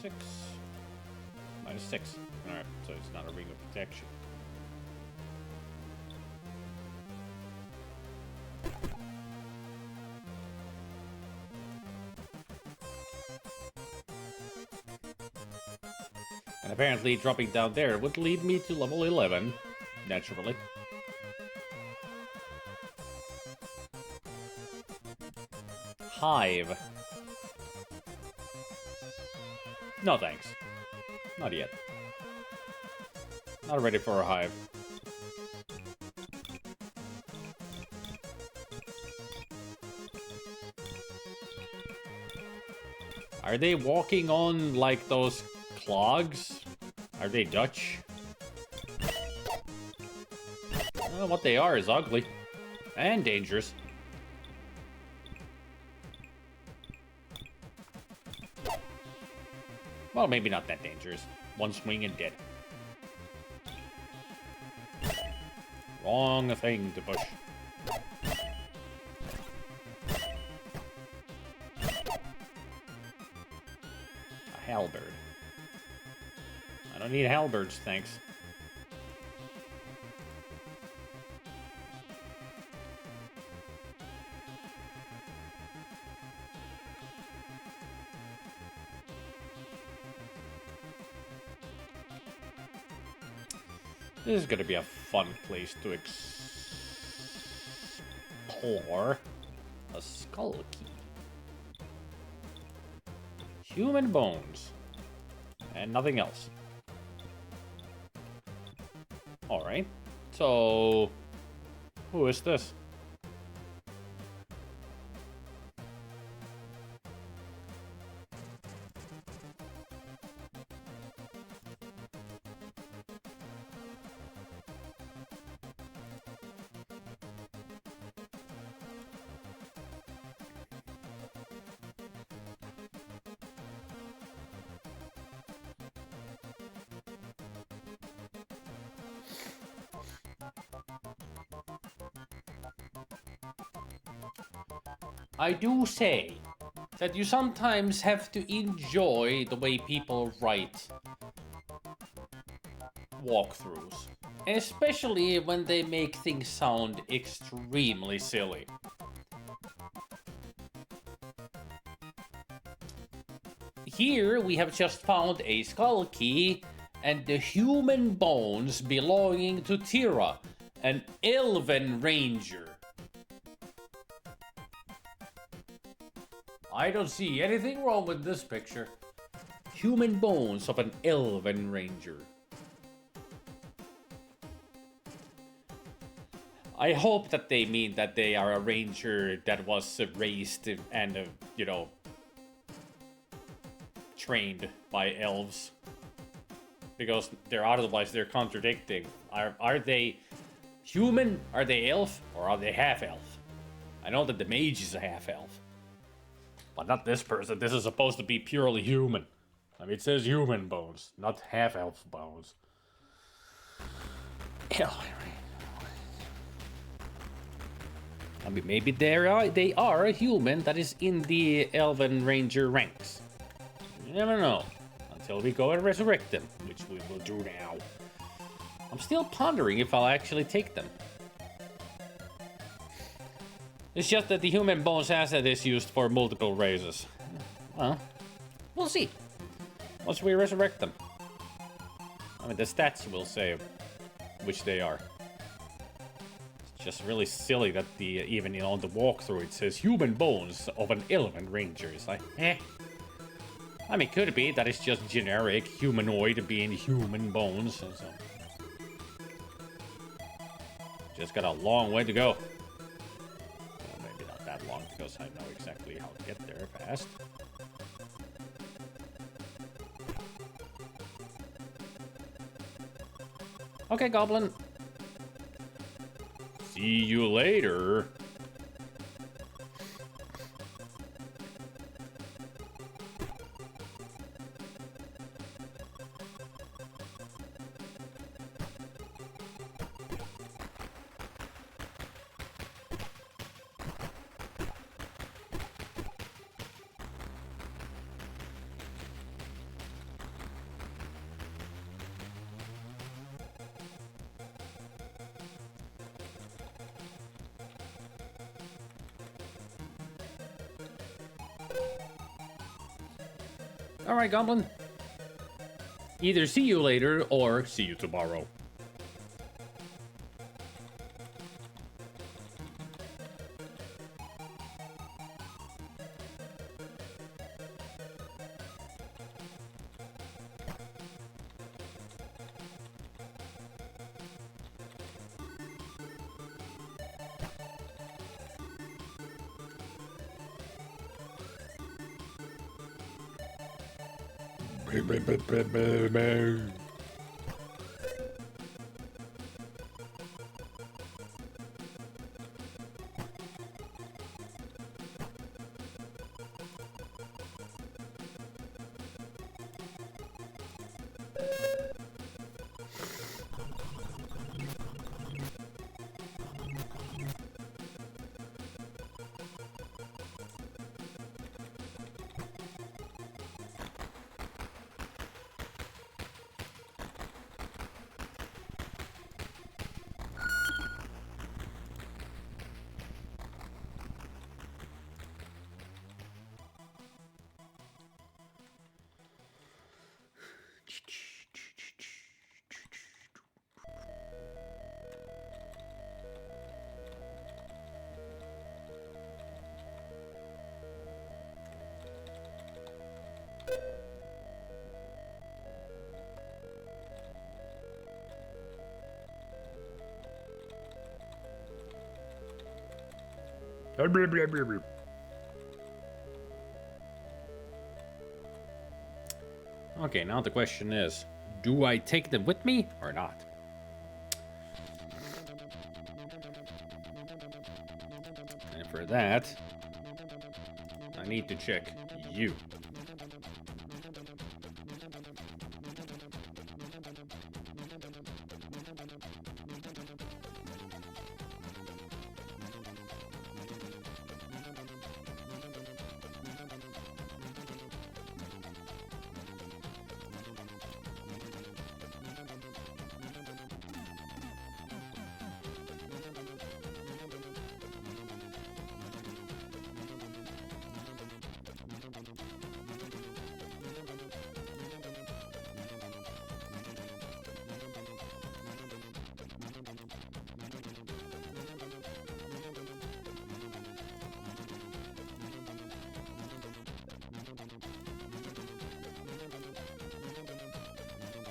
-6. -6. Alright, so it's not a ring of protection. And apparently dropping down there would lead me to level 11, naturally. Hive. No thanks. Not yet. Not ready for a hive. Are they walking on like those clogs? Are they Dutch? Well, what they are is ugly. And dangerous. Well, maybe not that dangerous. One swing and dead. Wrong thing to push. A halberd. I don't need halberds, thanks. This is gonna be a fun place to explore. A skull key. Human bones. And nothing else. Alright. So... who is this? I do say that you sometimes have to enjoy the way people write walkthroughs, especially when they make things sound extremely silly. Here we have just found a skull key and the human bones belonging to Tira, an elven ranger. I don't see anything wrong with this picture. Human bones of an elven ranger. I hope that they mean that they are a ranger that was raised and, you know, trained by elves. Because otherwise they're contradicting. Are they human? Are they elf? Or are they half-elf? I know that the mage is a half-elf. But not this person. This is supposed to be purely human. I mean, it says human bones, not half-elf bones. I mean, maybe they are a human that is in the Elven Ranger ranks. You never know. Until we go and resurrect them, which we will do now. I'm still pondering if I'll actually take them. It's just that the human bones asset is used for multiple raises. Well, we'll see. Once we resurrect them. I mean, the stats will say which they are. It's just really silly that even on the walkthrough it says human bones of an elven ranger. It's like, eh. I mean, could it be that it's just generic humanoid being human bones? So. Just got a long way to go. Long because I know exactly how to get there fast. Okay, Goblin. See you later. Alright, Goblin. Either see you later or see you tomorrow. Okay, now the question is, do I take them with me or not? And for that, I need to check you.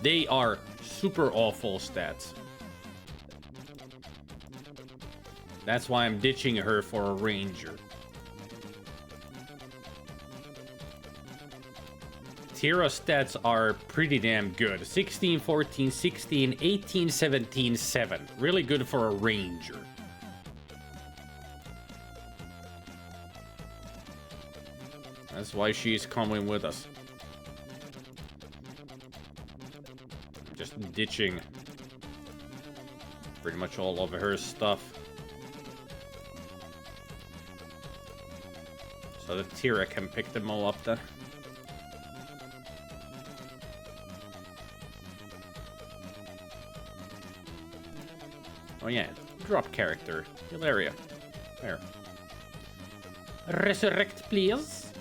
They are super awful stats. That's why I'm ditching her for a ranger. Tira stats are pretty damn good. 16, 14, 16, 18, 17, 7. Really good for a ranger. That's why she's coming with us. Just ditching pretty much all of her stuff. So that Tira can pick them all up then. Oh yeah, drop character. Hilaria. There. Resurrect, please.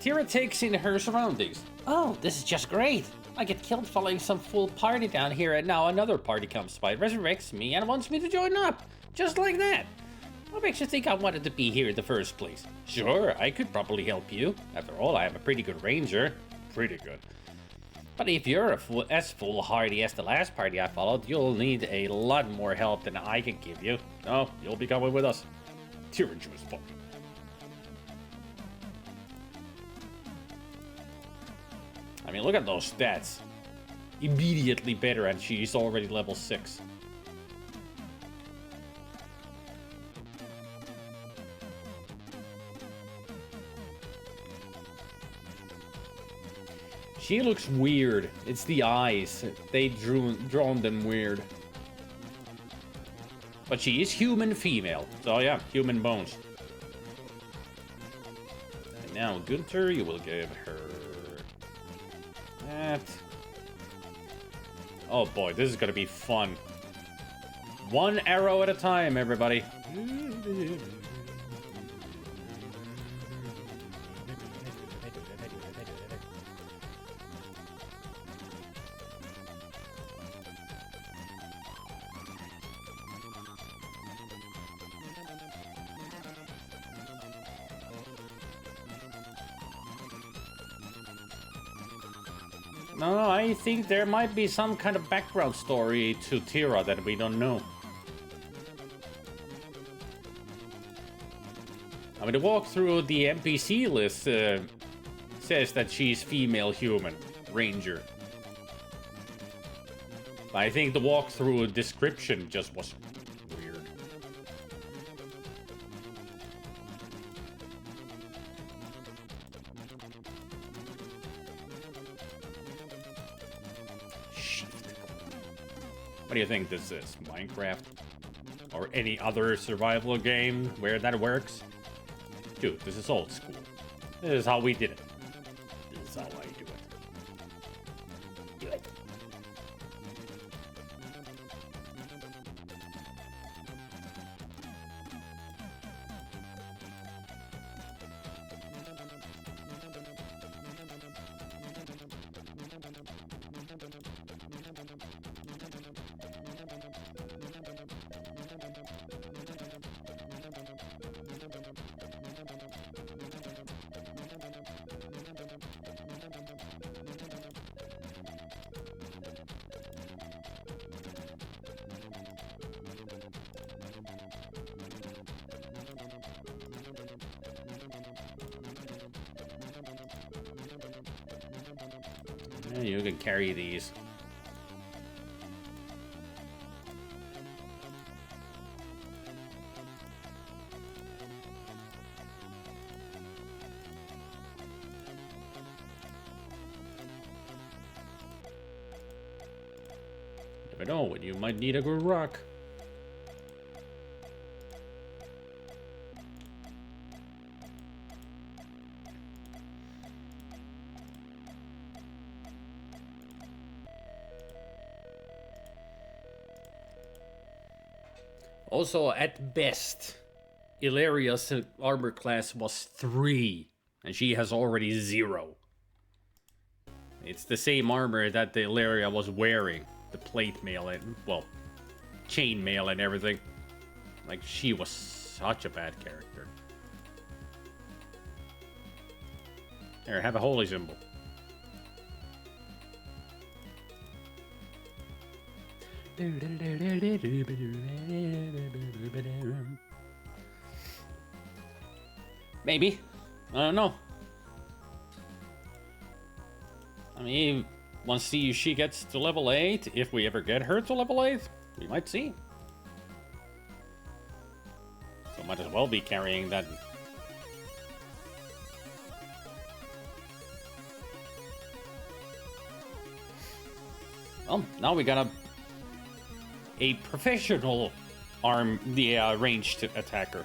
Tira takes in her surroundings. Oh, this is just great. I get killed following some fool party down here, and now another party comes by, resurrects me, and wants me to join up. Just like that. What makes you think I wanted to be here in the first place? Sure, I could probably help you. After all, I am a pretty good ranger. Pretty good. But if you're as foolhardy as the last party I followed, you'll need a lot more help than I can give you. So, you'll be coming with us. Tira Juice Book. I mean, look at those stats. Immediately better, and she's already level 6. She looks weird. It's the eyes. They drawn them weird. But she is human female. So yeah, human bones. And now, Gunther, you will give her that. Oh boy, this is gonna be fun. One arrow at a time, everybody. No, I think there might be some kind of background story to Tira that we don't know. I mean, the walkthrough, the NPC list says that she's female human, ranger. But I think the walkthrough description just was weird. What do you think this is? Minecraft? Or any other survival game where that works? Dude, this is old school. This is how we did it. This is how I do it. Do it. You can carry these. Never know when you might need a good rock. Also, at best, Illyria's armor class was 3, and she has already 0. It's the same armor that the Illyria was wearing, the plate mail and, well, chain mail and everything. Like, she was such a bad character. Here, have a holy symbol. Maybe. I don't know. I mean, once she gets to level 8, if we ever get her to level 8, we might see. So might as well be carrying that. Well, now we got a professional ranged attacker.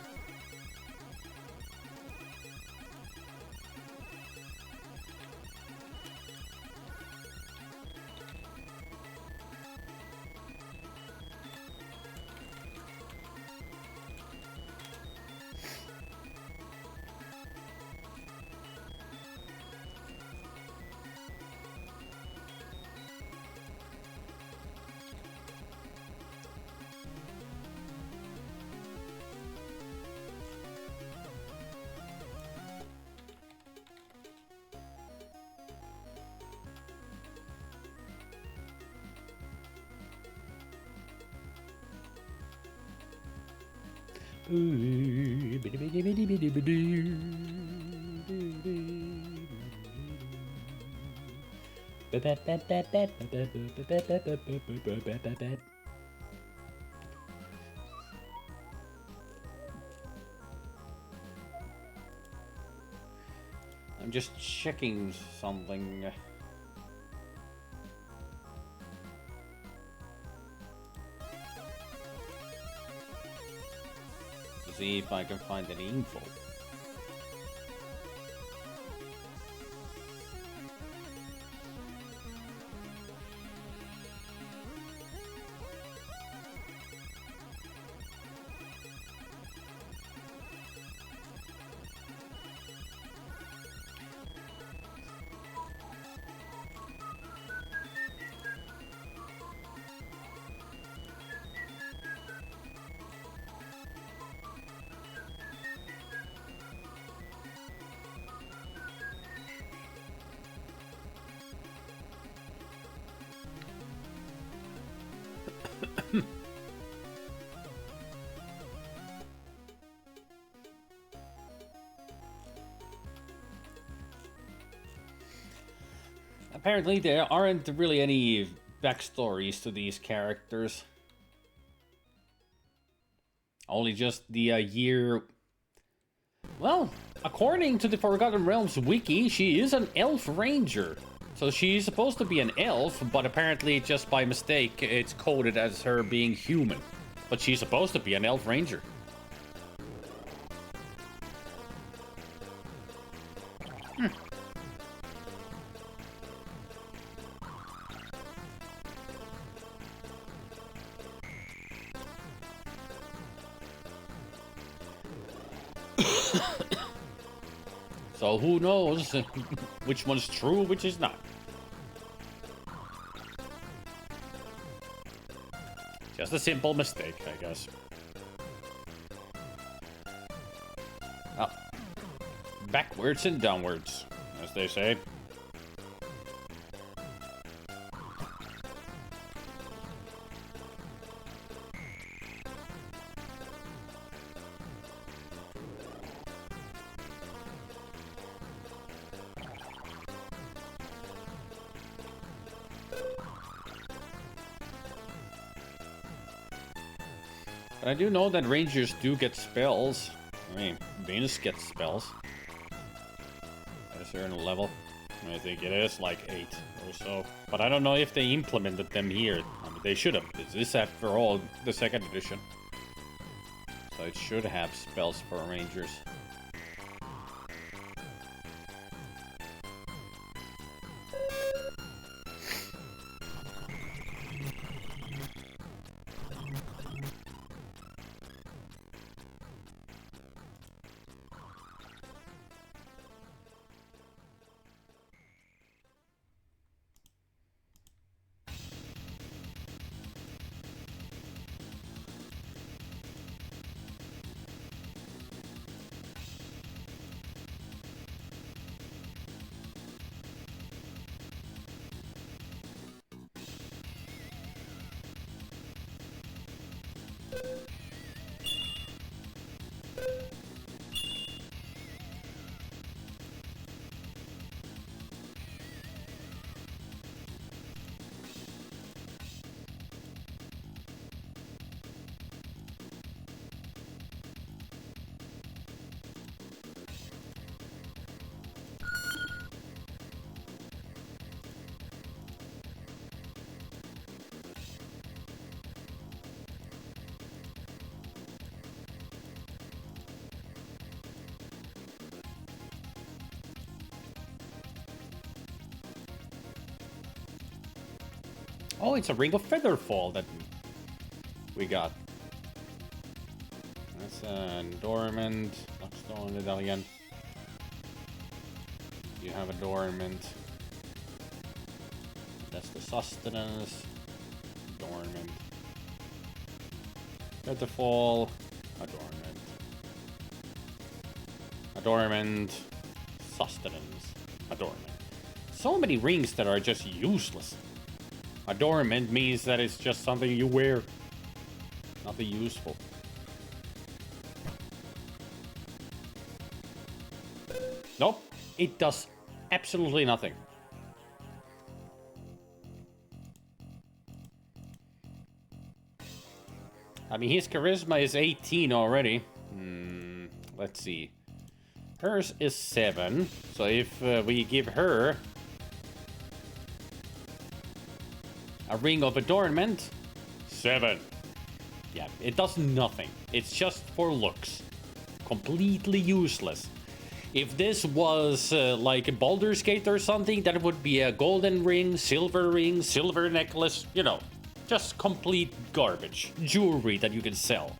I'm just checking something. see if I can find any info. Apparently, there aren't really any backstories to these characters. Only just the year. Well, according to the Forgotten Realms wiki, she is an elf ranger. So she's supposed to be an elf, but apparently just by mistake it's coded as her being human. But she's supposed to be an elf ranger. So who knows which one's true, which is not. Just a simple mistake, I guess. Oh. Backwards and downwards, as they say. But I do know that rangers do get spells. I mean, Venus gets spells. At a certain level. I think it is like 8 or so. But I don't know if they implemented them here. I mean, they should have. This is, after all, the 2nd edition. So it should have spells for rangers. Oh, it's a Ring of Featherfall that we got. That's a dormant, Lockstone Medallion. You have a dormant. That's the sustenance. Dormant. Featherfall. A dormant. A dormant. Sustenance. A dormant. So many rings that are just useless. Adornment means that it's just something you wear. Nothing useful. Nope. It does absolutely nothing. I mean, his charisma is 18 already. Let's see. Hers is 7. So if we give her a Ring of Adornment, 7. Yeah, it does nothing. It's just for looks. completely useless. If this was like a Baldur's Gate or something, that would be a golden ring, silver necklace, you know, just complete garbage. Jewelry that you can sell.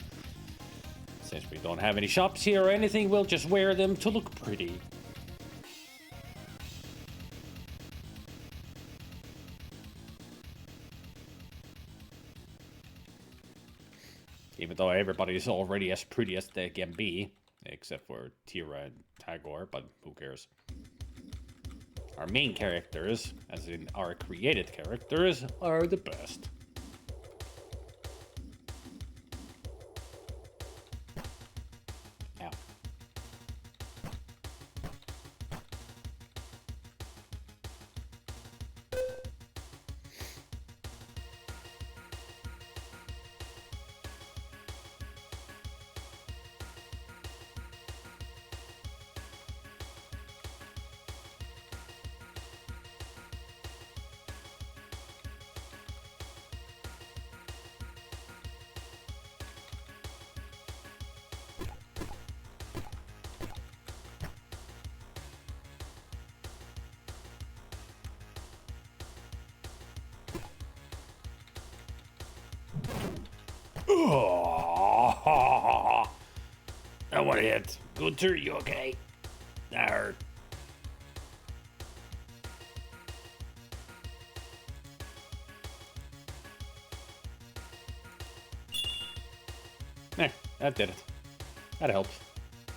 Since we don't have any shops here or anything, we'll just wear them to look pretty. Even though everybody's already as pretty as they can be. Except for Tira and Tagore, but who cares? Our main characters, as in our created characters, are the best. Ow. I want to hit. Gunter, you okay? That hurt. There, that did it. That helps.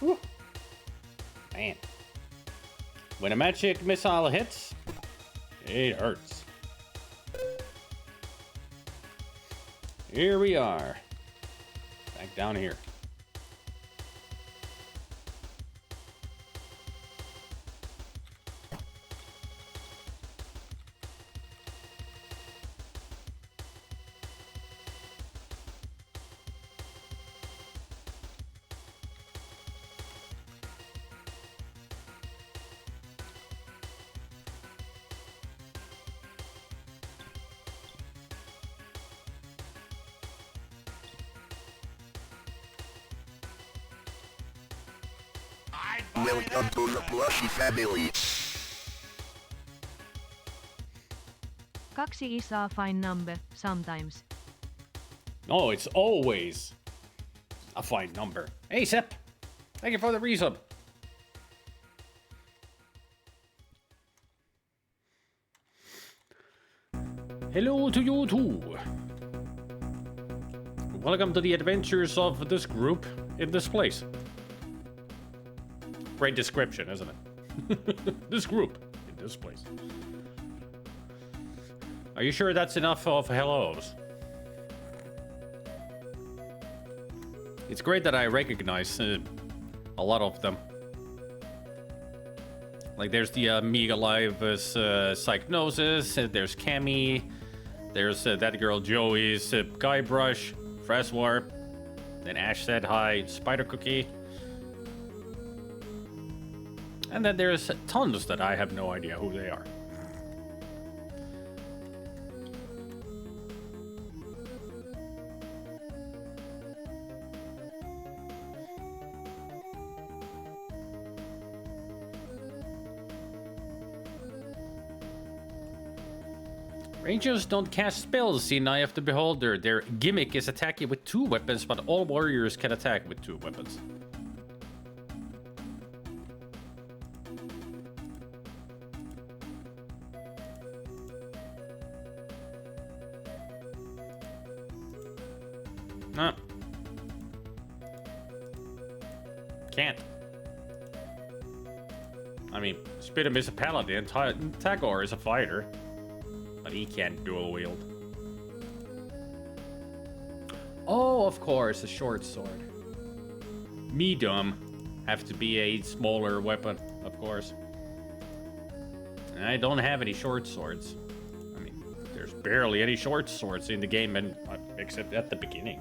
Whew. Man. When a magic missile hits, it hurts. Here we are. Back down here. Welcome to the Plushy family. Kaksi is a fine number, sometimes. No, it's always a fine number. Hey, Sepp. Thank you for the resub. Hello to you too. Welcome to the adventures of this group in this place. Great description, isn't it? This group in this place. Are you sure that's enough of hellos? It's great that I recognize a lot of them. Like there's the Mega Live Psychnosis, there's Cammy, there's that girl Joey's Guybrush, Freshwarp, then Ash said hi, Spider Cookie. And then there's tons that I have no idea who they are. Rangers don't cast spells in Eye of the Beholder. Their gimmick is attacking with 2 weapons, but all warriors can attack with 2 weapons. No. Can't. I mean, Spidam is a paladin, Tagore is a fighter. But he can't dual wield. Oh, of course, a short sword. Me dumb. Have to be a smaller weapon, of course. And I don't have any short swords. I mean, there's barely any short swords in the game, and except at the beginning.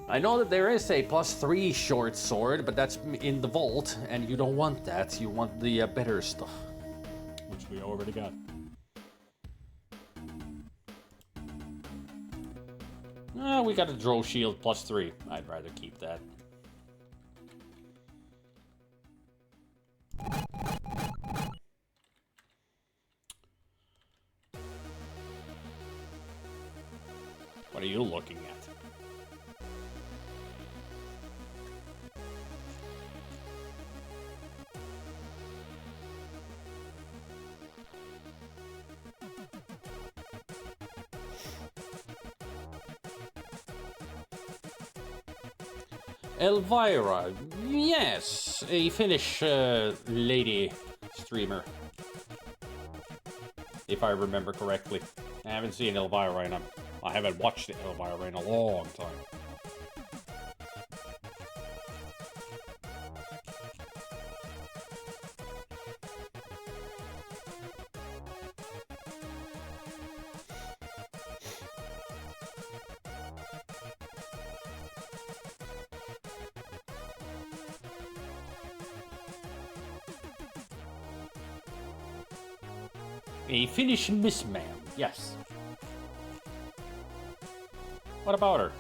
I know that there is a +3 short sword, but that's in the vault, and you don't want that. You want the better stuff, which we already got. We got a Drow Shield +3. I'd rather keep that. What are you looking at? Elvira, yes, a Finnish lady streamer, if I remember correctly. I haven't seen Elvira in I haven't watched Elvira in a long time. A Finnish Miss Man, yes. What about her?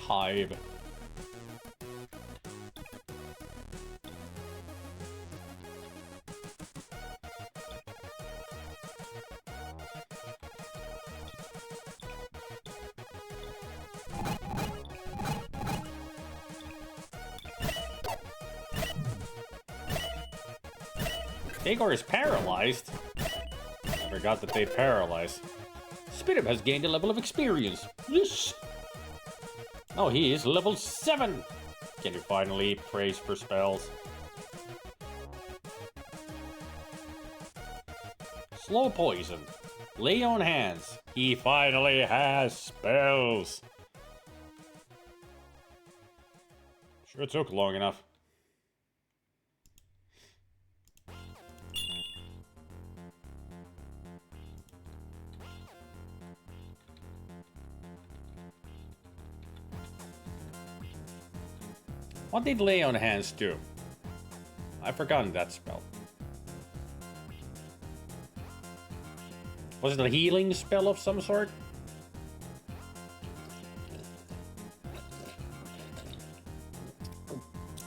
Hive. Igor is paralyzed. I forgot that they paralyze. SpiderMwa has gained a level of experience. Yes! Oh, he is level 7! Can you finally praise for spells? Slow poison. Lay on hands. He finally has spells. Sure took long enough. What did Lay on Hands do? I've forgotten that spell. Was it a healing spell of some sort?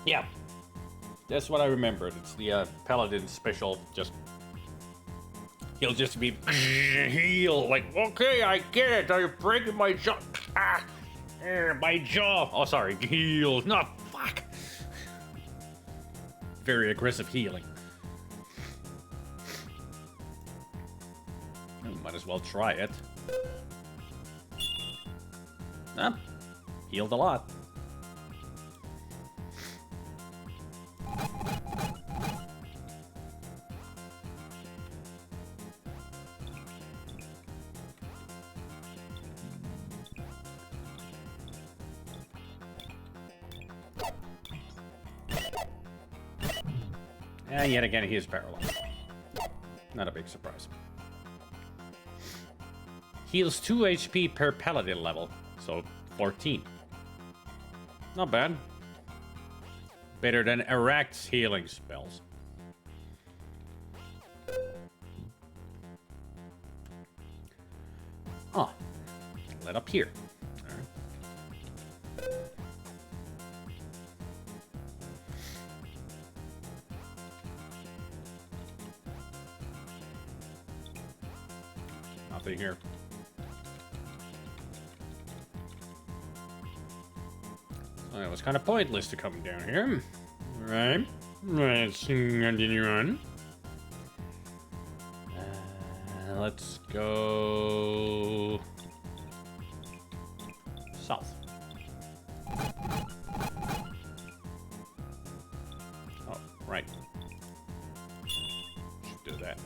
Yeah. That's what I remembered. It's the Paladin special. He'll just be heal. Like, okay, I get it. Are you breaking my jaw? Ah, my jaw. Oh, sorry. Heal. No, fuck. Very aggressive healing. Might as well try it. Huh? Healed a lot. And yet again, he is paralyzed. Not a big surprise. Heals 2 HP per paladin level, so 14. Not bad. Better than Arak's healing spells. Oh, let up here. All right. Nothing here. Well, it was kind of pointless to come down here. Alright, let's continue on. Let's go south. Oh, right. Should do that.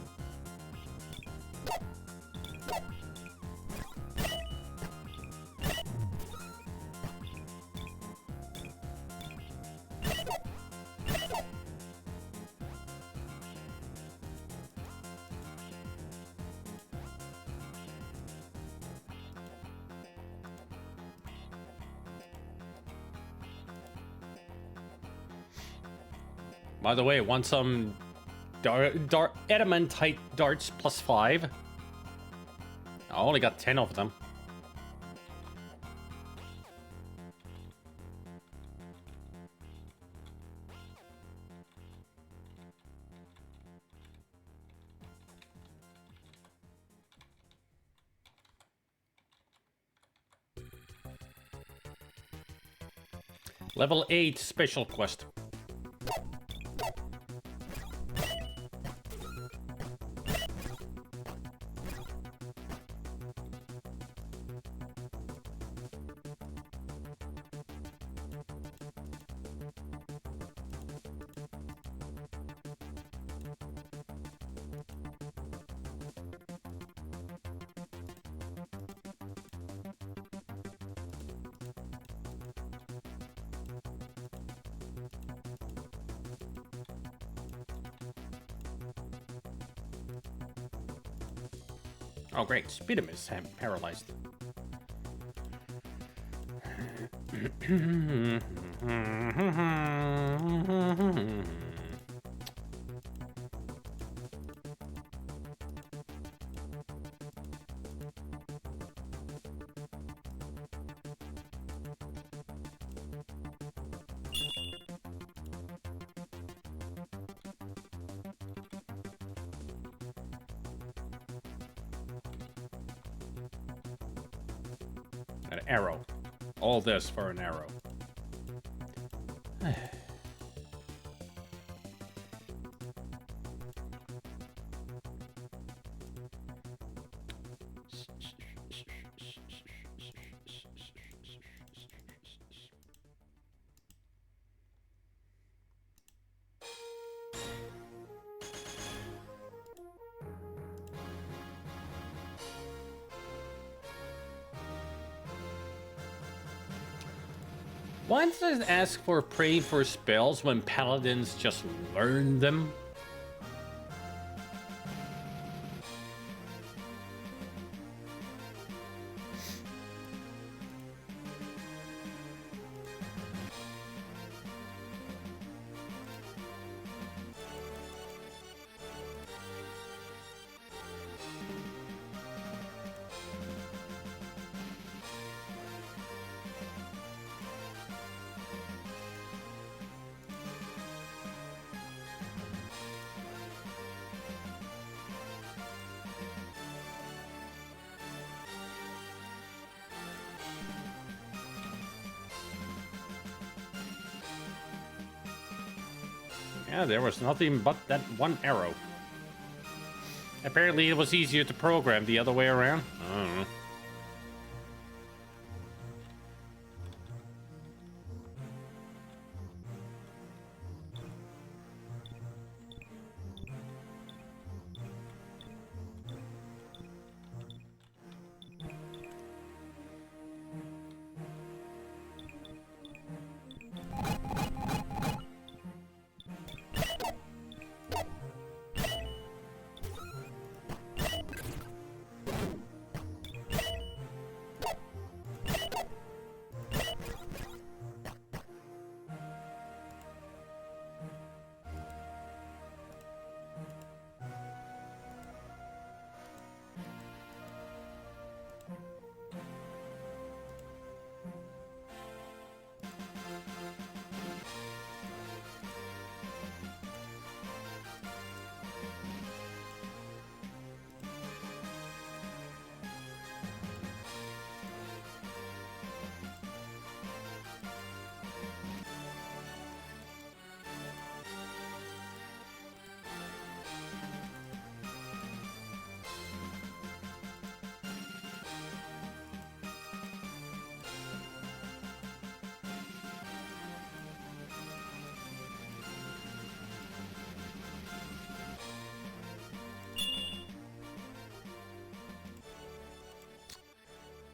By the way, want some adamantite darts +5. I only got 10 of them. Level 8 special quest. Oh great, Speedum is paralyzed. An arrow. All this for an arrow. Why does it ask for pray for spells when paladins just learn them? Yeah, there was nothing but that one arrow. Apparently it was easier to program the other way around. I don't know.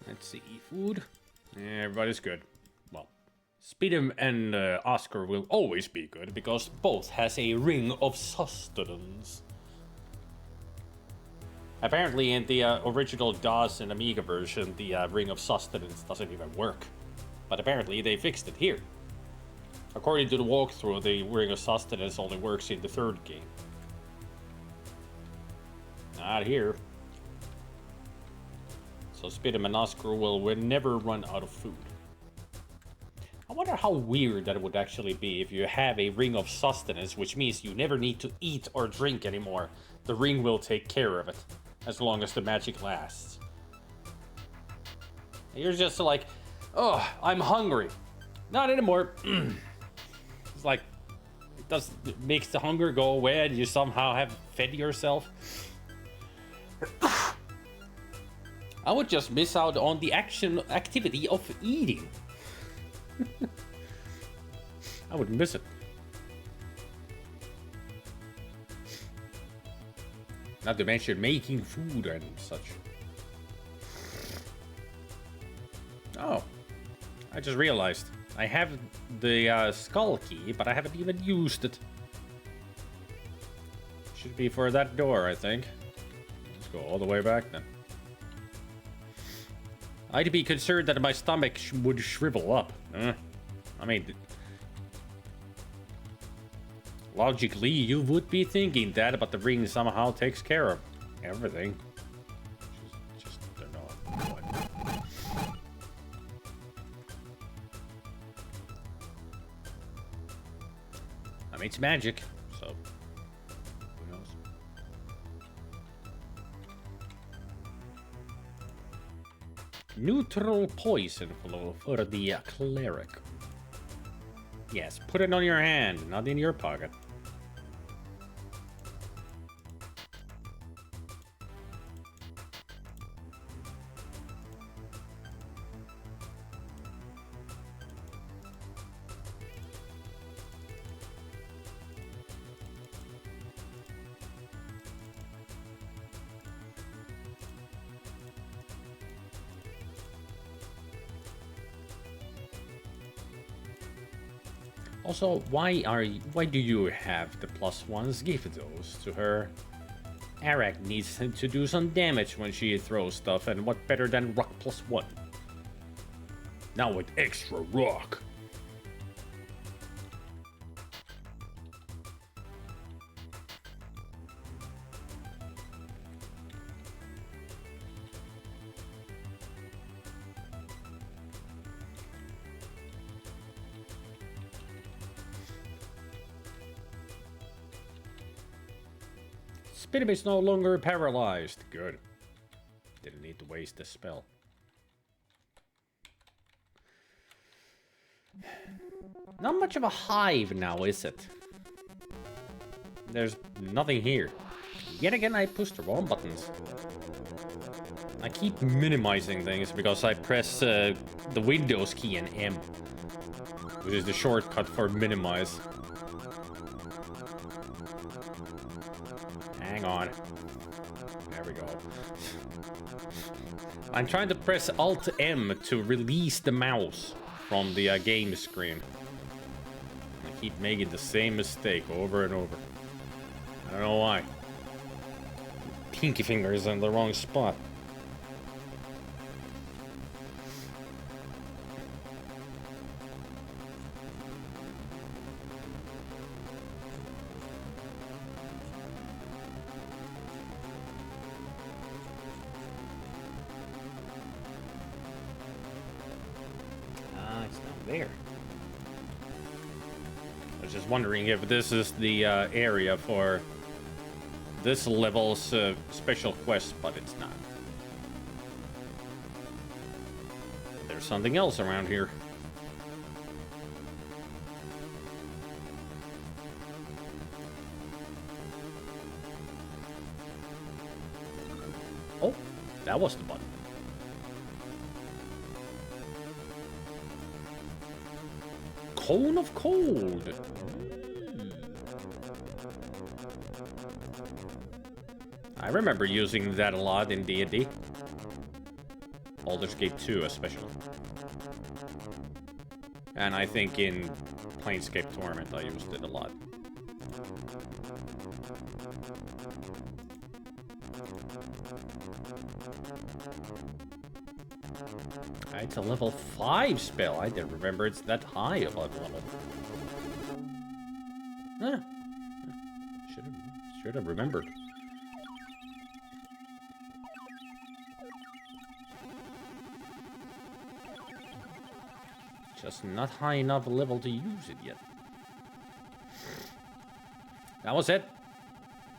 Let's see, food. Everybody's good. Well, Speedum and Oscar will always be good because both has a ring of sustenance. Apparently in the original DOS and Amiga version, the ring of sustenance doesn't even work. But apparently they fixed it here. According to the walkthrough, the ring of sustenance only works in the third game. Not here. So SpiderMwa will never run out of food. I wonder how weird that would actually be if you have a ring of sustenance, which means you never need to eat or drink anymore. The ring will take care of it, as long as the magic lasts. You're just like, oh, I'm hungry. Not anymore. It's like, it makes the hunger go away and you somehow have fed yourself. I would just miss out on the activity of eating. I would miss it. Not to mention making food and such. Oh, I just realized I have the skull key, but I haven't even used it. Should be for that door, I think. Let's go all the way back then. I'd be concerned that my stomach would shrivel up. I mean, logically, you would be thinking that, but the ring somehow takes care of everything. Just don't know what. I mean, it's magic, so who knows? Neutral poison flow for the cleric. Yes, put it on your hand, not in your pocket. Also, why do you have the +1s? Give those to her. Arak needs to do some damage when she throws stuff, and what better than rock +1? Now with extra rock. Spider is no longer paralyzed. Good. Didn't need to waste the spell. Not much of a hive now, is it? There's nothing here. Yet again, I pushed the wrong buttons. I keep minimizing things because I press the Windows key and M, which is the shortcut for minimize. Hang on. There we go. I'm trying to press Alt-M to release the mouse from the game screen. I keep making the same mistake over and over. I don't know why. Pinky finger is in the wrong spot. There. I was just wondering if this is the area for this level's special quest, but it's not. There's something else around here. Oh, that was the button. Cone of Cold. I remember using that a lot in D&D. Baldur's Gate 2 especially. And I think in Planescape Torment I used it a lot. It's a level 5 spell. I didn't remember it's that high of a level. Should have remembered. Just not high enough level to use it yet. That was it.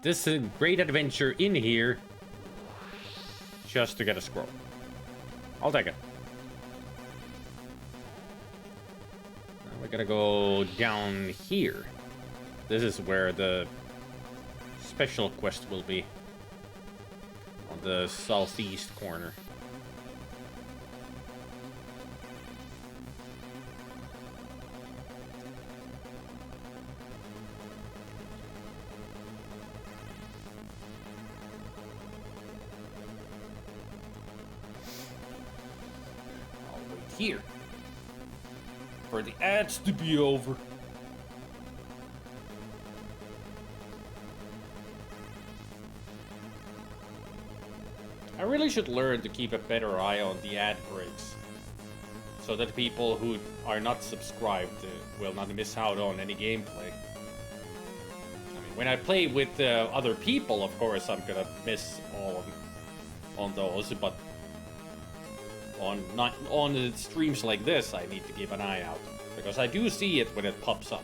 This is a great adventure in here. Just to get a scroll. I'll take it. Now we're gonna go down here. This is where the special quest will be. On the southeast corner. Here for the ads to be over. I really should learn to keep a better eye on the ad breaks so that people who are not subscribed will not miss out on any gameplay. I mean, when I play with other people, of course, I'm gonna miss all on those, but on streams like this, I need to keep an eye out because I do see it when it pops up.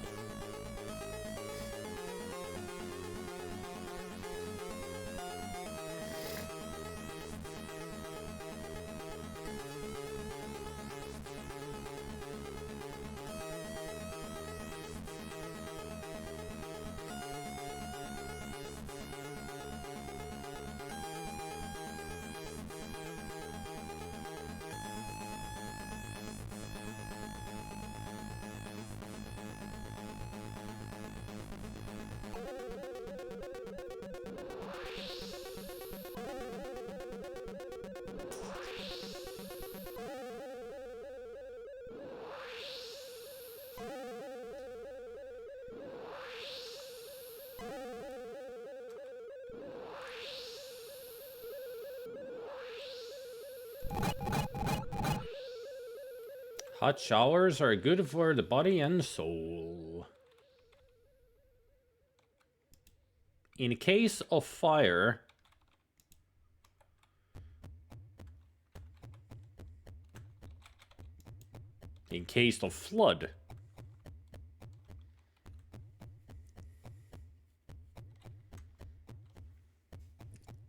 Hot showers are good for the body and soul. In case of fire, in case of flood,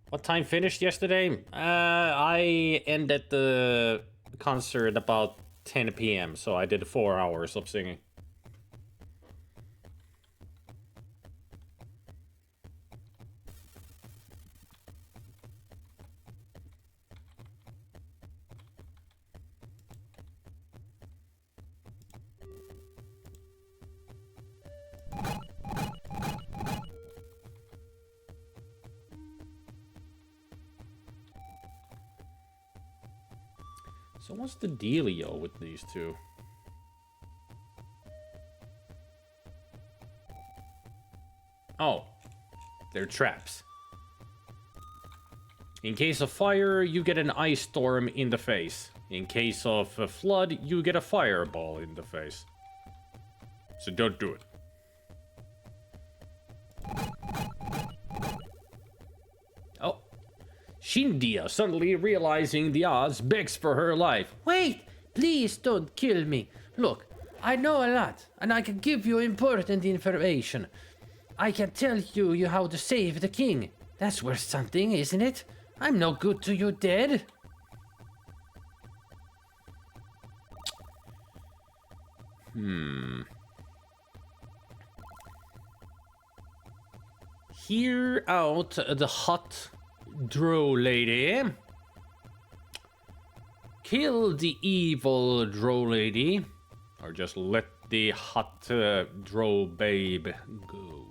what time finished yesterday? I ended the concert about 10 p.m. so I did 4 hours of singing. So what's the dealio with these two? Oh, they're traps. In case of fire, you get an ice storm in the face. In case of a flood, you get a fireball in the face. So don't do it. Oh. Shindia, suddenly realizing the odds, begs for her life. Wait! Please don't kill me. Look, I know a lot, and I can give you important information. I can tell you how to save the king. That's worth something, isn't it? I'm no good to you dead. Hear out the hot drow lady. Kill the evil drow lady. Or just let the hot drow babe go.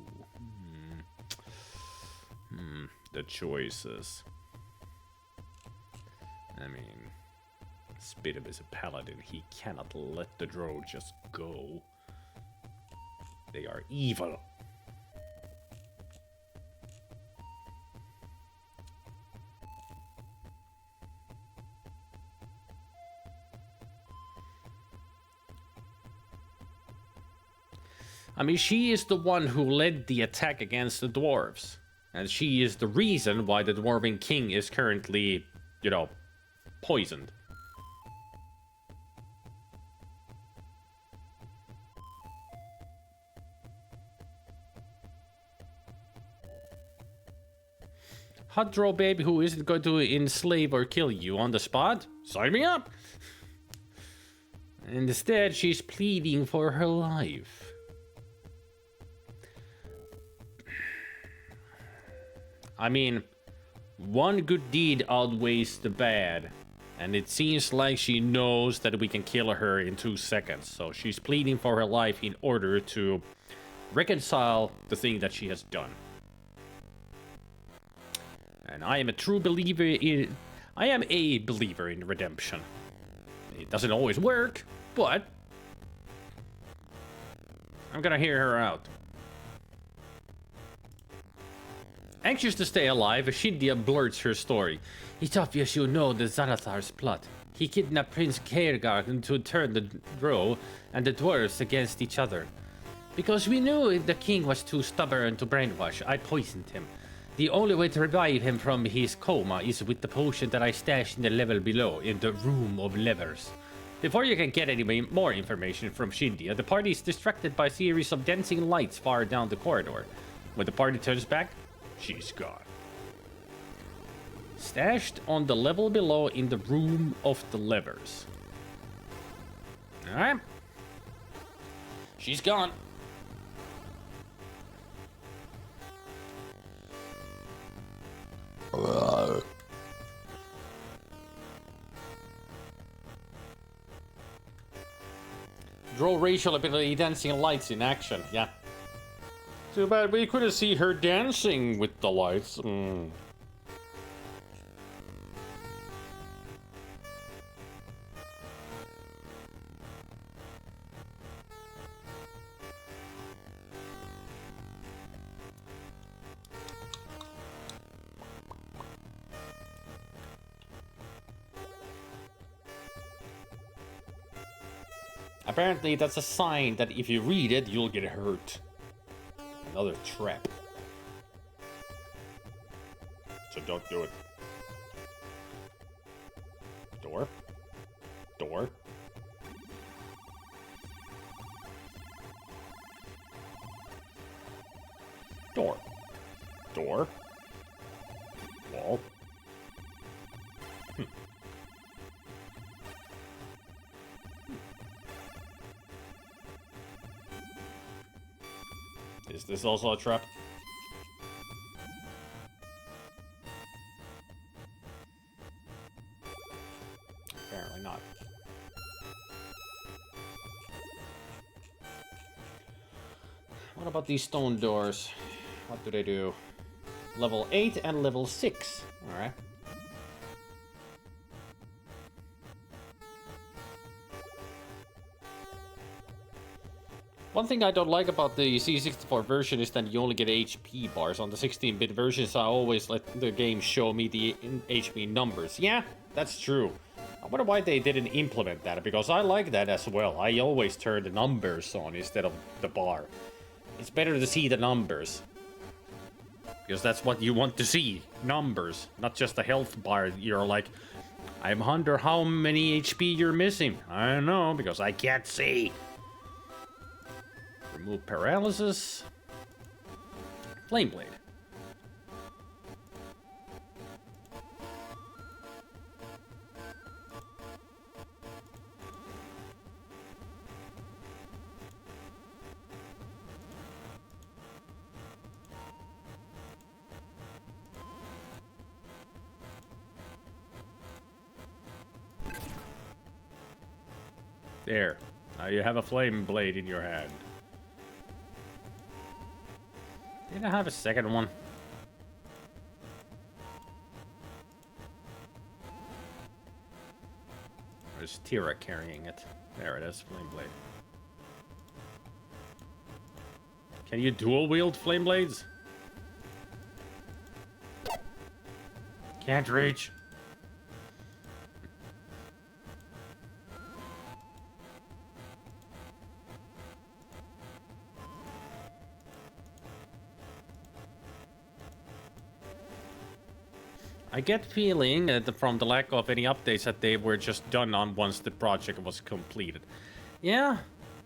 The choices. I mean, Spider is a paladin. He cannot let the drow just go. They are evil. I mean, she is the one who led the attack against the dwarves. And she is the reason why the Dwarven King is currently, you know, poisoned. hot draw baby who isn't going to enslave or kill you on the spot? Sign me up! Instead, she's pleading for her life. I mean, one good deed outweighs the bad. And it seems like she knows that we can kill her in 2 seconds. So she's pleading for her life in order to reconcile the thing that she has done. And I am a true believer in... I am a believer in redemption. It doesn't always work, but... I'm gonna hear her out. Anxious to stay alive, Shindia blurts her story. It's obvious you know the Zarathar's plot. He kidnapped Prince Kaergarden to turn the Drow and the dwarves against each other. Because we knew the king was too stubborn to brainwash, I poisoned him. The only way to revive him from his coma is with the potion that I stashed in the level below, in the Room of Levers. Before you can get any more information from Shindia, the party is distracted by a series of dancing lights far down the corridor. When the party turns back, she's gone. Stashed on the level below in the Room of the Levers. Alright. She's gone. Draw racial ability dancing lights in action, yeah. Too bad we couldn't see her dancing with the lights. Apparently that's a sign that if you read it, you'll get hurt. Another trap. So don't do it. Door. Door. Door. Door. Wall. Is this also a trap? Apparently not. What about these stone doors? What do they do? Level 8 and level 6. Alright. One thing I don't like about the C64 version is that you only get HP bars. On the 16-bit versions, I always let the game show me the HP numbers. Yeah, that's true. I wonder why they didn't implement that, because I like that as well. I always turn the numbers on instead of the bar. It's better to see the numbers. Because that's what you want to see. Numbers, not just a health bar. You're like, I wonder how many HP you're missing. I don't know, because I can't see. Remove paralysis. Flame blade. There. Now you have a flame blade in your hand. Did I have a second one? Or is Tira carrying it? There it is, flame blade. Can you dual wield flame blades? Can't reach. I get feeling from the lack of any updates that they were just done on once the project was completed. Yeah,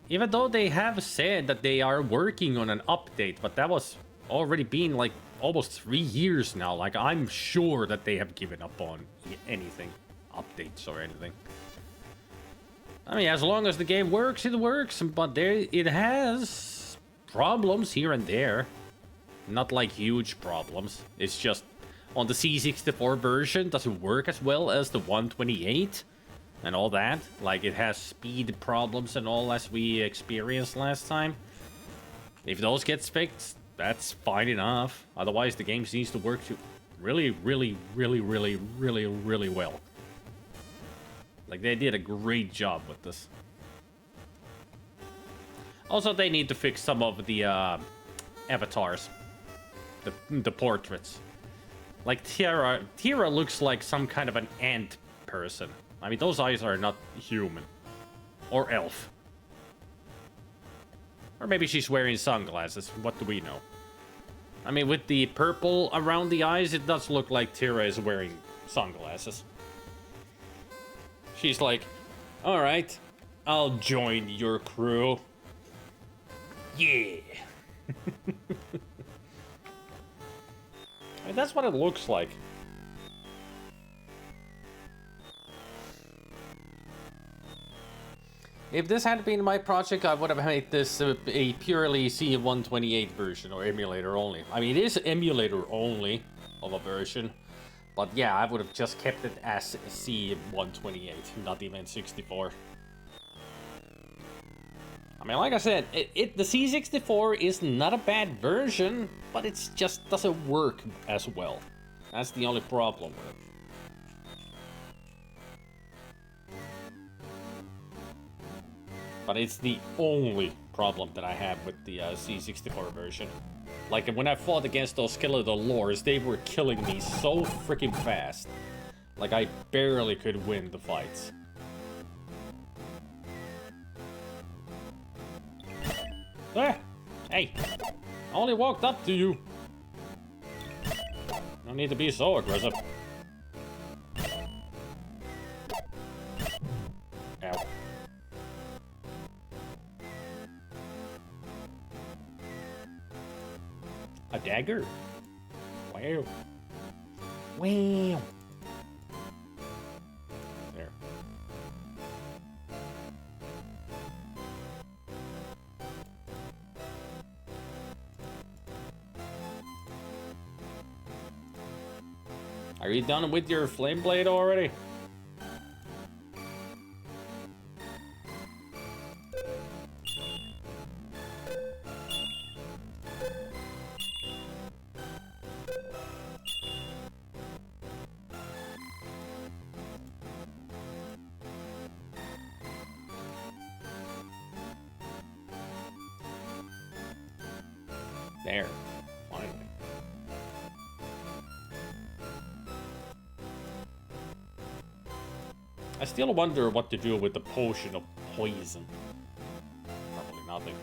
even though they have said that they are working on an update, but that was already been like almost 3 years now. Like, I'm sure that they have given up on anything, updates or anything. I mean, as long as the game works, it works, but it has problems here and there. Not like huge problems. It's just on the C64 version doesn't work as well as the 128 and all that. Like, it has speed problems and all as we experienced last time. If those get fixed, that's fine enough. Otherwise, the game needs to work really, really, really, really, really, really well. Like, they did a great job with this. Also, they need to fix some of the avatars. The portraits. Like, Tira looks like some kind of an ant person. I mean, those eyes are not human. Or elf. Or maybe she's wearing sunglasses. What do we know? I mean, with the purple around the eyes, it does look like Tira is wearing sunglasses. She's like, alright, I'll join your crew. Yeah. I mean, that's what it looks like. If this had been my project, I would have made this a purely C128 version, or emulator only. I mean, it is emulator only of a version. But yeah, I would have just kept it as C128, not even 64. I mean, like I said, the C64 is not a bad version, but it just doesn't work as well. That's the only problem with it. But it's the only problem that I have with the C64 version. Like, when I fought against those skeletal lords, they were killing me so freaking fast. Like, I barely could win the fights. Ah! Hey! I only walked up to you. No need to be so aggressive. Ow. A dagger? Wow. Wow. There. Are you done with your flame blade already? There. Finally. I still wonder what to do with the potion of poison. Probably nothing.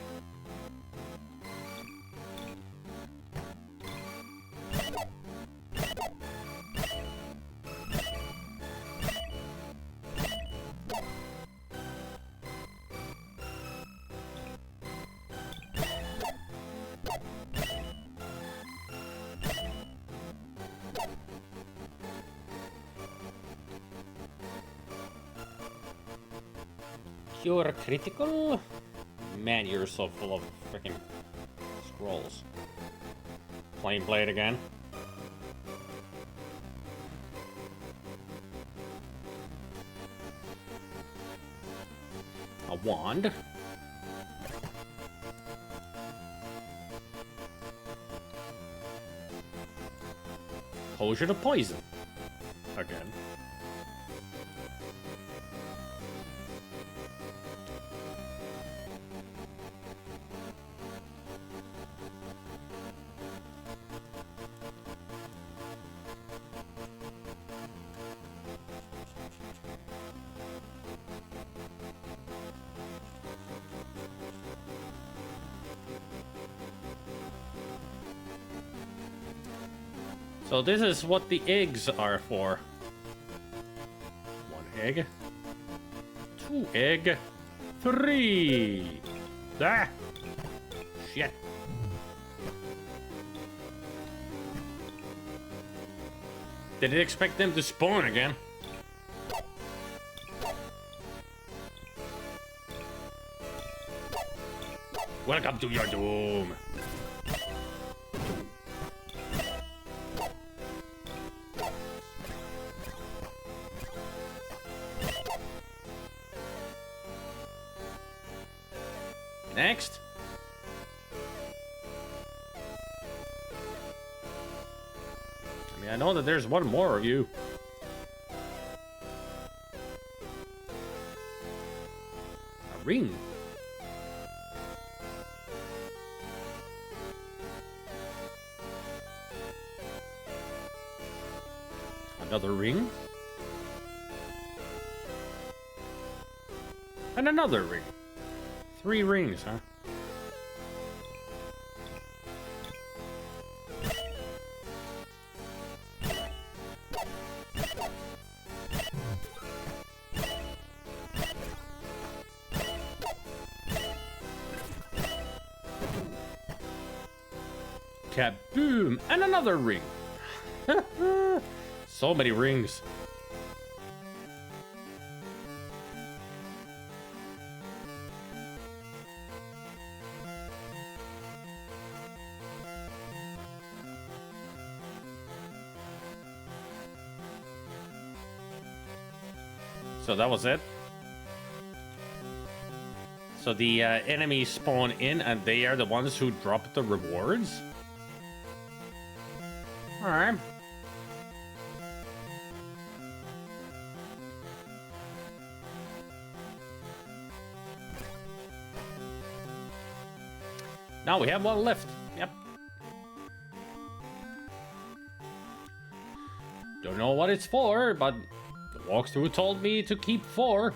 Cure critical? Man, you're so full of freaking scrolls. Flame blade again. A wand. Potion of poison. Again. So this is what the eggs are for. 1 egg. 2 egg. 3. Ah! Shit. Didn't expect them to spawn again. Welcome to your doom. Next. I mean, I know that there's one more of you. A ring. Another ring. And another ring. 3 rings, huh? Kaboom! And another ring. So many rings. So that was it. So the enemies spawn in and they are the ones who drop the rewards? Alright. Now we have one left. Yep. Don't know what it's for, but the walkthrough told me to keep 4.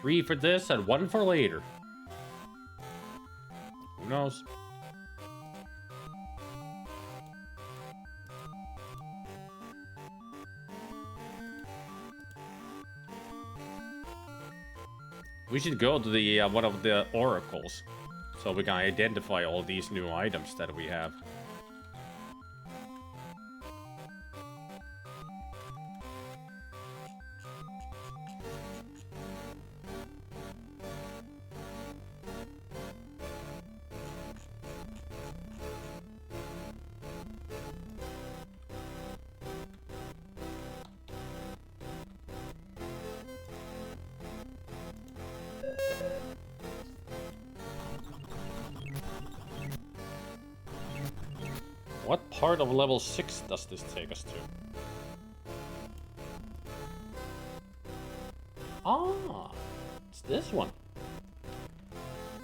3 for this and 1 for later. Who knows? We should go to the one of the oracles, so we can identify all these new items that we have. What part of level 6 does this take us to? Ah, it's this one.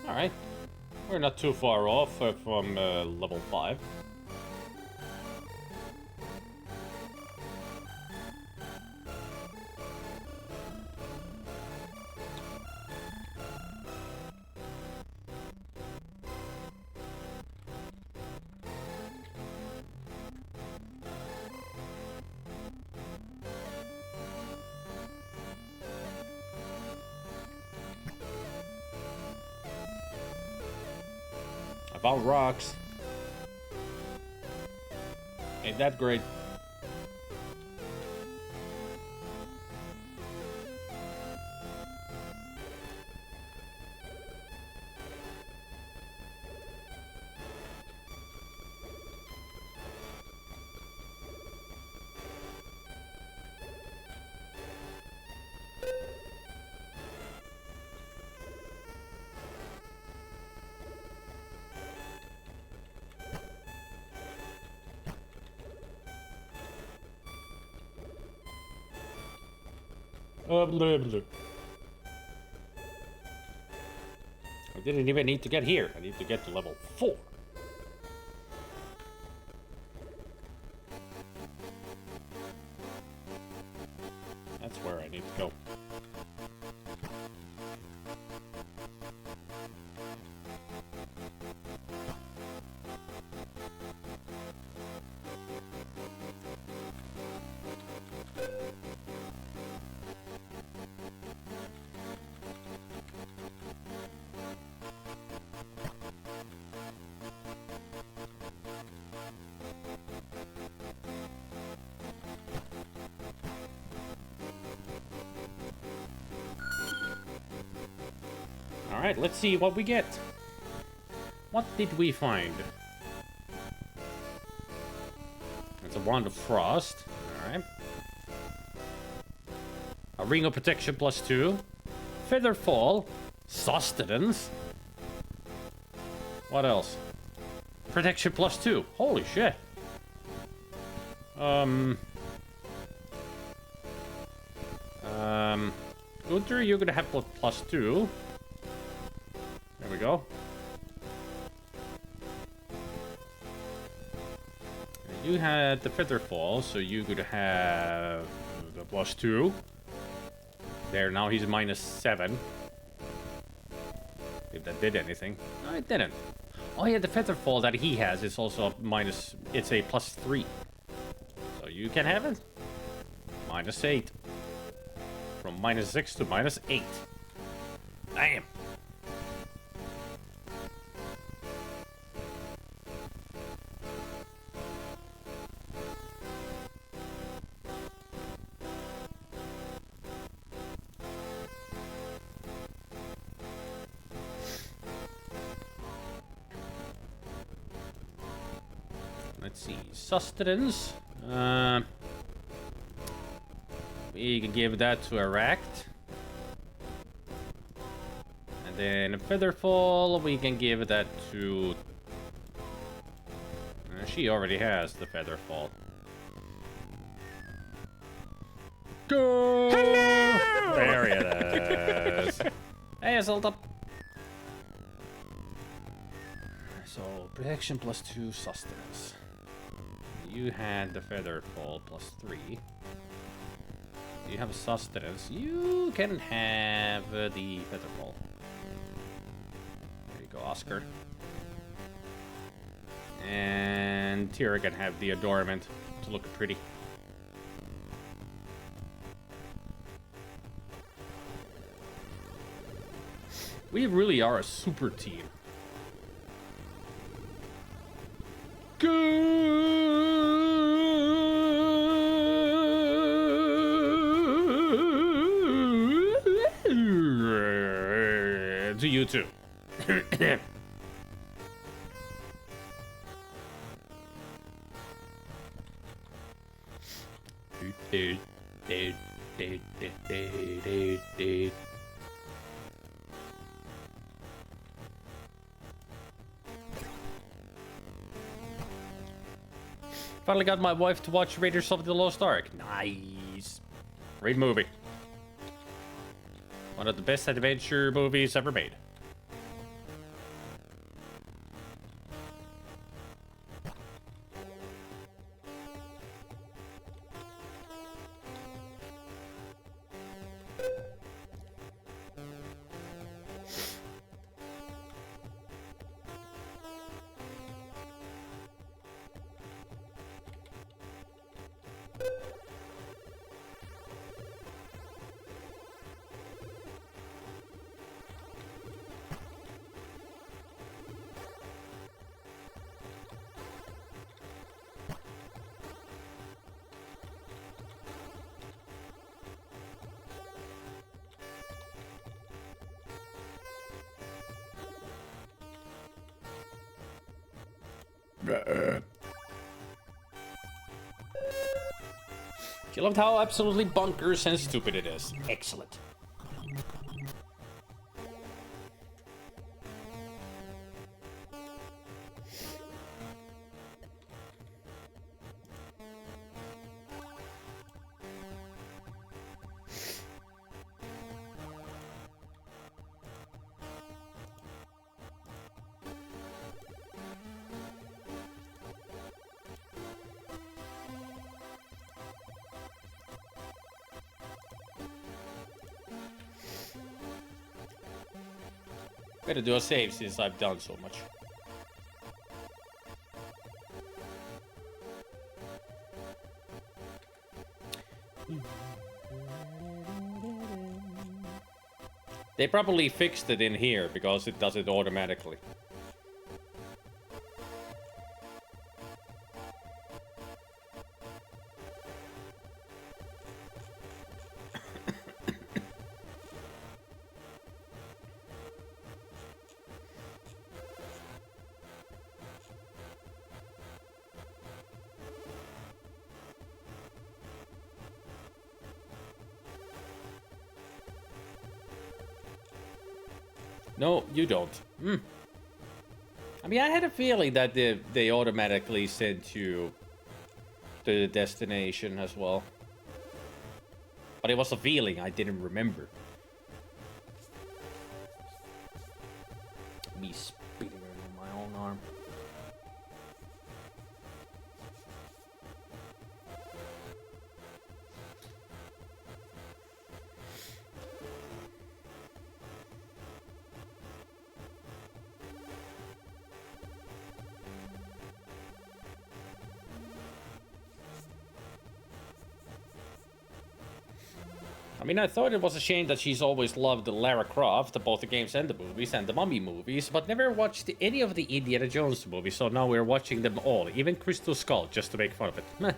Alright. We're not too far off from level 5. I found rocks. Ain't that great? Blah, blah. I didn't even need to get here. I need to get to level 4. That's where I need to go. Alright, let's see what we get. What did we find? It's a Wand of Frost. Alright. A Ring of Protection +2. Featherfall. Sustenance. What else? Protection +2. Holy shit. Gunther, you're gonna have +2. There we go. You had the Featherfall, so you could have the +2. There, now he's -7. If that did anything. No, it didn't. Oh yeah, the Featherfall that he has is also it's a +3. So you can have it. -8. From -6 to -8. Damn. Let's see, sustenance. We can give that to Erect. And then a Featherfall, we can give that to... she already has the Featherfall. Go! Hello! There it is. Hey, Zelda. So, protection +2, sustenance. You had the Featherfall +3. You have sustenance. You can have the Featherfall. There you go, Oscar. And Tira can have the Adornment to look pretty. We really are a super team. To you too. Finally got my wife to watch Raiders of the Lost Ark. Nice. Great movie. One of the best adventure movies ever made. You loved how absolutely bonkers and stupid it is. Excellent. Better do a save since I've done so much. They probably fixed it in here because it does it automatically. No, you don't. I mean, I had a feeling that they automatically sent you to the destination as well. But it was a feeling I didn't remember. Me spitting on my own arm. I mean, I thought it was a shame that she's always loved Lara Croft, both the games and the movies, and the Mummy movies, but never watched any of the Indiana Jones movies, so now we're watching them all, even Crystal Skull, just to make fun of it. Meh.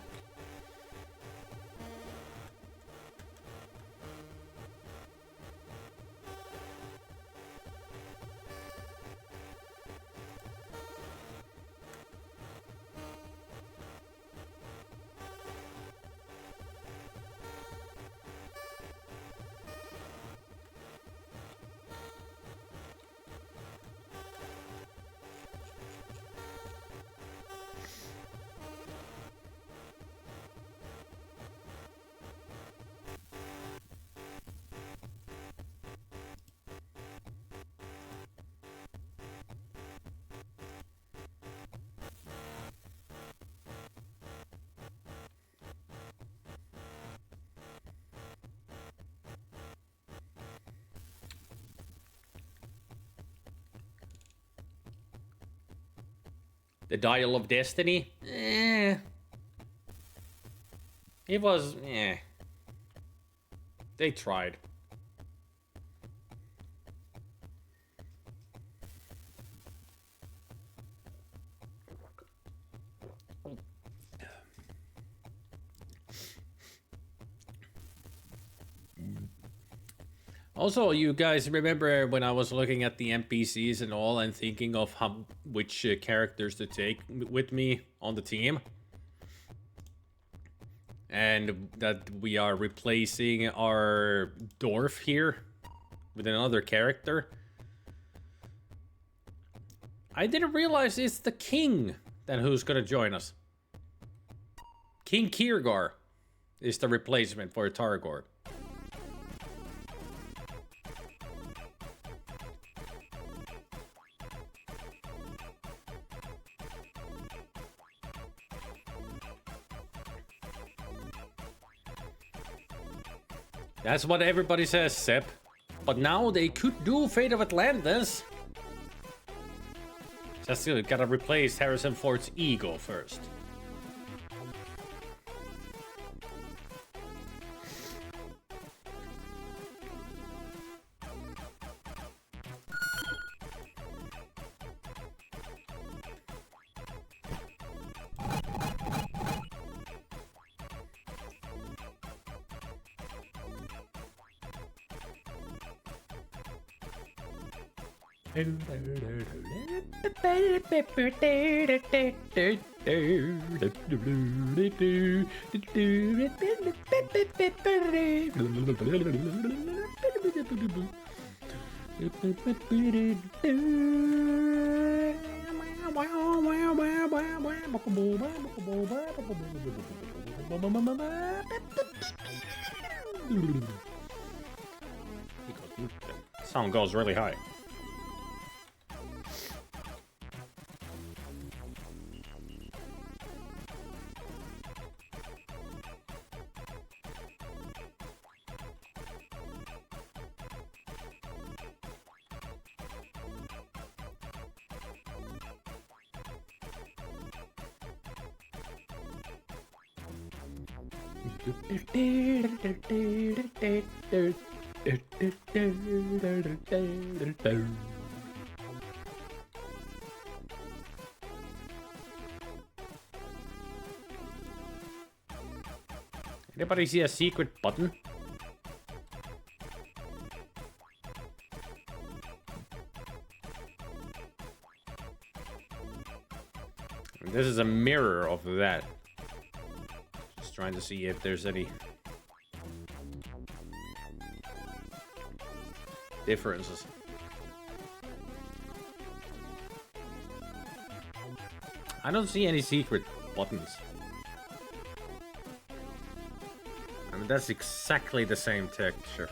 The Dial of Destiny? It was, They tried. Also, you guys remember when I was looking at the NPCs and all and thinking of which characters to take with me on the team? And that we are replacing our dwarf here with another character. I didn't realize it's the king then who's gonna join us. King Kirgar is the replacement for Targor. That's what everybody says, Sep. But now they could do Fate of Atlantis. Just gotta replace Harrison Ford's ego first. Sound goes really high. Anybody see a secret button? This is a mirror of that. Just trying to see if there's any differences. I don't see any secret buttons. I mean, that's exactly the same texture.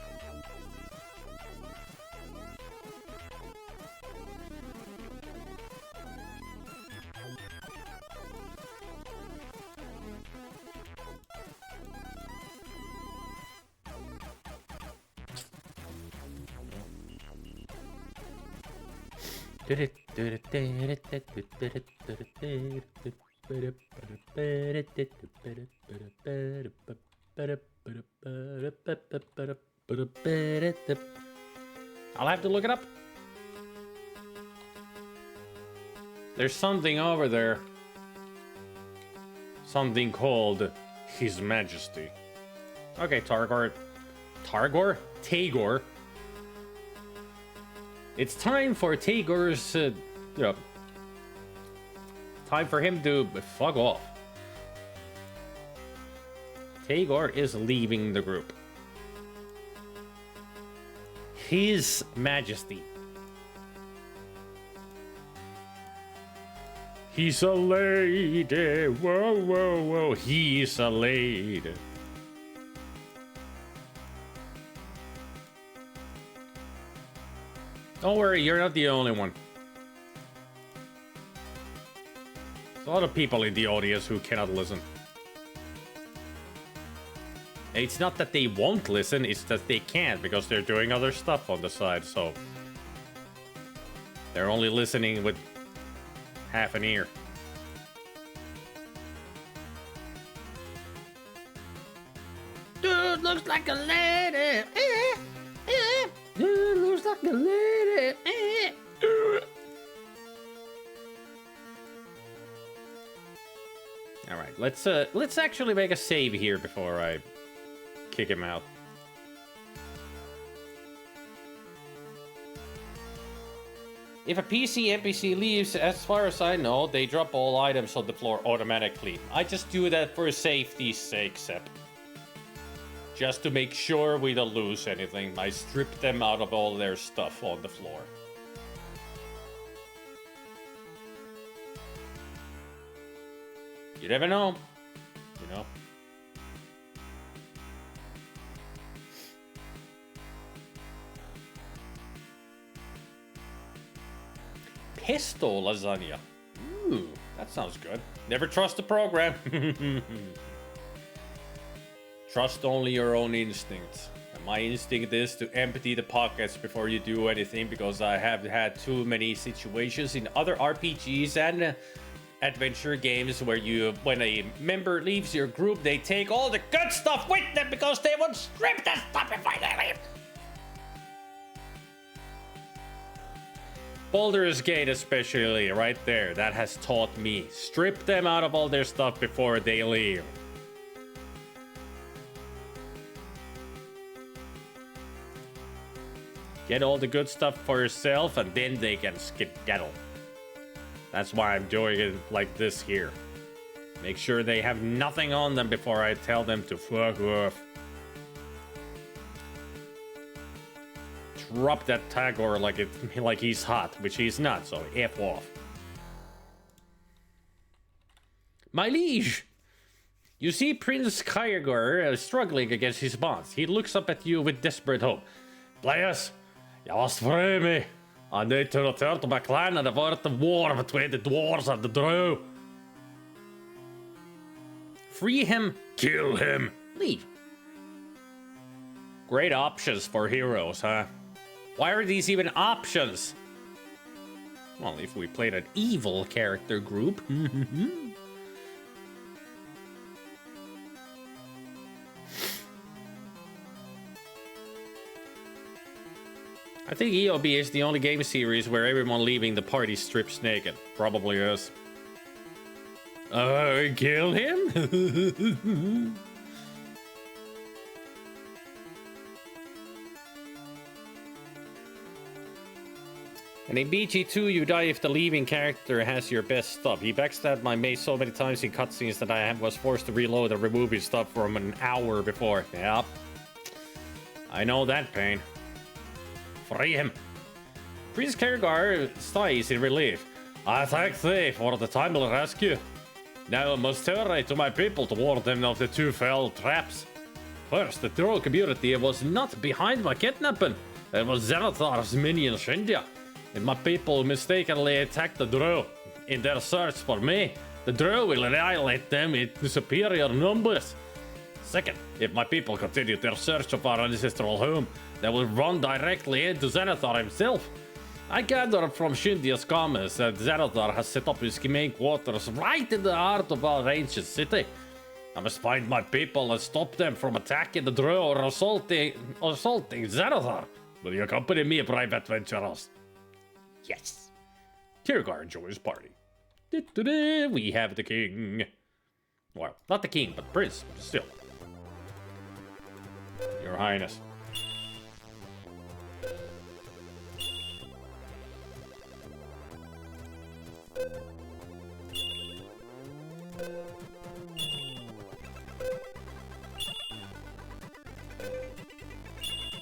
I'll have to look it up. There's something over there. Something called His Majesty. Okay, Tagor. It's time for Tagor's, time for him to fuck off. Tagor is leaving the group. His Majesty. He's a lady. Whoa, whoa, whoa. He's a lady. Don't worry, you're not the only one. There's a lot of people in the audience who cannot listen. It's not that they won't listen, it's that they can't because they're doing other stuff on the side, so... They're only listening with half an ear. Dude looks like a lady. Dude looks like a lady. All right, let's actually make a save here before I kick him out. If a NPC leaves, as far as I know, they drop all items on the floor automatically. I just do that for safety's sake, Sep. Just to make sure we don't lose anything, I strip them out of all their stuff on the floor. You never know, you know. Pesto lasagna. Ooh, that sounds good. Never trust the program. Trust only your own instincts. And my instinct is to empty the pockets before you do anything, because I have had too many situations in other RPGs and adventure games where when a member leaves your group, they take all the good stuff with them because they won't strip the stuff before they leave. Baldur's Gate especially, right there, that has taught me. Strip them out of all their stuff before they leave. Get all the good stuff for yourself and then they can skedaddle. That's why I'm doing it like this here. Make sure they have nothing on them before I tell them to fuck off. Drop that Tagor like he's hot, which he's not, so F off. My liege! You see Prince Kyogre struggling against his bonds. He looks up at you with desperate hope. Players, you must free me. I need to return to my clan and avert the war between the dwarves and the drow. Free him, kill him, leave. Great options for heroes, huh? Why are these even options? Well, if we played an evil character group. I think EOB is the only game series where everyone leaving the party strips naked. Probably is. Kill him? And in BG2, you die if the leaving character has your best stuff. He backstabbed my mate so many times in cutscenes that I was forced to reload and remove his stuff from an hour before. Yep. I know that pain. Free him. Prince Kergar sighs in relief. I thank thee for the timely rescue. Now I must turn to my people to warn them of the two fell traps. First, the troll community was not behind my kidnapping. It was Xenothar's minion Shindia, and my people mistakenly attacked the Drow. In their search for me, the Drow will annihilate them in superior numbers. Second, if my people continue their search of our ancestral home, they will run directly into Xenothar himself. I gather from Shindia's comments that Xenothar has set up his main quarters right in the heart of our ancient city. I must find my people and stop them from attacking the Drow or assaulting Xenothar. Will you accompany me, brave adventurers? Yes. Tiergar joins party. We have the king. Well, not the king, but prince, still. Your Highness.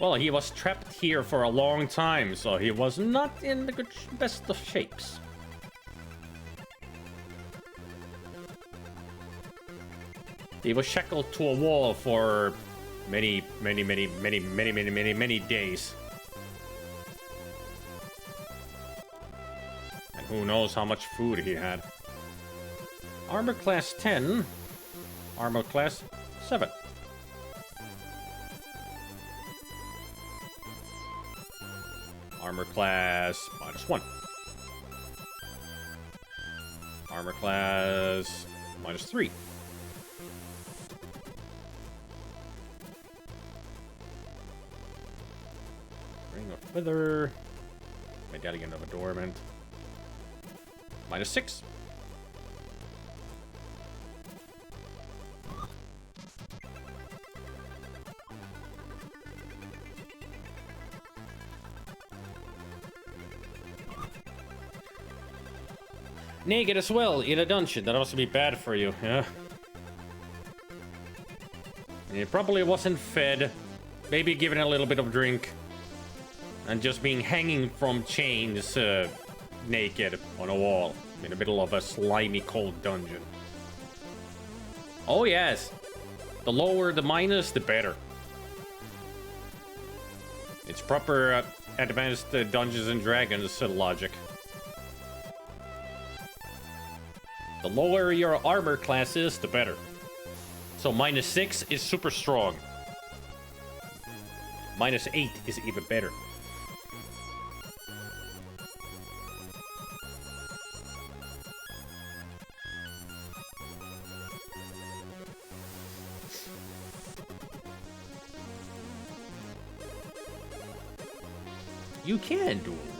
Well, he was trapped here for a long time, so he was not in the best of shapes. He was shackled to a wall for many days. And who knows how much food he had. Armor class 10. Armor class 7. Armor class -1. Armor class -3. Ring of Wither. Medallion of Adornment. -6. Naked as well in a dungeon. That must be bad for you, yeah? He probably wasn't fed. Maybe given a little bit of drink. And just being hanging from chains naked on a wall in the middle of a slimy cold dungeon. Oh yes. The lower the minus, the better. It's proper advanced Dungeons and Dragons logic. The lower your armor class is, the better. So -6 is super strong. -8 is even better. You can do a wheel.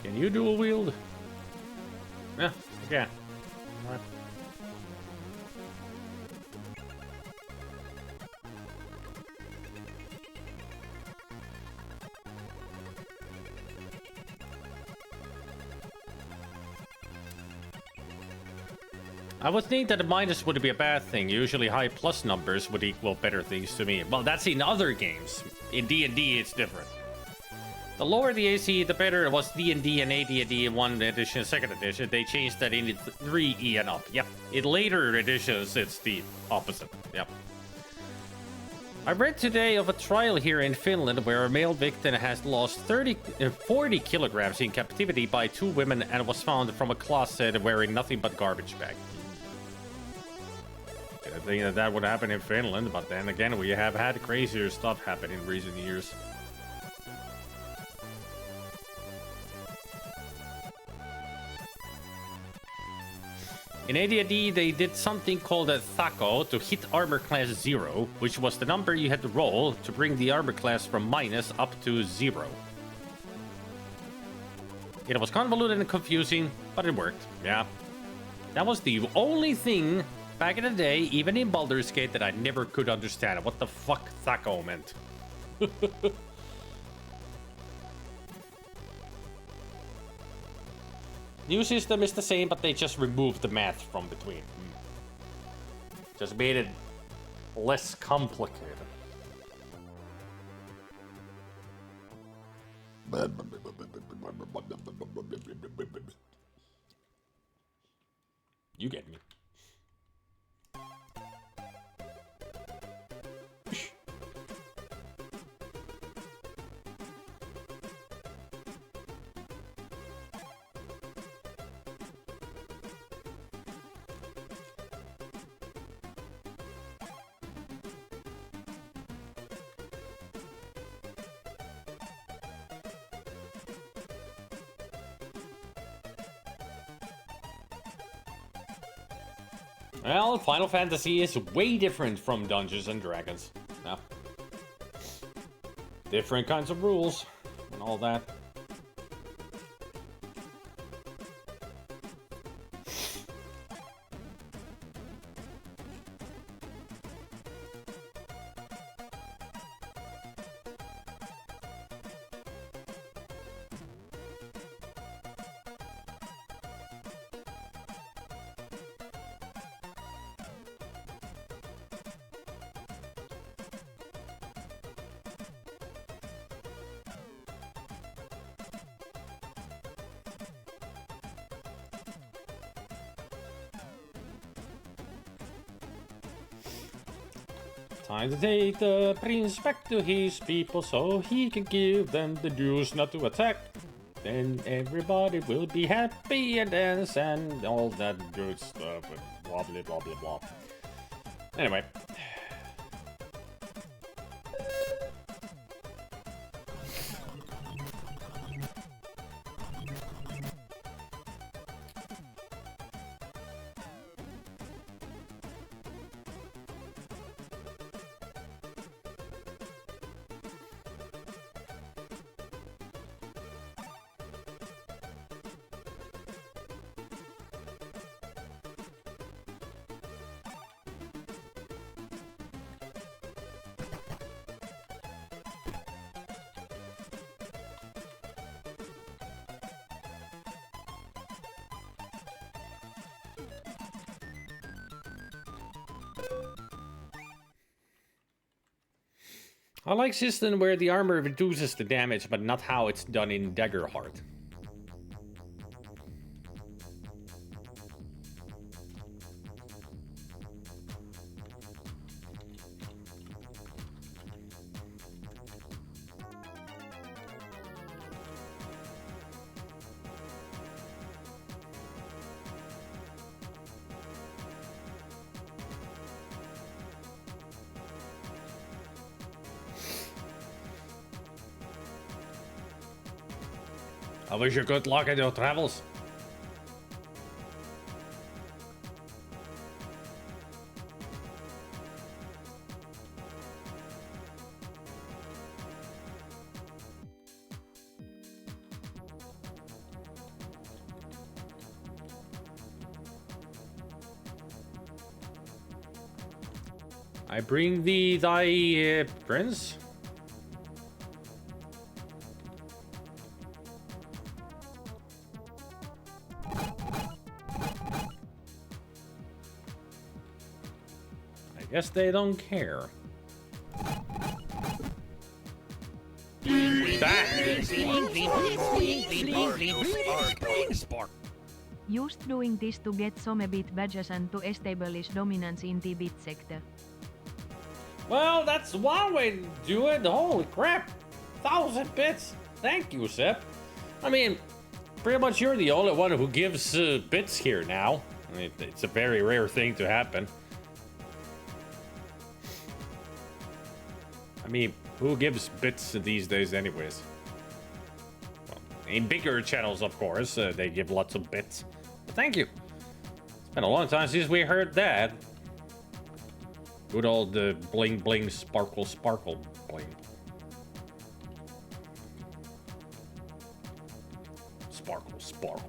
Can you dual wield? Yeah, yeah. Right. I would think that a minus would be a bad thing. Usually high plus numbers would equal better things to me. Well, that's in other games. In D&D, it's different. The lower the AC, the better. It was D&D and AD&D 1 edition, 2nd edition. They changed that in 3E and up. Yep. In later editions, it's the opposite. Yep. I read today of a trial here in Finland where a male victim has lost 40 kilograms in captivity by 2 women and was found from a closet wearing nothing but garbage bag. I think that would happen in Finland, but then again, we have had crazier stuff happen in recent years. In AD&D, they did something called a Thaco to hit armor class 0, which was the number you had to roll to bring the armor class from minus up to 0. It was convoluted and confusing, but it worked. Yeah. That was the only thing back in the day, even in Baldur's Gate, that I never could understand. What the fuck Thaco meant. New system is the same, but they just removed the math from between. Just made it less complicated. You get me. Well, Final Fantasy is way different from Dungeons and Dragons. No. Different kinds of rules and all that. Time to take the prince back to his people so he can give them the news not to attack. Then everybody will be happy and dance and all that good stuff and blah blah blah blah blah. Anyway. I like system where the armor reduces the damage, but not how it's done in Daggerheart. I wish you good luck in your travels. I bring thee thy prince. Guess they don't care. Just doing this to get some bit badges and to establish dominance in the bit sector. Well, that's one way to do it. Holy crap. 1,000 bits. Thank you, Sep. I mean, pretty much you're the only one who gives bits here now. I mean, it's a very rare thing to happen. I mean, who gives bits these days anyways? Well, in bigger channels, of course, they give lots of bits. But thank you. It's been a long time since we heard that. Good old bling bling sparkle sparkle bling. Sparkle. Sparrow.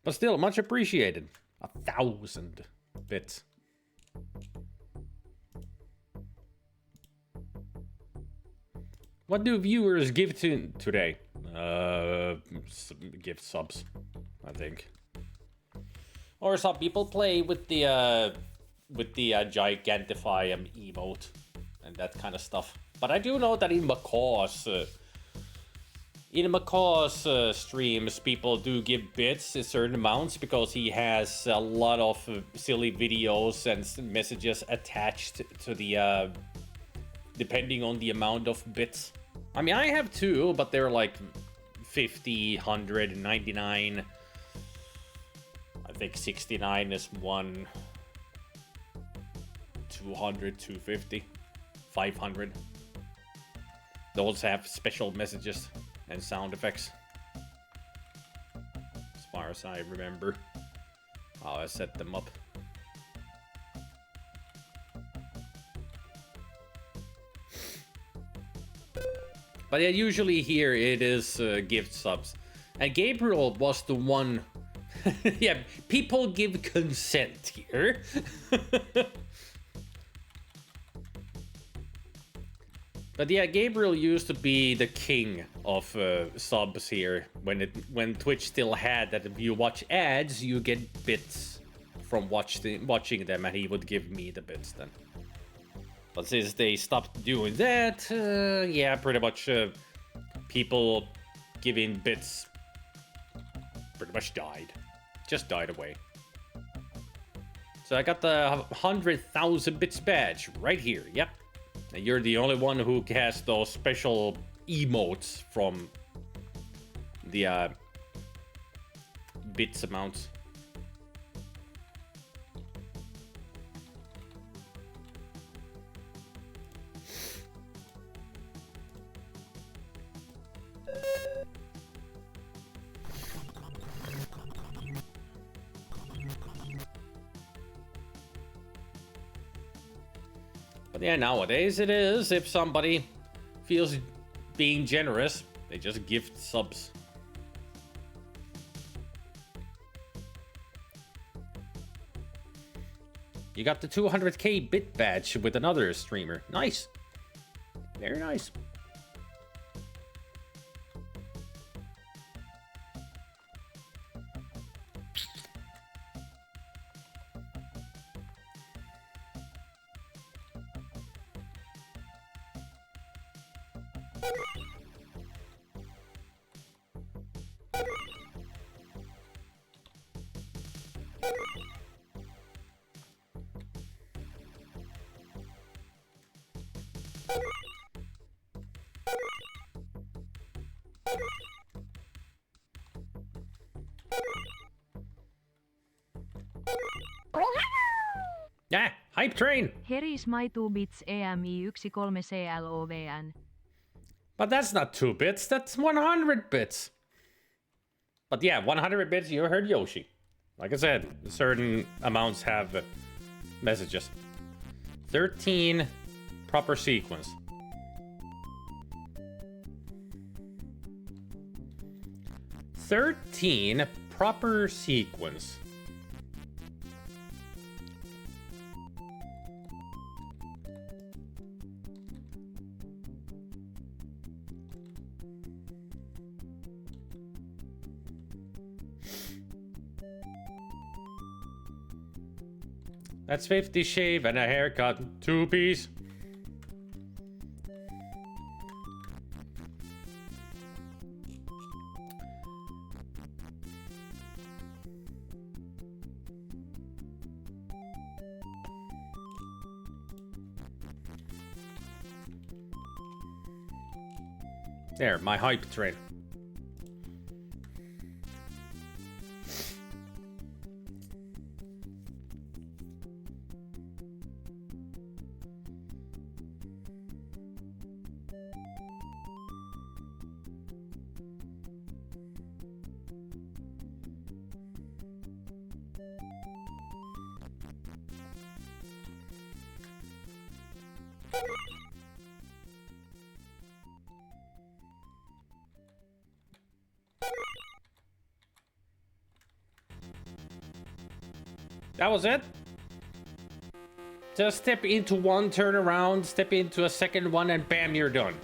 But still, much appreciated. 1,000 bits. What do viewers give to today? Gift subs, I think. Or some people play with the Gigantify emote and that kind of stuff. But I do know that in Macaw's streams, people do give bits in certain amounts because he has a lot of silly videos and messages attached to the depending on the amount of bits. I mean, I have two, but they're like 50, 100, 99. I think 69 is one. 200, 250, 500. Those have special messages and sound effects. As far as I remember how I set them up. But yeah, usually here it is gift subs. And Gabriel was the one... yeah, people give consent here. But yeah, Gabriel used to be the king of subs here when Twitch still had that if you watch ads, you get bits from watching them, and he would give me the bits then. But since they stopped doing that, yeah, pretty much people giving bits pretty much died. Just died away. So I got the 100,000 bits badge right here, yep. And you're the only one who has those special emotes from the bits amounts. But yeah, nowadays it is, if somebody feels being generous, they just gift subs. You got the 200k bit badge with another streamer. Nice. Very nice. Yeah, hype train. Here is my 2 bits EMI 13 CLOVN. But that's not 2 bits, that's 100 bits. But yeah, 100 bits, you heard Yoshi. Like I said, certain amounts have messages. 13 proper sequence. 13 proper sequence. That's 50 shave and a haircut, 2-piece. There, my hype train. That was it? Just step into one, turn around, step into a second one, and bam, you're done.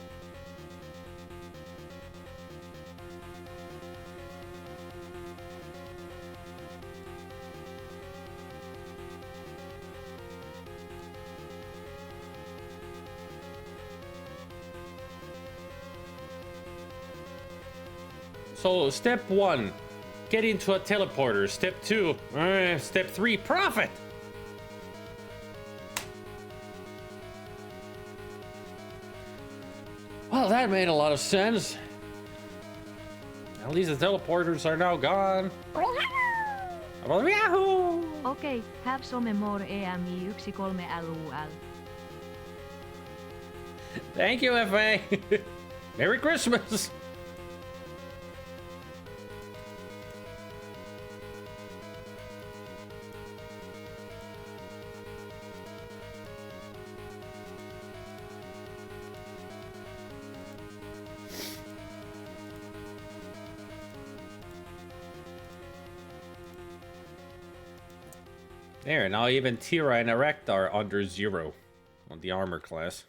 So, step 1, get into a teleporter. Step 2, step 3, profit! Well, that made a lot of sense. At least the teleporters are now gone. Yahoo! Okei, have some more EMI 13LUL. Thank you, FA. Merry Christmas. There, now even Tira and Erect are under 0 on the armor class.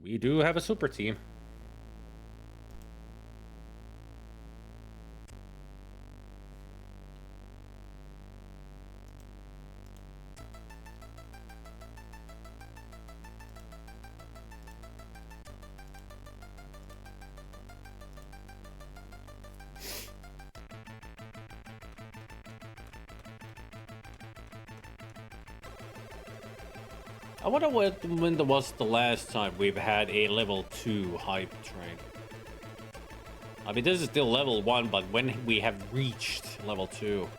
We do have a super team. I wonder when was the last time we've had a level 2 hype train. I mean, this is still level 1, but when we have reached level 2.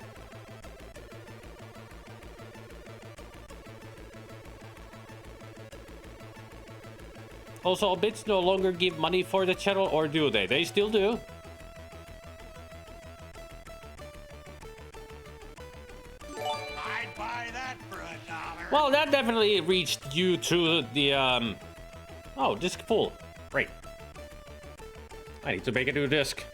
Also, bits no longer give money for the channel, or do they? They still do. Well, that definitely reached you to the, Oh, disc full. Great. I need to make a new disc.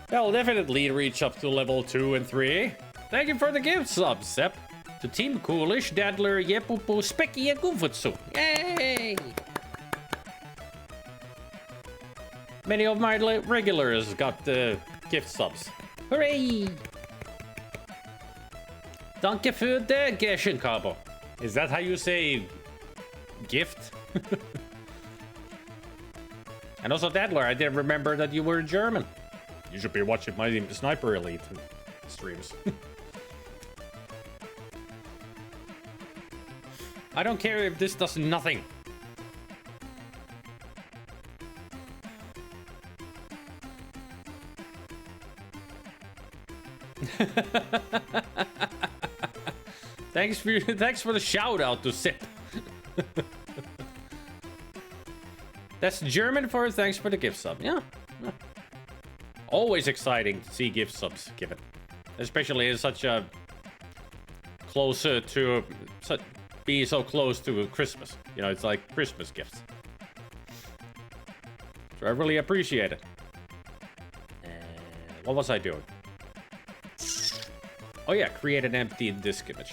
That will definitely reach up to level 2 and 3. Thank you for the gift subs, Sepp. To Team Coolish, Dadler, Yepupu, Specky, and Gufutsu. Yay! Many of my regulars got the gift subs. Hooray! Danke für the Geschenk. Is that how you say gift? And also, Dadler, I didn't remember that you were German. You should be watching my Sniper Elite streams. I don't care if this does nothing. Thanks for the shout out to Sip. That's German for thanks for the gift sub. Yeah. Always exciting to see gift subs given, especially in such a be so close to Christmas. You know, it's like Christmas gifts. So I really appreciate it. What was I doing? Oh yeah, create an empty disk image.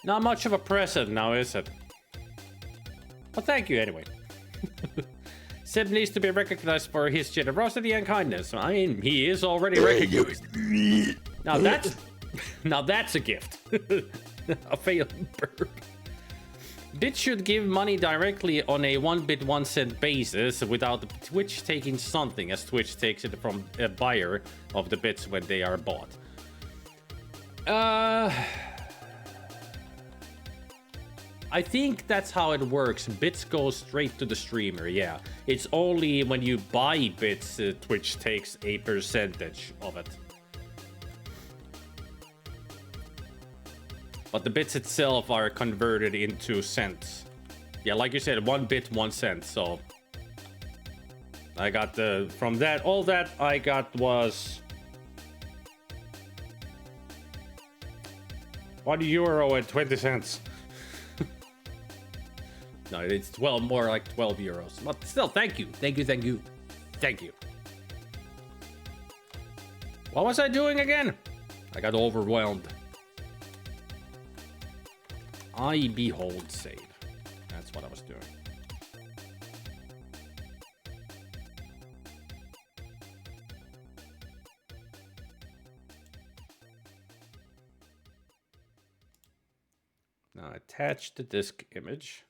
Not much of a present now, is it? Well, thank you anyway. Seb needs to be recognized for his generosity and kindness. I mean, he is already recognized. Now that's a gift. A failed burp. Bit should give money directly on a 1 bit 1 cent basis without Twitch taking something, as Twitch takes it from a buyer of the bits when they are bought. I think that's how it works. Bits go straight to the streamer, yeah. It's only when you buy bits, Twitch takes a percentage of it. But the bits itself are converted into cents. Yeah, like you said, 1 bit, 1 cent. So I got from that, all that I got was €1.20. No, it's 12, more like 12 euros. But still, thank you. Thank you, thank you. Thank you. What was I doing again? I got overwhelmed. I behold save. That's what I was doing. Now attach the disk image.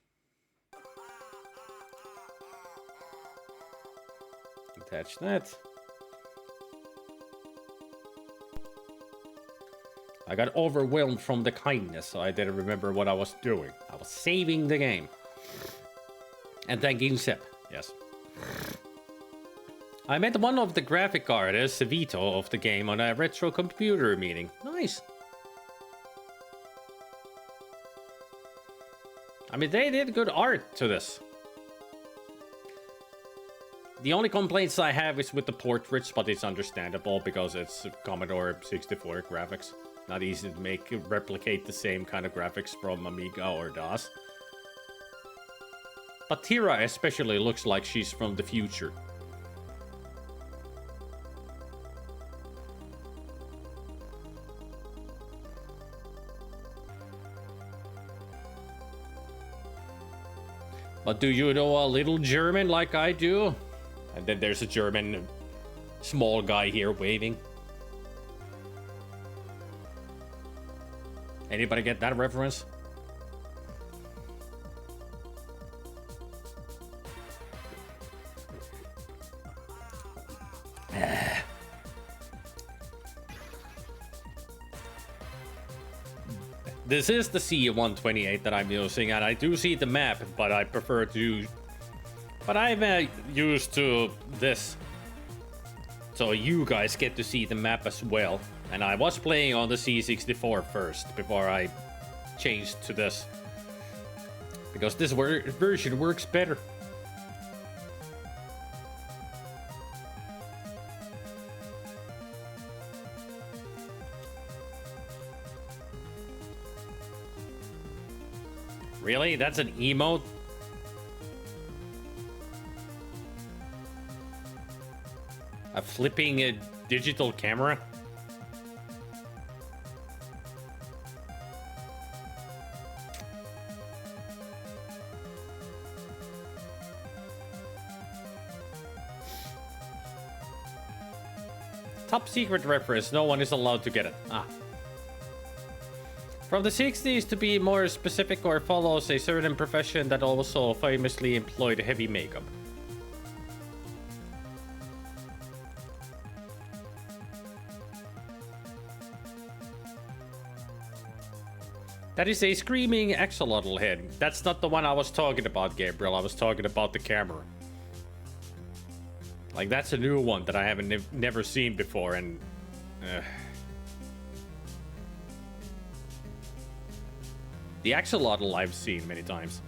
Attach that. I got overwhelmed from the kindness, so I didn't remember what I was doing. I was saving the game. And thanking Sep, yes. I met one of the graphic artists, Vito, of the game on a retro computer meeting. Nice. I mean, they did good art to this. The only complaints I have is with the portraits, but it's understandable because it's Commodore 64 graphics. Not easy to replicate the same kind of graphics from Amiga or DOS. But Tira especially looks like she's from the future. But do you know a little German like I do? And then there's a German small guy here waving. Anybody get that reference? This is the C128 that I'm using, and I do see the map, but I prefer to... But I'm used to this. So you guys get to see the map as well. And I was playing on the C64 first, before I changed to this. Because this version works better. Really? That's an emote? A flipping digital camera? Top secret reference, no one is allowed to get it. Ah. From the 60s, to be more specific, or follows a certain profession that also famously employed heavy makeup. That is a screaming axolotl head. That's not the one I was talking about, Gabriel. I was talking about the camera. Like, that's a new one that I haven't never seen before, and... The axolotl I've seen many times.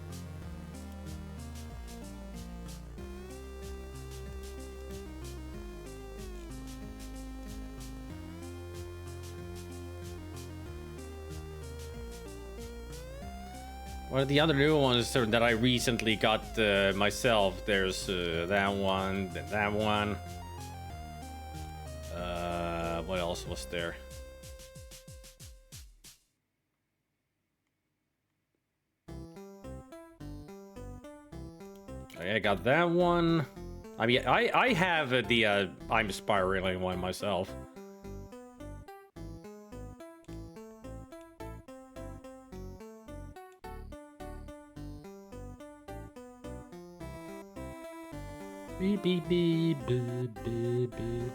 One of the other new ones that I recently got myself, there's that one, then that one. What else was there? I got that one. I mean, I have the I'm spiraling one myself. Beep, beep, beep, beep, beep, beep.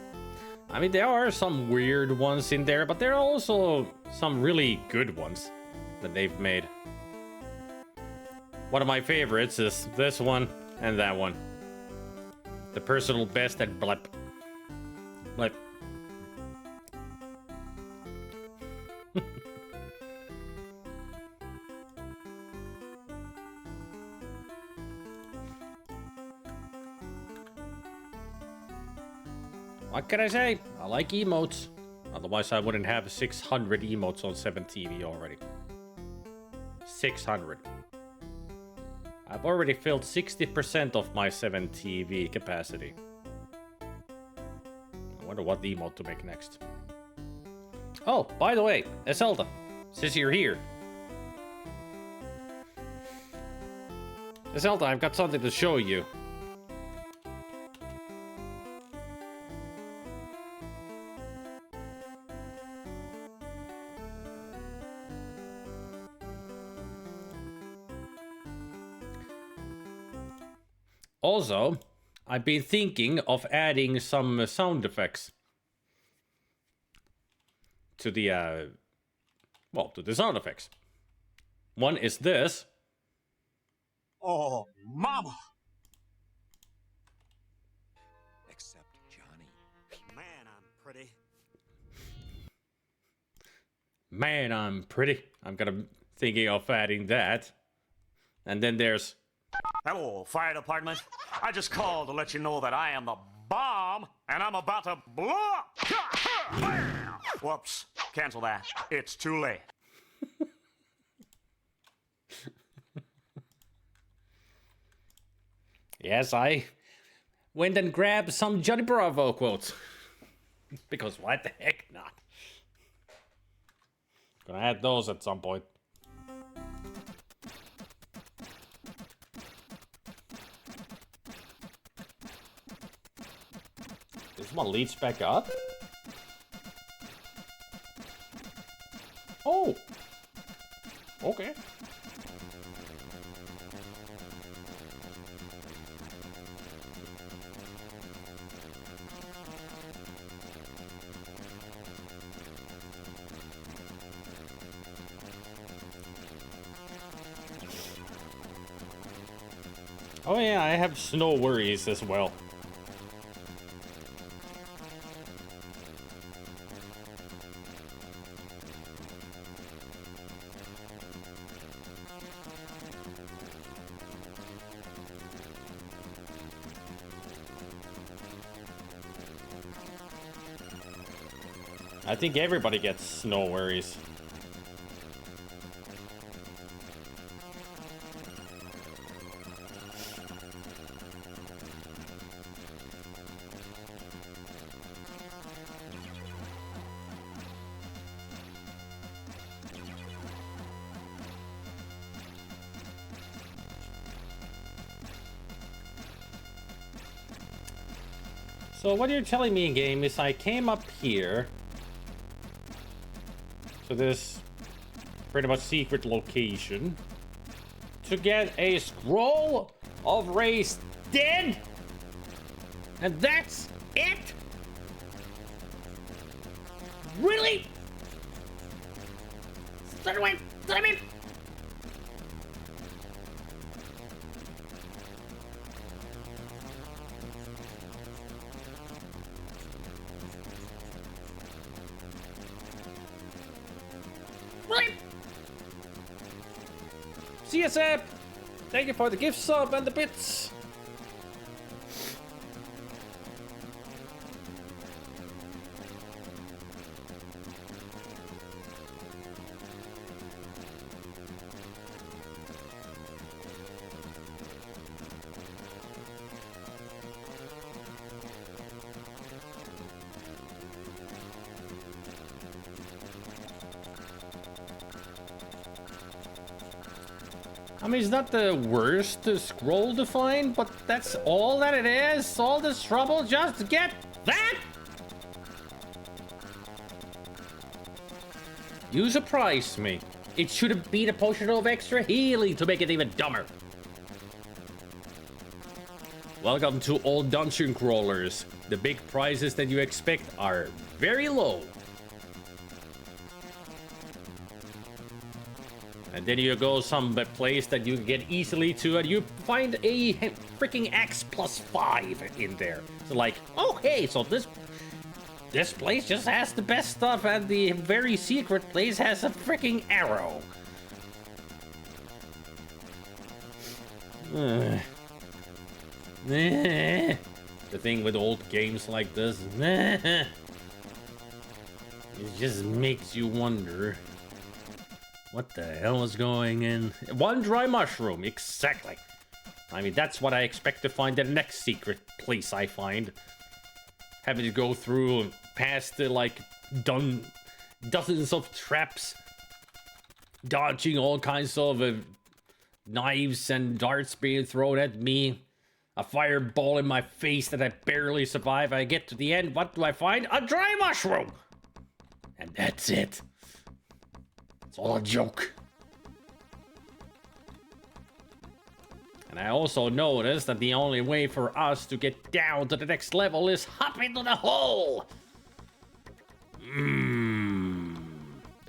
I mean, there are some weird ones in there, but there are also some really good ones that they've made. One of my favorites is this one and that one. The personal best at blep. Blep. What can I say? I like emotes. Otherwise, I wouldn't have 600 emotes on 7TV already. 600. I've already filled 60% of my 7TV capacity. I wonder what the emote to make next. Oh, by the way, Zelda, since you're here. Zelda, I've got something to show you. Also, I've been thinking of adding some sound effects to the, to the sound effects. One is this. Oh, mama! Except Johnny. Man, I'm pretty. Man, I'm pretty. I'm gonna thinking of adding that. And then there's... Hello, fire department. I just called to let you know that I am the bomb, and I'm about to blow up. Whoops, cancel that. It's too late. Yes, I went and grabbed some Johnny Bravo quotes. Because why the heck not? Gonna add those at some point. This one leads back up? Oh! Okay. Oh yeah, I have snow worries as well. I think everybody gets snow worries. So what you're telling me, game, is I came up here to this pretty much secret location to get a scroll of raised dead, and that's it? Really? Let me. CSF, thank you for the gift sub and the bits. I mean, it's not the worst scroll to find, but that's all that it is? All this trouble just to get that? You surprised me. It should have been a potion of extra healing to make it even dumber. Welcome to all dungeon crawlers. The big prizes that you expect are very low. And then you go some place that you can get easily to, and you find a freaking X plus 5 in there. So like, oh hey, so this place just has the best stuff, and the very secret place has a freaking arrow. The thing with old games like this. It just makes you wonder. What the hell is going in? One dry mushroom, exactly. I mean, that's what I expect to find in the next secret place I find. Having to go through and past the, like, dozens of traps. Dodging all kinds of knives and darts being thrown at me. A fireball in my face that I barely survive. I get to the end, what do I find? A dry mushroom! And that's it. It's all a joke. And I also noticed that the only way for us to get down to the next level is hop into the hole! Don't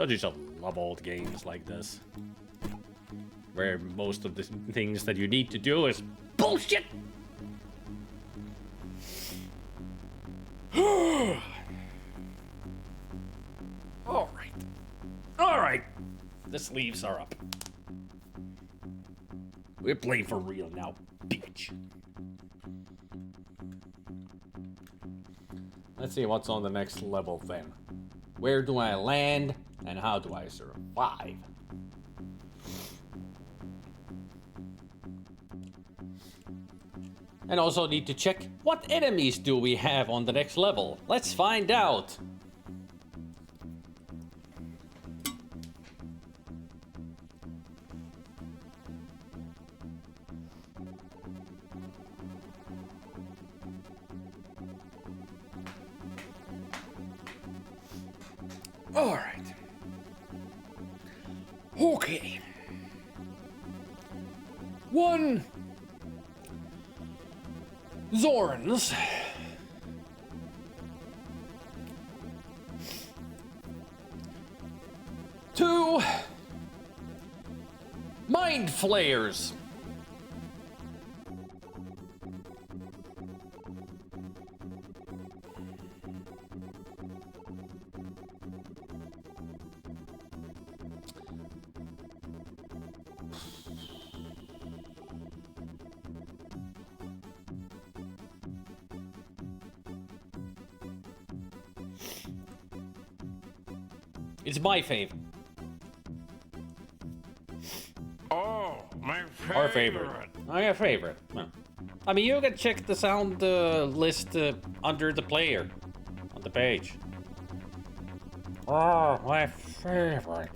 you just love old games like this? Where most of the things that you need to do is bullshit! Alright. The sleeves are up. We're playing for real now, bitch. Let's see what's on the next level then. Where do I land and how do I survive? And also need to check what enemies do we have on the next level. Let's find out. All right. Okay. 1 Zorns. 2 Mind Flayers. 'It's my fave. Oh, my favorite. Our favorite. Oh, your favorite. Well, I mean, you can check the sound list under the player on the page. Oh, my favorite.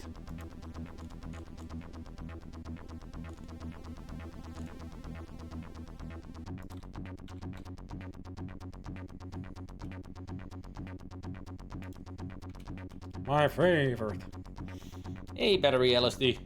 My favorite. Hey, battery LSD.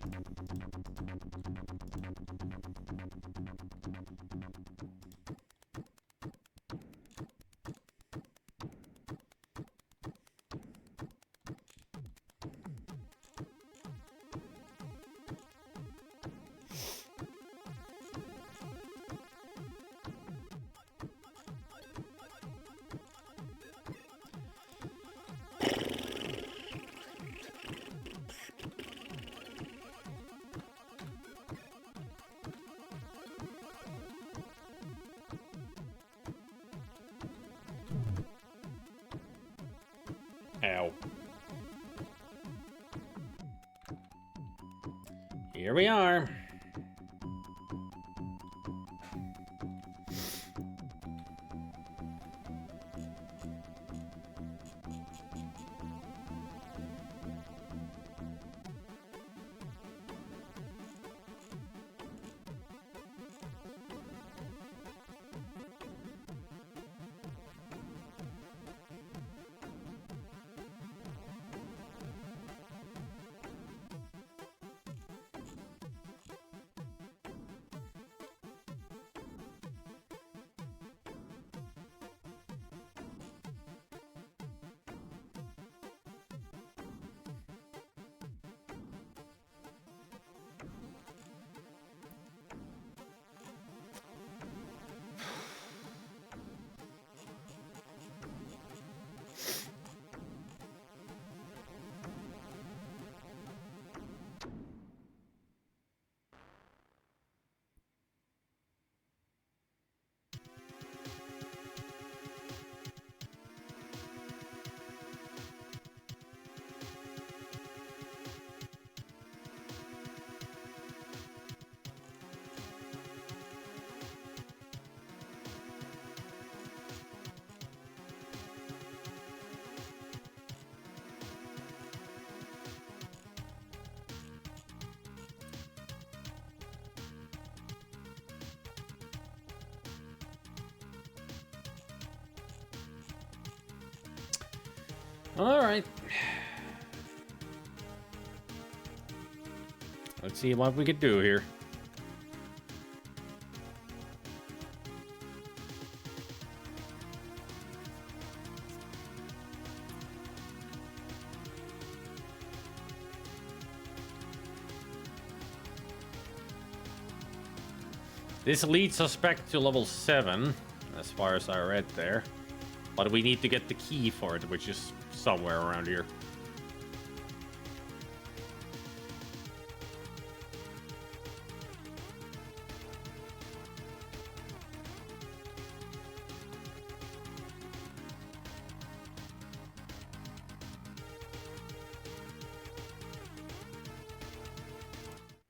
Ow. Here we are. All right. Let's see what we can do here. This leads us back to level 7, as far as I read there. But we need to get the key for it, which is somewhere around here.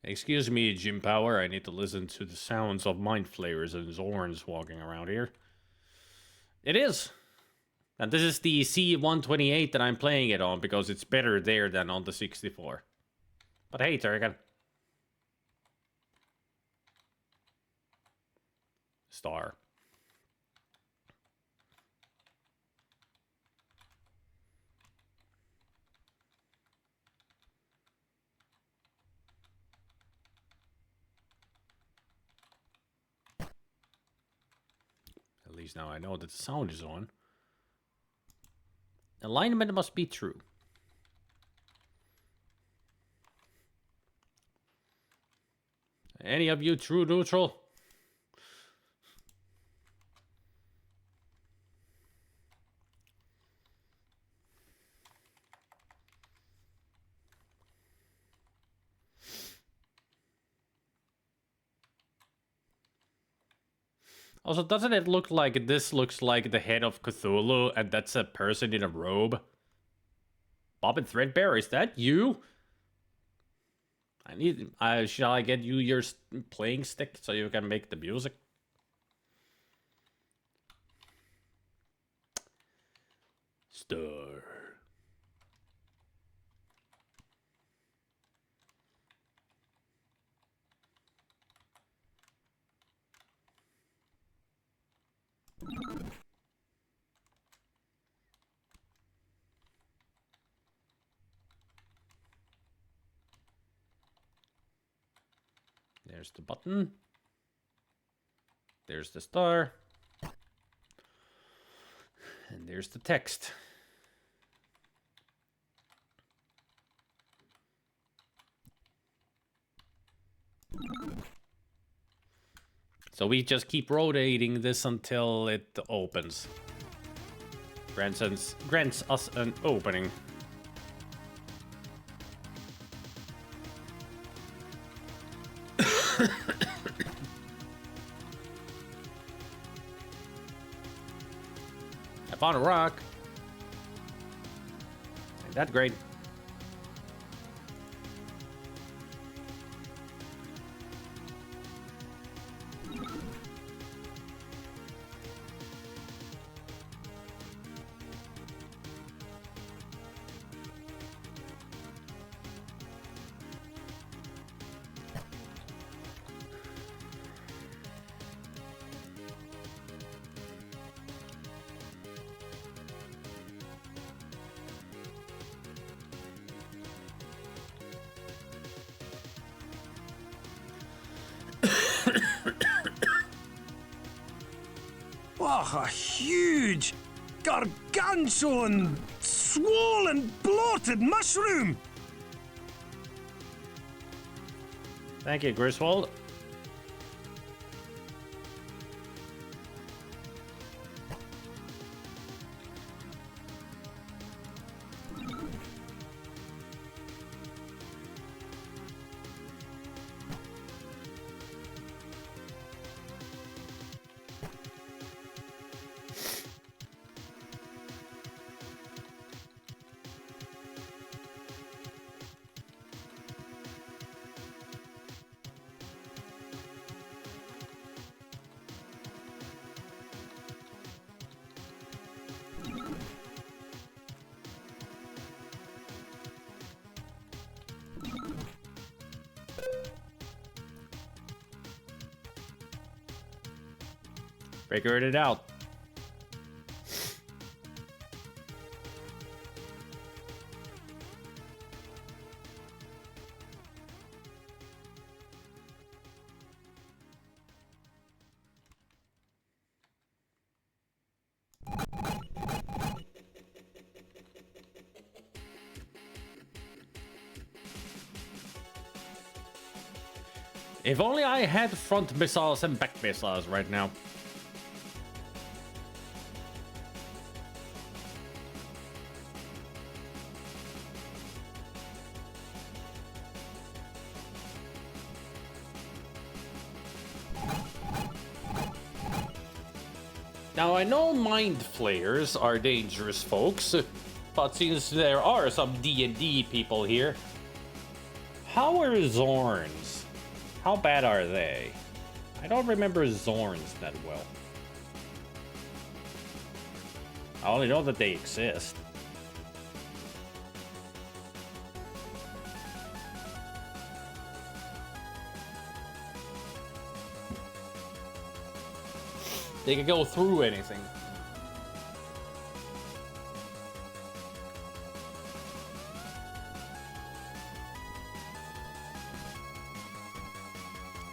Excuse me, Jim Power. I need to listen to the sounds of mind flayers and Zorns walking around here. It is. And this is the C128 that I'm playing it on because it's better there than on the 64. But hey, Turrican. Star. At least now I know that the sound is on. Alignment must be true. Any of you true neutral? Also, doesn't it look like this looks like the head of Cthulhu and that's a person in a robe? Bob and Threadbare, is that you? I need... shall I get you your playing stick so you can make the music? Star. There's the button. There's the star. And there's the text. So we just keep rotating this until it opens. Grants us an opening. I found a rock. Ain't that great? Oh, a huge, gargantuan, swollen, bloated mushroom! Thank you, Griswold. Figured it out. If only I had front missiles and back missiles right now. Now, I know mind flayers are dangerous folks, but since there are some D&D people here, how are Zorns? How bad are they? I don't remember Zorns that well. I only know that they exist. They can go through anything.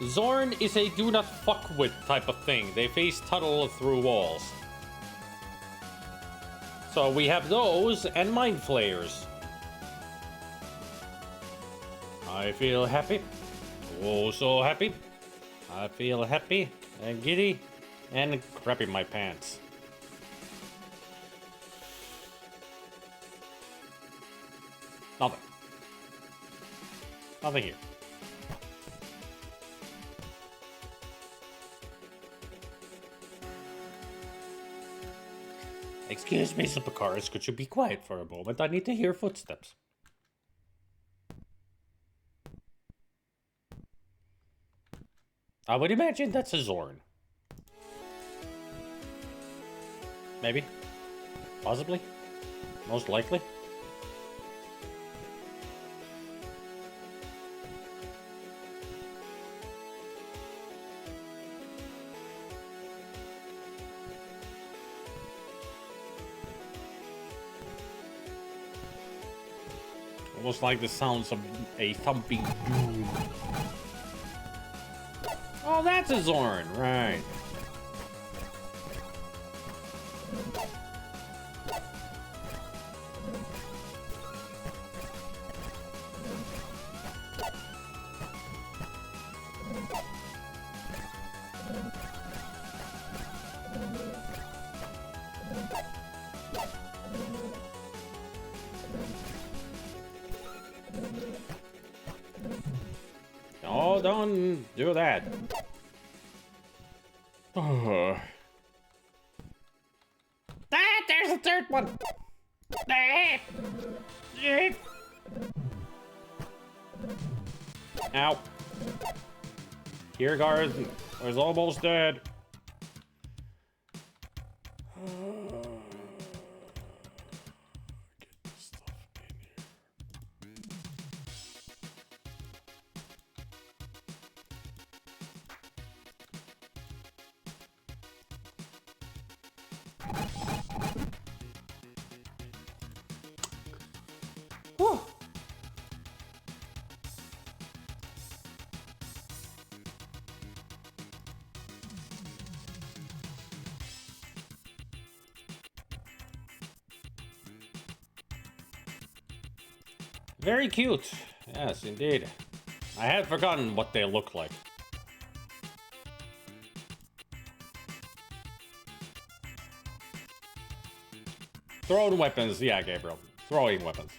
Zorn is a do not fuck with type of thing. They face tunnel through walls. So we have those and mind flayers. I feel happy. Oh, so happy. I feel happy and giddy and crapping my pants. Nothing. Nothing here. Excuse me, Supercars, could you be quiet for a moment? I need to hear footsteps. I would imagine that's a Zorn. Maybe. Possibly. Most likely. Almost like the sounds of a thumping doom. Oh, that's a Zorn, right. Oh, don't do that. Ah, there's a third one. Ow. Kierkegaard is almost dead. Get this stuff in here. Whew. Very cute. Yes, indeed. I had forgotten what they look like. Thrown weapons. Yeah, Gabriel. Throwing weapons.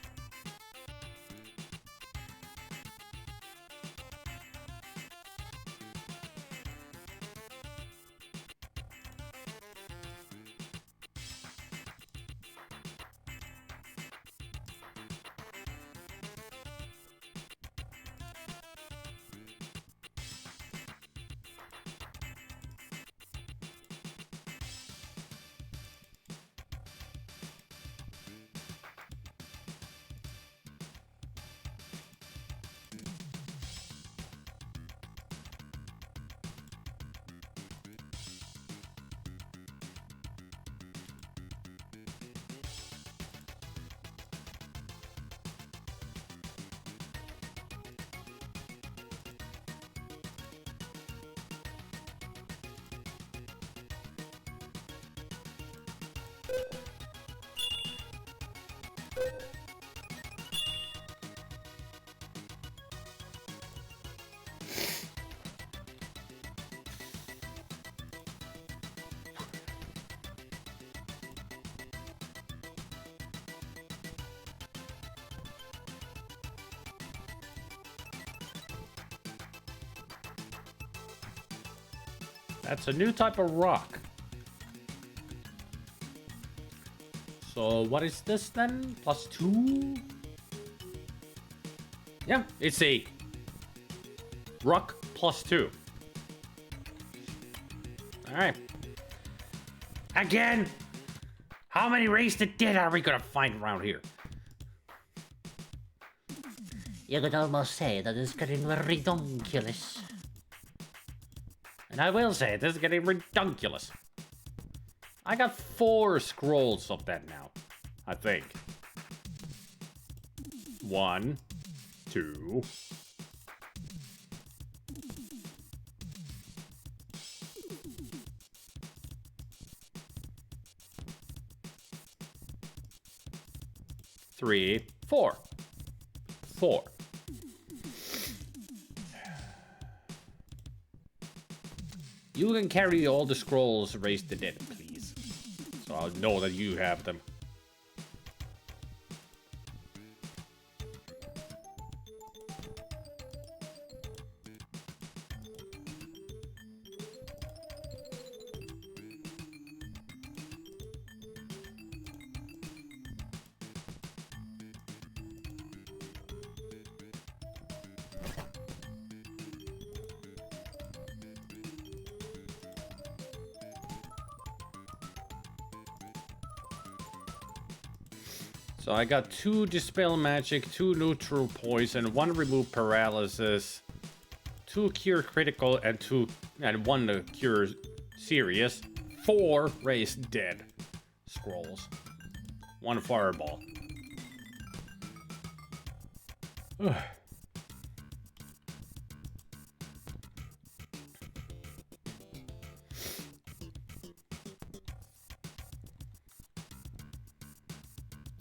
That's a new type of rock. So what is this then? +2? Yeah, it's a rock +2. Alright. Again! How many Raise the Dead are we gonna find around here? You could almost say that it's getting ridiculous. And I will say, this is getting ridiculous. I got 4 scrolls of that now, I think. 1, 2. Three, 4. 4. You can carry all the scrolls, Raise the Dead, please. So I'll know that you have them. So I got 2 Dispel Magic, 2 Neutral Poison, 1 Remove Paralysis, 2 Cure Critical, and 1 Cure Serious, 4 Raise Dead scrolls, 1 Fireball. Ugh.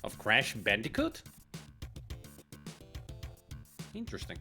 Of Crash Bandicoot? Interesting.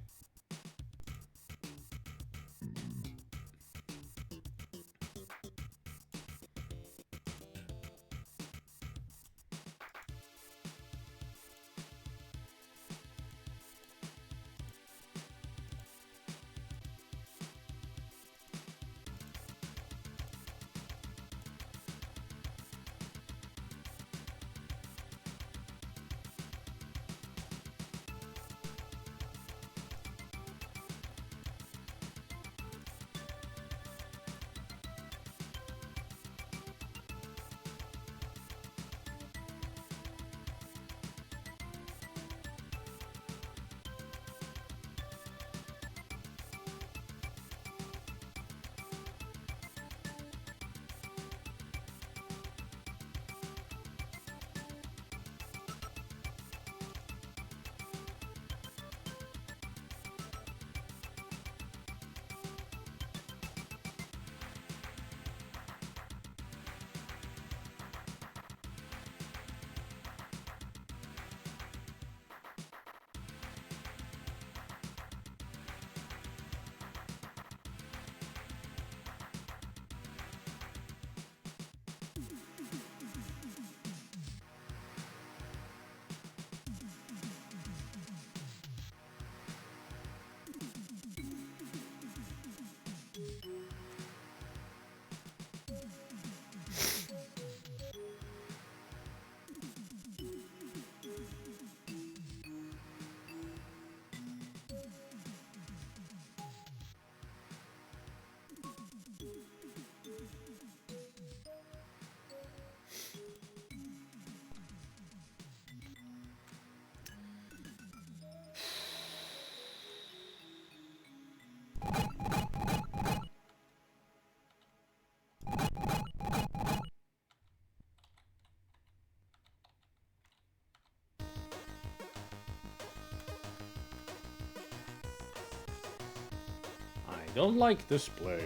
I don't like this place.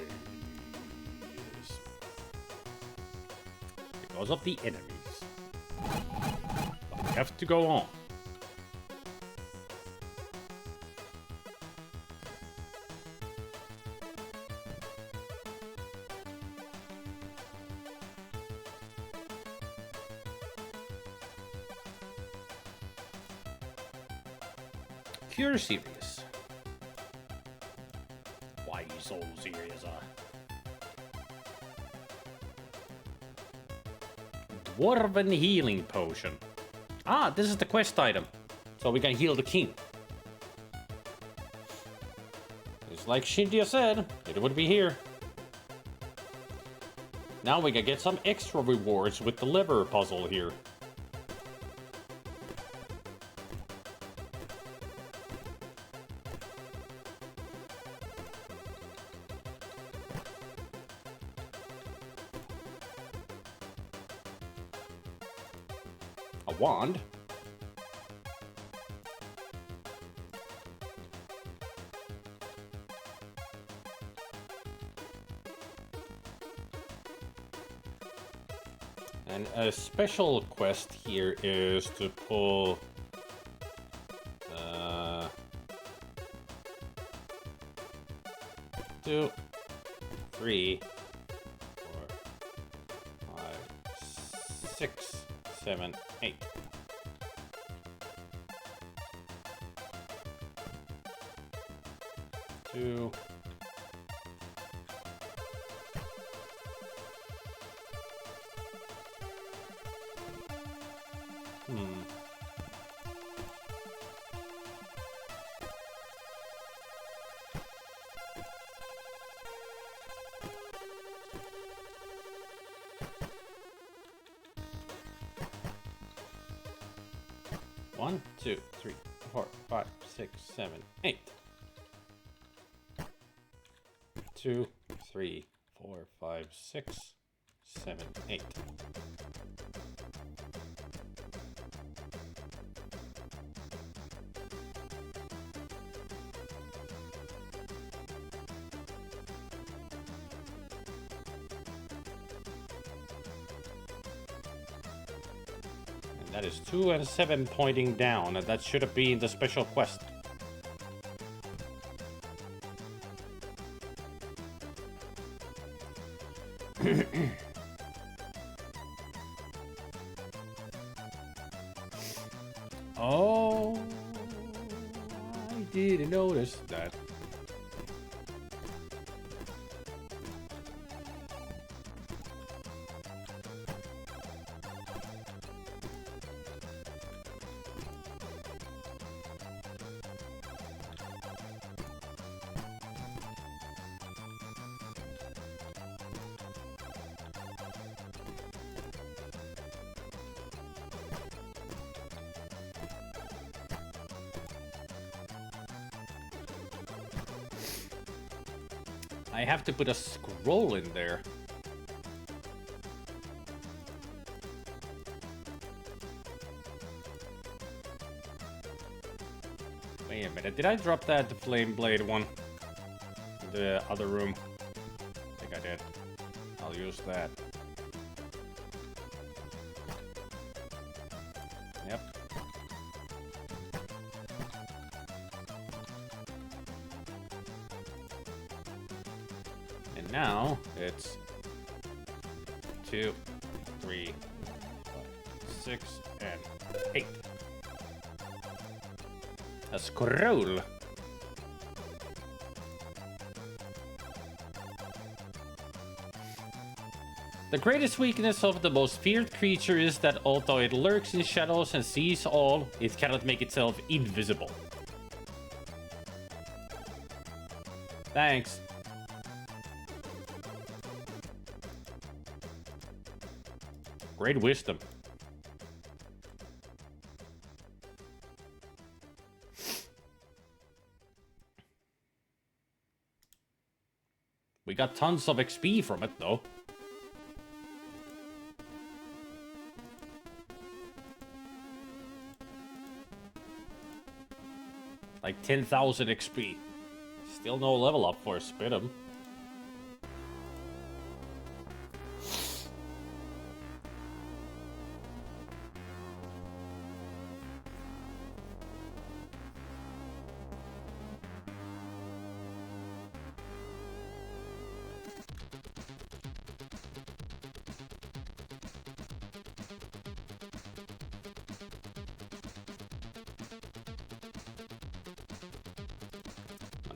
Because of the enemies. But we have to go on. Cure serious. Why you so serious, Dwarven healing potion. Ah, this is the quest item. So we can heal the king. It's like Shindia said, it would be here. Now we can get some extra rewards with the liver puzzle here. A wand? And a special quest here is to pull 2, 3, 4, 5, 6, 7, 8. Two. One, 2, 3, 4, 5, 6, 7, 8. 2, 3, 4, 5, 6, 7, 8. That is 2 and 7 pointing down, and that should have been the special quest. Oh, I didn't notice that. I have to put a scroll in there. Wait a minute, did I drop that flame blade one? In the other room? I think I did. I'll use that. Yep. And now it's 2, 3, 5, 6, and 8. A scroll. The greatest weakness of the most feared creature is that although it lurks in shadows and sees all, it cannot make itself invisible. Thanks. Great wisdom. We got tons of XP from it, though. Like 10,000 XP. Still no level up for Spidum.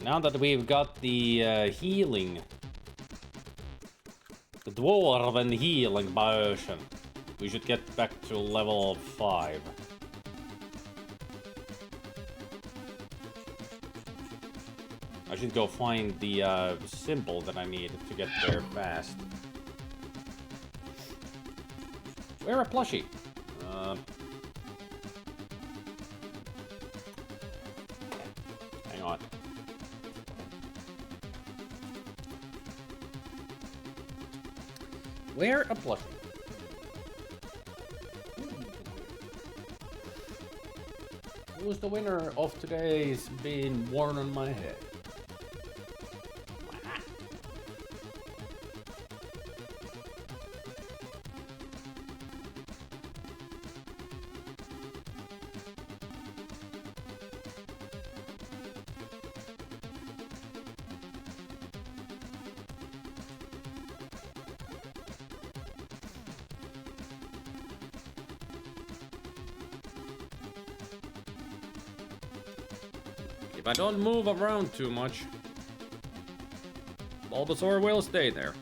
Now that we've got the healing, the dwarven healing potion, We should get back to level 5. I should go find the symbol that I need to get there fast. Where a plushie? Hang on. Where a plushie? Who's the winner of today's being worn on my head? If I don't move around too much, Bulbasaur will stay there.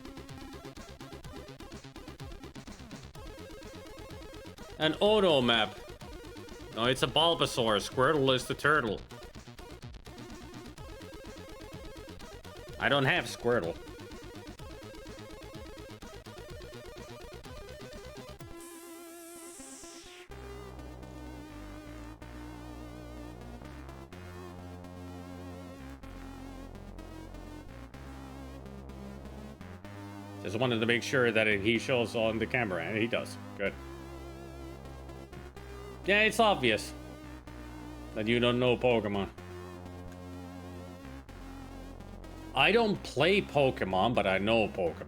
An auto map. No, it's a Bulbasaur. Squirtle is the turtle. I don't have Squirtle. Just wanted to make sure that he shows on the camera, and he does. Good. Yeah, it's obvious that you don't know Pokemon. I don't play Pokemon, but I know Pokemon.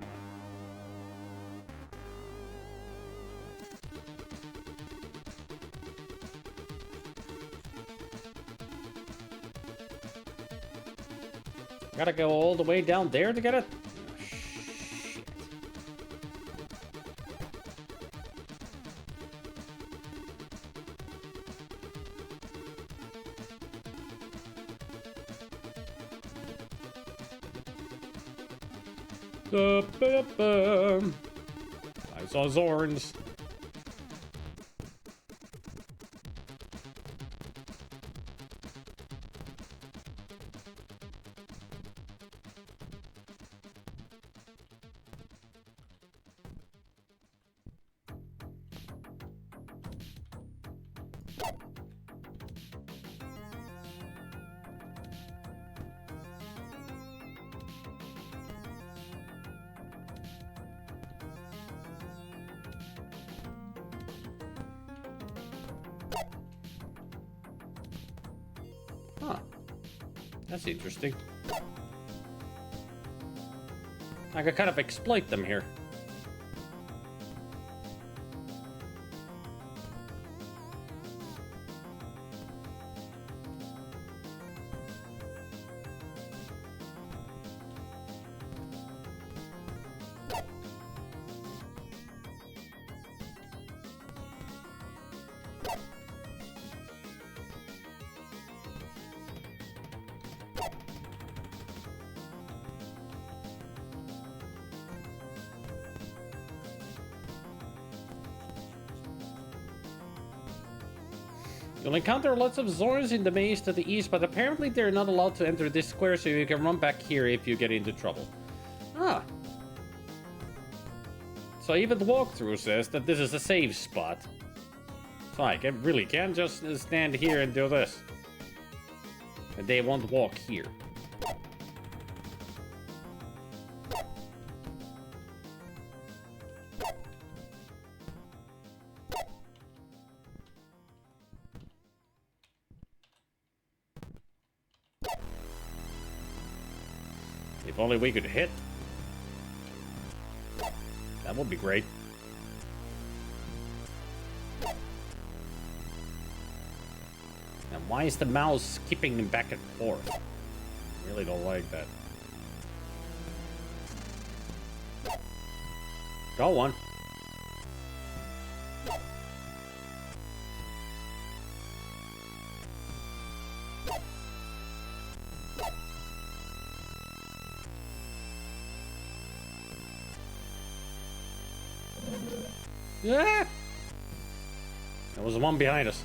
Gotta go all the way down there to get it? I saw Zorns. Huh. That's interesting. I could kind of exploit them here. You'll encounter lots of Zorns in the maze to the east, but apparently they're not allowed to enter this square, so you can run back here if you get into trouble. Ah. So even the walkthrough says that this is a safe spot. So I really can't just stand here and do this. And they won't walk here. If only we could hit. That would be great. And why is the mouse skipping back and forth? I really don't like that. Go on. Yeah. There was one behind us.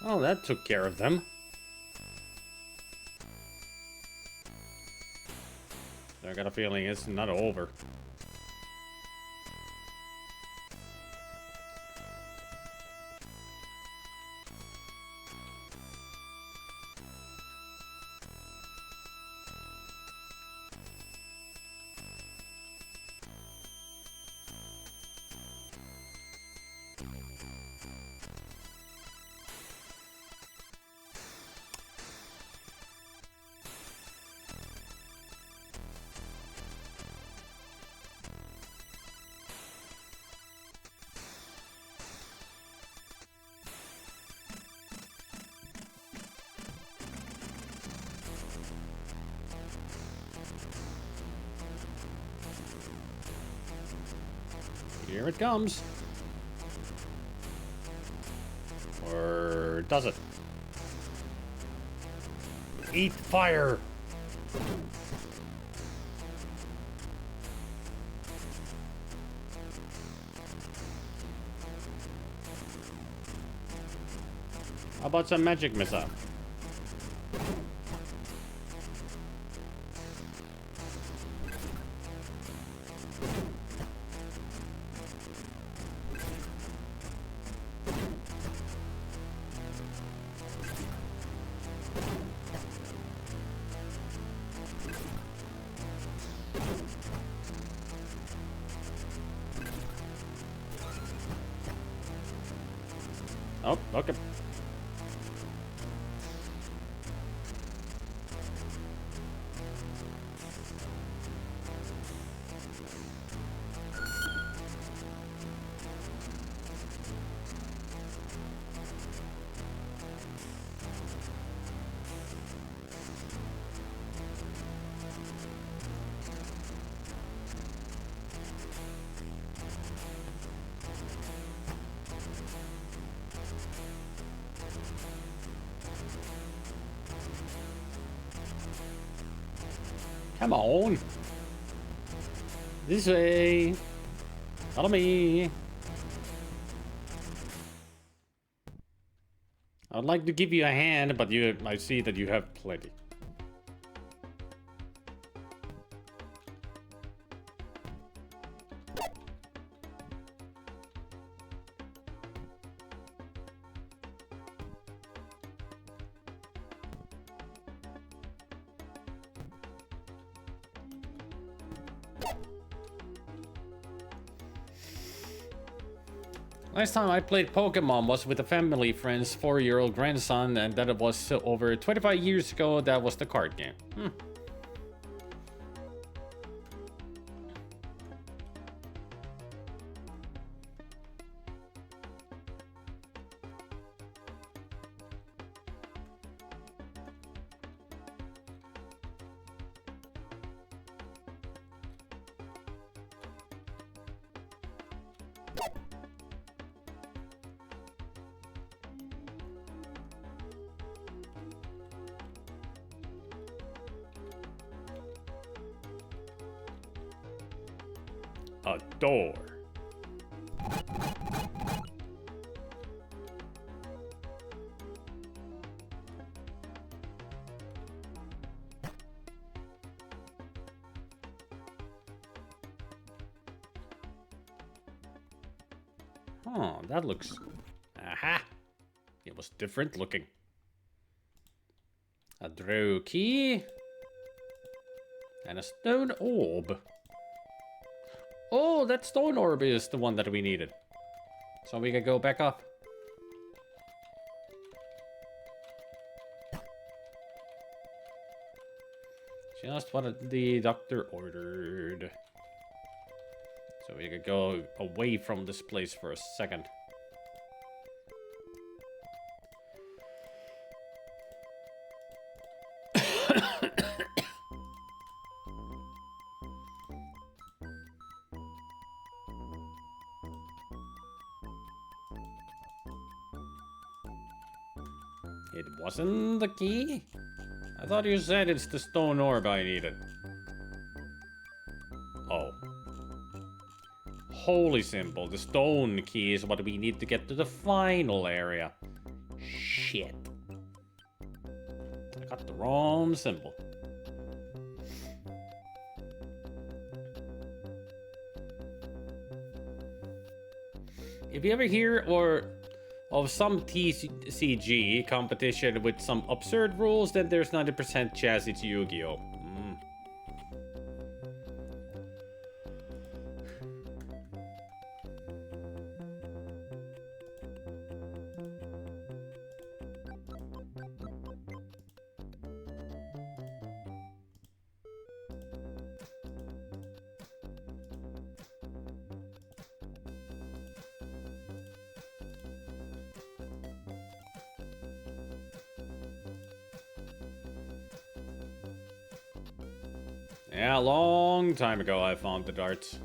Oh, that took care of them. I got a feeling it's not over. Here it comes. Or does it? Eat fire! How about some magic missile? Oh, okay. Come on. This way. Follow me. I'd like to give you a hand, but I see that you have plenty. Last time I played Pokemon was with a family friend's 4-year-old grandson, and that was over 25 years ago. That was the card game. A door. Oh, that looks... Aha! It was different looking. A draw key. And a stone orb. Oh, that stone orb is the one that we needed. So we can go back up. Just what the doctor ordered. So we could go away from this place for a second. It wasn't the key? I thought you said it's the stone orb I needed. Oh. Holy simple. The stone key is what we need to get to the final area. Shit. I got the wrong symbol. If you ever hear of some TCG competition with some absurd rules, then there's 90% chance it's Yu-Gi-Oh! Yeah, a long time ago I found the darts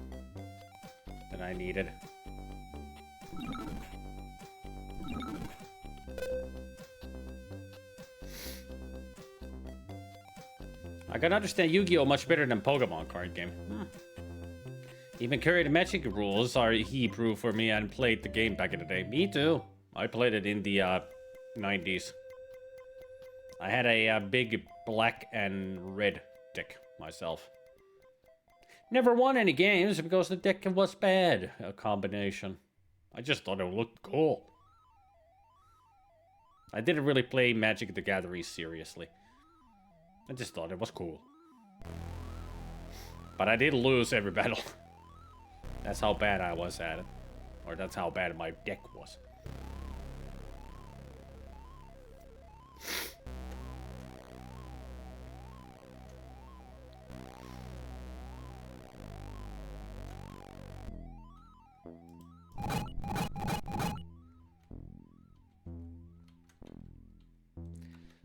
that I needed. I can understand Yu-Gi-Oh! Much better than Pokemon card game. Even carried magic rules are Hebrew for me and played the game back in the day. Me too. I played it in the 90s. I had a big black and red deck myself. Never won any games because the deck was bad. A combination. I just thought it looked cool. I didn't really play Magic the Gathering seriously. I just thought it was cool. But I did lose every battle. That's how bad I was at it. Or that's how bad my deck was.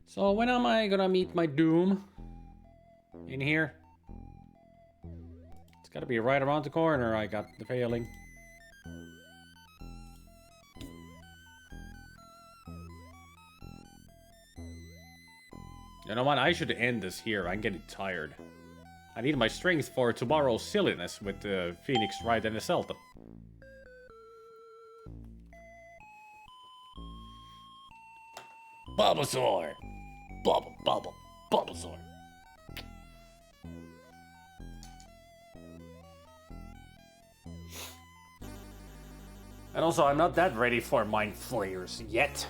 So when am I gonna meet my doom? In here? It's gotta be right around the corner, I got the feeling. You know what, I should end this here, I'm getting tired. I need my strength for tomorrow's silliness with the Phoenix Wright and the Celta. Bulbasaur! Bulbasaur. And also, I'm not that ready for Mind Flayers yet.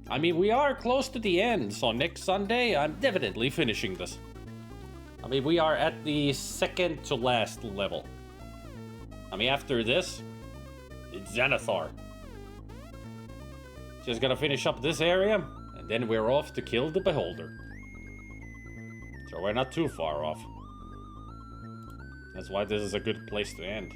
I mean, we are close to the end, so next Sunday, I'm definitely finishing this. I mean, we are at the second to last level. I mean, after this, it's Xanathar. Just gotta finish up this area, and then we're off to kill the Beholder. So we're not too far off. That's why this is a good place to end.